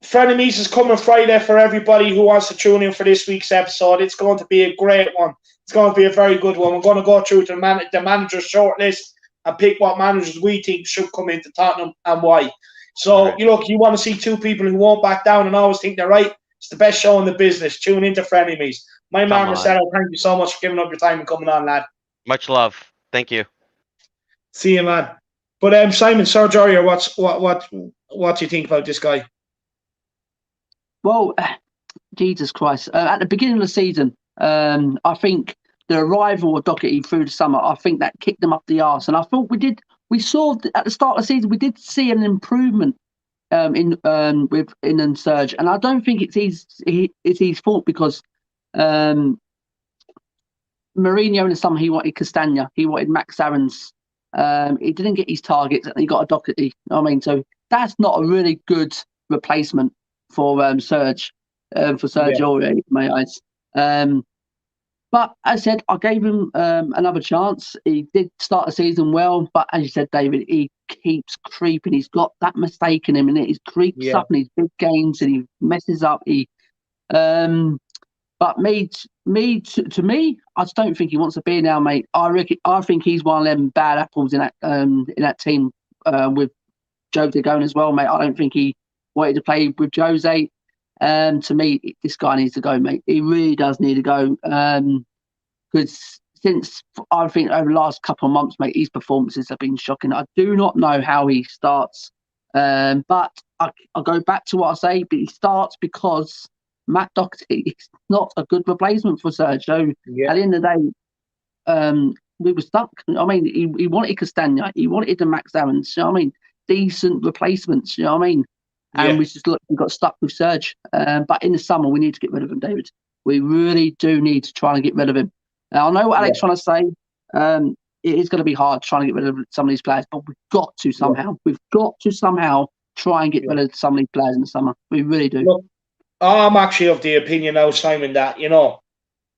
Frenemies is coming Friday for everybody who wants to tune in for this week's episode. It's going to be a great one. It's going to be a very good one. We're going to go through the manager's shortlist and pick what managers we think should come into Tottenham and why. So, you want to see two people who won't back down and always think they're right. It's the best show in the business. Tune into Frenemies. My man, Marcelo, thank you so much for giving up your time and coming on, lad. Much love. Thank you. See you, man. But Simon, Serge Aurier, what do you think about this guy? Well, Jesus Christ. At the beginning of the season, I think the arrival of Doherty through the summer, I think that kicked them up the arse. And I thought we saw at the start of the season, we did see an improvement in Serge. And I don't think it's his fault because Mourinho in the summer, he wanted Castagna, he wanted Max Aarons. He didn't get his targets and he got a Doherty. You know what I mean? So that's not a really good replacement for Serge Aurier, in my eyes. But as I said, I gave him another chance. He did start the season well, but as you said, David, he keeps creeping. He's got that mistake in him, and he creeps up in his big games, and he messes up. But to me, I just don't think he wants to be now, mate. I think he's one of them bad apples in that team with Jose going as well, mate. I don't think he wanted to play with Jose. To me, this guy needs to go, mate. He really does need to go. Because since I think over the last couple of months, mate, his performances have been shocking. I do not know how he starts. But I'll go back to what I say, but he starts because Matt Doherty is not a good replacement for Serge. So at the end of the day, we were stuck. I mean, he wanted Castagna, he wanted the Max Aarons, you know what I mean? Decent replacements, you know what I mean? And we got stuck with Serge. But in the summer, we need to get rid of him, David. We really do need to try and get rid of him. Now, I know what Alex trying to say. It is going to be hard trying to get rid of some of these players, but we've got to somehow. We've got to somehow try and get rid of some of these players in the summer. We really do. Look, I'm actually of the opinion now, Simon, that,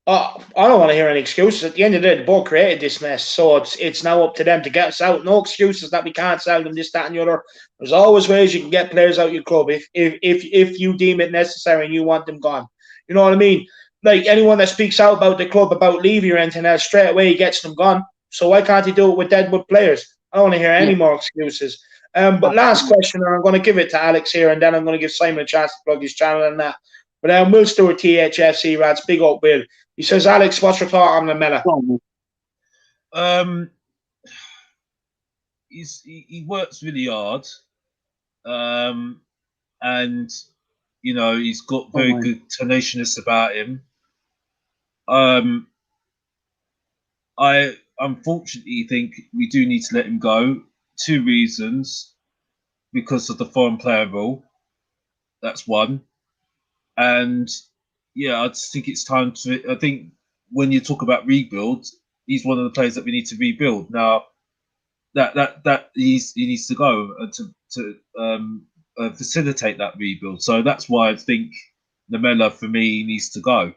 I don't want to hear any excuses. At the end of the day, the board created this mess, so it's now up to them to get us out. No excuses that we can't sell them, this, that, and the other. There's always ways you can get players out of your club if you deem it necessary and you want them gone. You know what I mean? Like, anyone that speaks out about the club, about leaving or anything else, straight away he gets them gone. So why can't he do it with Deadwood players? I don't want to hear any more excuses. But last question, and I'm going to give it to Alex here, and then I'm going to give Simon a chance to plug his channel and that. But Will Stewart, THFC, Rats, big up Will. He says, Alex, what's your thought on Lamela? He works really hard. And, he's got very good tenaciousness about him. I unfortunately think we do need to let him go. 2 reasons. Because of the foreign player rule. That's one. And I just think it's time to. I think when you talk about rebuild, he's one of the players that we need to rebuild. Now, that he needs to go to facilitate that rebuild. So that's why I think Lamela for me needs to go.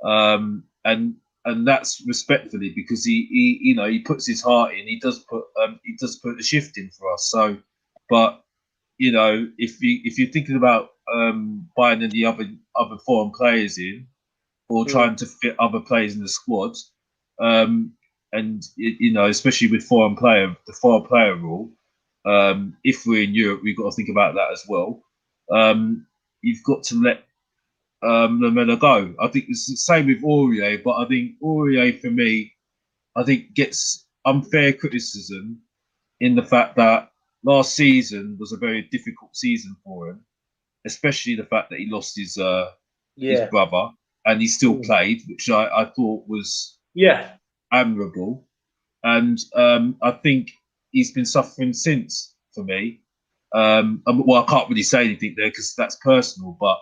And that's respectfully because he puts his heart in. He does put the shift in for us. So, but if you're thinking about buying any other foreign players in, or trying to fit other players in the squad, and especially with the foreign player rule, if we're in Europe, we've got to think about that as well. You've got to let Lamela go. I think it's the same with Aurier, but I think Aurier for me, gets unfair criticism in the fact that last season was a very difficult season for him, especially the fact that he lost his brother, and he still played, which I thought was admirable. And I think he's been suffering since, for me. Well, I can't really say anything there because that's personal, but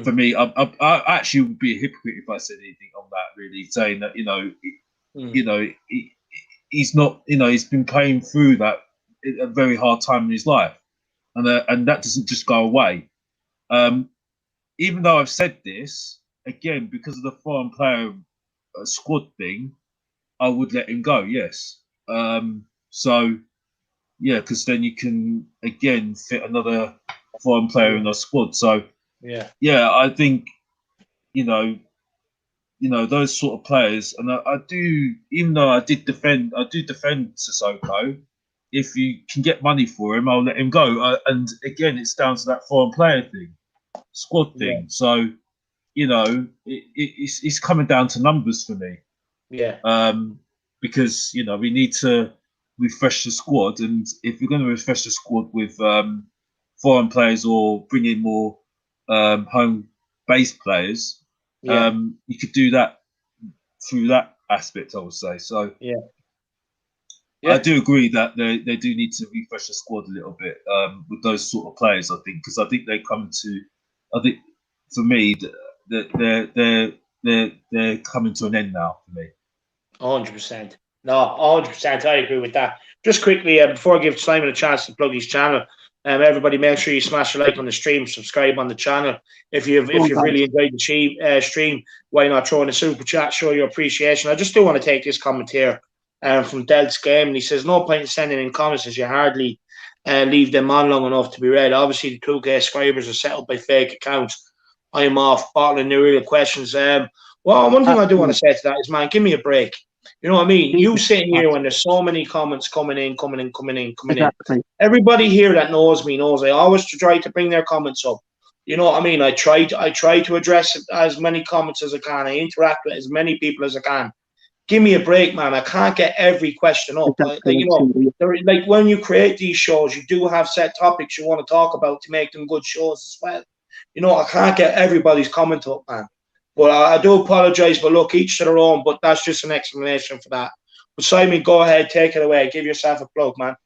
for me, I actually would be a hypocrite if I said anything on that, really, saying that, he's not, he's been playing through that a very hard time in his life. And that doesn't just go away. Even though I've said this, again, because of the foreign player squad thing, I would let him go, yes. Because then you can, again, fit another foreign player in the squad. So, I think, those sort of players, and I do, even though I do defend Sissoko. If you can get money for him, I'll let him go. And again, it's down to that foreign player thing, squad thing. So, it's coming down to numbers for me. Because we need to refresh the squad, and if you're going to refresh the squad with foreign players or bring in more home-based players, you could do that through that aspect, I would say. So, I do agree that they do need to refresh the squad a little bit with those sort of players. I think because I think for me they're coming to an end now for me. 100%. No, 100%. I agree with that. Just quickly, before I give Simon a chance to plug his channel, everybody make sure you smash a like on the stream, subscribe on the channel. If you've really enjoyed the stream, why not throw in a super chat, show your appreciation. I just do want to take this comment here from Delt's Game, and he says, no point in sending in comments as you hardly leave them on long enough to be read. Obviously, the 2K subscribers are set up by fake accounts. I am off bottling the real questions. Well, one thing I do want to say to that is, man, give me a break. You know what I mean? You sitting here when there's so many comments coming in. Everybody here that knows me knows I always try to bring their comments up. You know what I mean? I try to address as many comments as I can. I interact with as many people as I can. Give me a break, man. I can't get every question up. Like when you create these shows, you do have set topics you want to talk about to make them good shows as well. I can't get everybody's comment up, man. But I do apologise, but look, each to their own, but that's just an explanation for that. But Simon, go ahead, take it away. Give yourself a plug, man.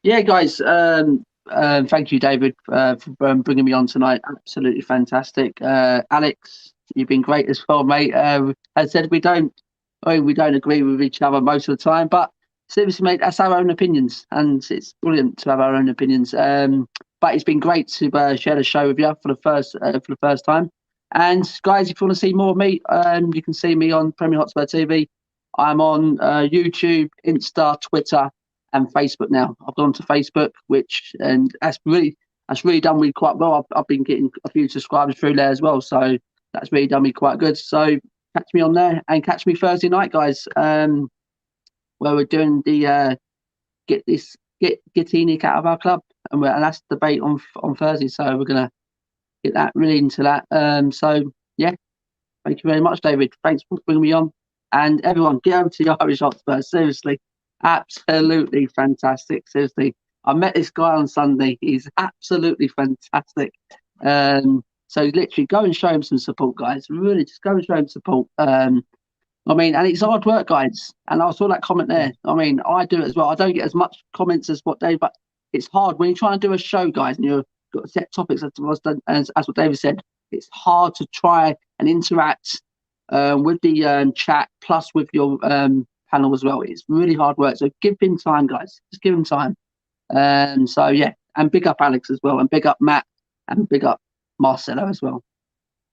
Yeah, guys, thank you, David, for bringing me on tonight. Absolutely fantastic. Alex, you've been great as well, mate. As I said, we don't agree with each other most of the time, but seriously, mate, that's our own opinions, and it's brilliant to have our own opinions. But it's been great to share the show with you for the first time. And guys, if you want to see more of me, you can see me on Premier Hotspur TV. I'm on YouTube, Insta, Twitter, and Facebook now. I've gone to Facebook, and that's really done me quite well. I've been getting a few subscribers through there as well, so that's really done me quite good. So catch me on there, and catch me Thursday night, guys, where we're doing the get Enoch out of our club, and that's the debate on Thursday. So we're gonna get that really into that. So yeah, thank you very much, David. Thanks for bringing me on, and everyone, get over to the Irish Hotspur. Seriously, absolutely fantastic. Seriously, I met this guy on Sunday. He's absolutely fantastic. So literally, go and show him some support, guys. Really, just go and show him support. And it's hard work, guys. And I saw that comment there. I do it as well. I don't get as much comments as what Dave, but it's hard when you're trying to do a show, guys, and you've got set topics as what David said. It's hard to try and interact with the chat plus with your panel as well. It's really hard work. So give him time, guys. Just give him time. So yeah, and big up Alex as well, and big up Matt, and big up Marcelo as well.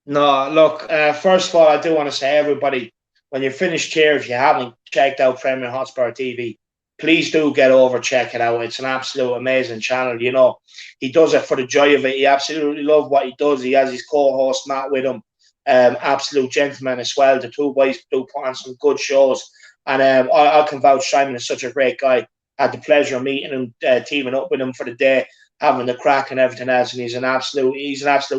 No, look, first of all, I do want to say, everybody, when you're finished here, if you haven't checked out Premier Hotspur TV, please do get over, check it out. It's an absolute amazing channel. He does it for the joy of it. He absolutely loves what he does. He has his co-host Matt with him. Absolute gentleman as well. The two boys do put on some good shows. And I can vouch, Simon is such a great guy. Had the pleasure of meeting him, teaming up with him for the day, having the crack and everything else. And he's an absolute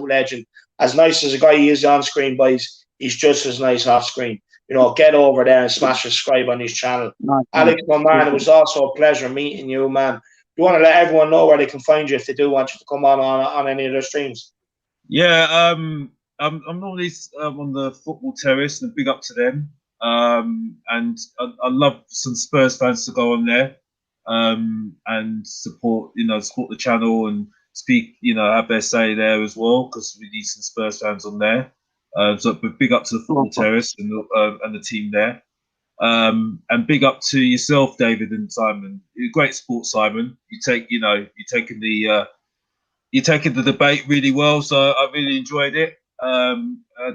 legend. As nice as a guy he is on screen, boys, he's just as nice off screen. Get over there and smash subscribe on his channel. Alex, my man, it was also a pleasure meeting you, man. You want to let everyone know where they can find you if they do want you to come on any of their streams? Yeah, I'm normally on the football terrace, and big up to them. And I love some Spurs fans to go on there and support the channel and speak, have their say there as well, because we need some Spurs fans on there. So big up to the football terrace and the team there. And big up to yourself, David and Simon. You're great sport, Simon. You're taking the debate really well, so I really enjoyed it.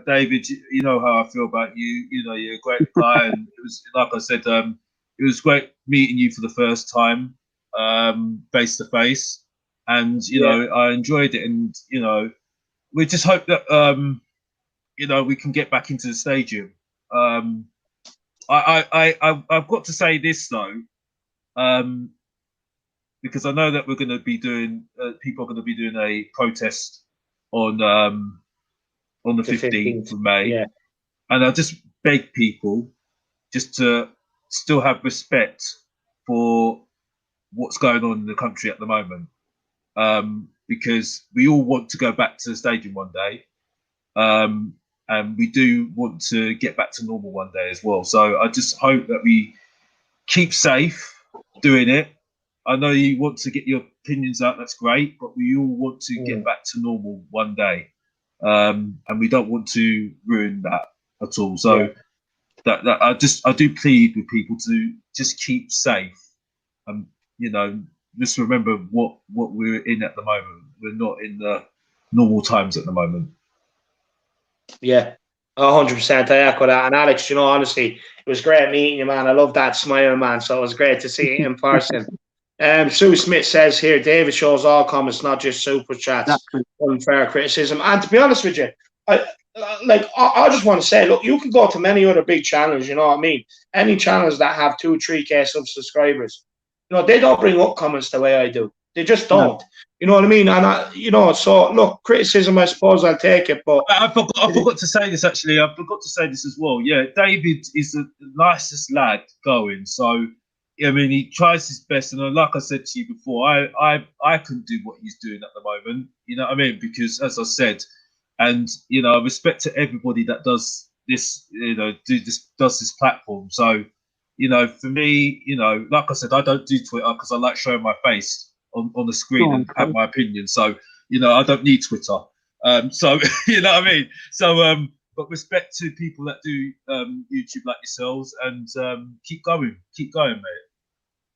David, you know how I feel about you. You're a great guy, and it was, like I said, it was great meeting you for the first time, face to face, and I enjoyed it, and we just hope that we can get back into the stadium. I've got to say this though, because I know that we're going to be doing, people are going to be doing a protest on the 15th of May, and I just beg people just to still have respect for what's going on in the country at the moment, because we all want to go back to the stadium one day. And we do want to get back to normal one day as well. So I just hope that we keep safe doing it. I know you want to get your opinions out, that's great, but we all want to get back to normal one day. And we don't want to ruin that at all. So that I do plead with people to just keep safe. Just remember what we're in at the moment. We're not in the normal times at the moment. Yeah, 100%. I echo that. And Alex, honestly, it was great meeting you, man. I love that smile, man. So it was great to see you in person. Sue Smith says here, David shows all comments, not just super chats. Unfair criticism. And to be honest with you, I just want to say, look, you can go to many other big channels, you know what I mean? Any channels that have 2-3K subscribers, they don't bring up comments the way I do. They just don't. No. You know what I mean? And so look, criticism, I suppose I'll take it. But I forgot to say this actually. I forgot to say this as well. Yeah, David is the nicest lad going. So I mean, he tries his best, and like I said to you before, I couldn't do what he's doing at the moment. You know what I mean? Because as I said, and respect to everybody that does this. Does this platform. So for me, like I said, I don't do Twitter because I like showing my face on the screen and have my opinion. So, I don't need Twitter. So, you know what I mean? So, but respect to people that do YouTube like yourselves, and keep going, mate.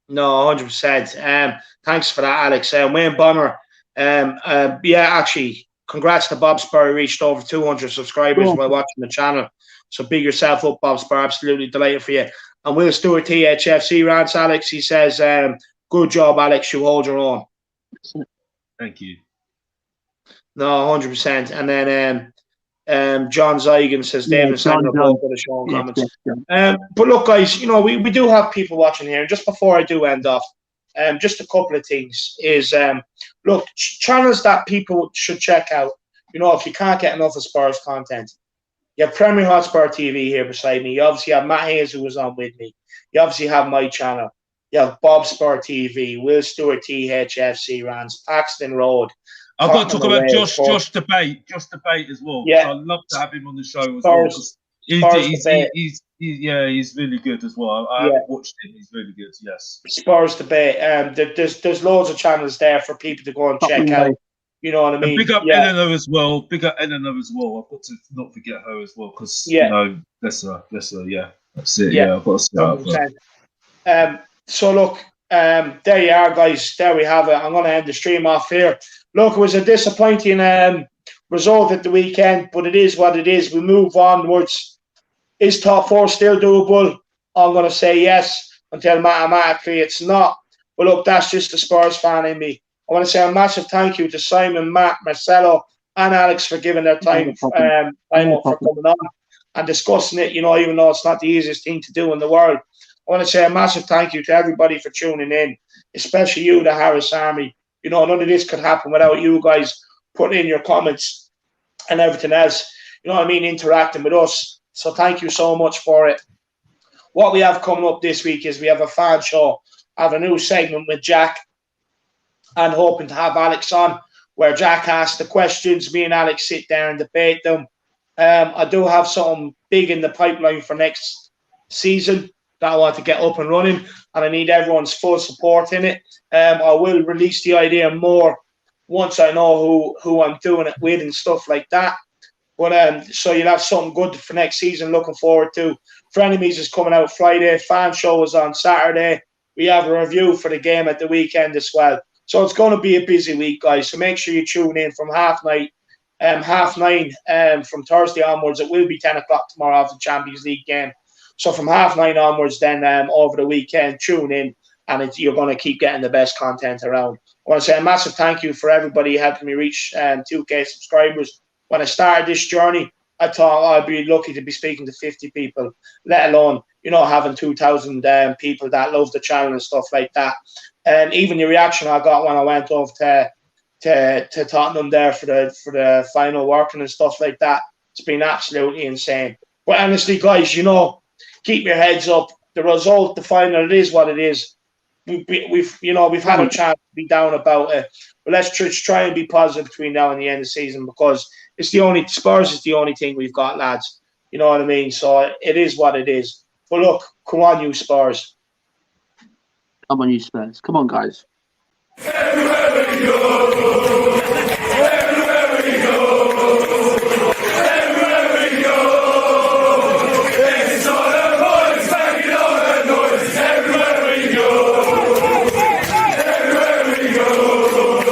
No, 100%. Thanks for that, Alex. Wayne Bomber, actually, congrats to Bobspur. He reached over 200 subscribers while watching the channel. So big yourself up, Bobspur. Absolutely delighted for you. And Will Stewart, THFC rants, Alex. He says, good job, Alex. You hold your own. Thank you. No, 100%. And then John Zygan says, David Sanger for the show and comments. But look, guys, we do have people watching here. And just before I do end off, just a couple of things is, look, channels that people should check out. If you can't get enough of Spurs content, you have Premier Hotspur TV here beside me. You obviously have Matt Hayes, who was on with me. You obviously have my channel. You have Bobspur TV, Will Stewart THFC rants, Paxton Road. I've got to talk about Josh Debate as well. Yeah, so I'd love to have him on the show as well. He's really good as well. I haven't watched him. He's really good. Yes. Spurs Debate. There's loads of channels there for people to go and check out. You know what I mean? And big up Eleanor as well. I've got to not forget her as well, because bless her. Yeah, that's it. Yeah, I've got to start. So look, there you are, guys. There we have it. I'm going to end the stream off here. Look, it was a disappointing result at the weekend, but it is what it is. We move onwards. Is top four still doable? I'm going to say yes, until mathematically it's not. But look, that's just the Spurs fan in me. I want to say a massive thank you to Simon, Matt, Marcelo, and Alex for giving their time up for coming on and discussing it, even though it's not the easiest thing to do in the world. I want to say a massive thank you to everybody for tuning in, especially you, the Harris Army. None of this could happen without you guys putting in your comments and everything else, interacting with us. So thank you so much for it. What we have coming up this week is we have a fan show. I have a new segment with Jack, and hoping to have Alex on, where Jack asks the questions. Me and Alex sit there and debate them. I do have something big in the pipeline for next season that I want to get up and running, and I need everyone's full support in it. I will release the idea more once I know who I'm doing it with and stuff like that. But so you'll have something good for next season. Looking forward to. Frenemies is coming out Friday. Fan show is on Saturday. We have a review for the game at the weekend as well. So it's going to be a busy week, guys. So make sure you tune in from 9:30 from Thursday onwards. It will be 10 o'clock tomorrow after the Champions League game. So from 9:30 onwards, then over the weekend, tune in, and you're going to keep getting the best content around. I want to say a massive thank you for everybody helping me reach 2K subscribers. When I started this journey, I thought I'd be lucky to be speaking to 50 people, let alone, having 2,000 people that love the channel and stuff like that. And even the reaction I got when I went over to Tottenham there for the final working and stuff like that, it's been absolutely insane. But honestly, guys, keep your heads up. The result, the final, it is what it is. We've had a chance to be down about it, but let's try and be positive between now and the end of the season, because Spurs is the only thing we've got, lads. You know what I mean? So it is what it is. But look, come on, you Spurs. Come on, you Spurs. Come on, guys.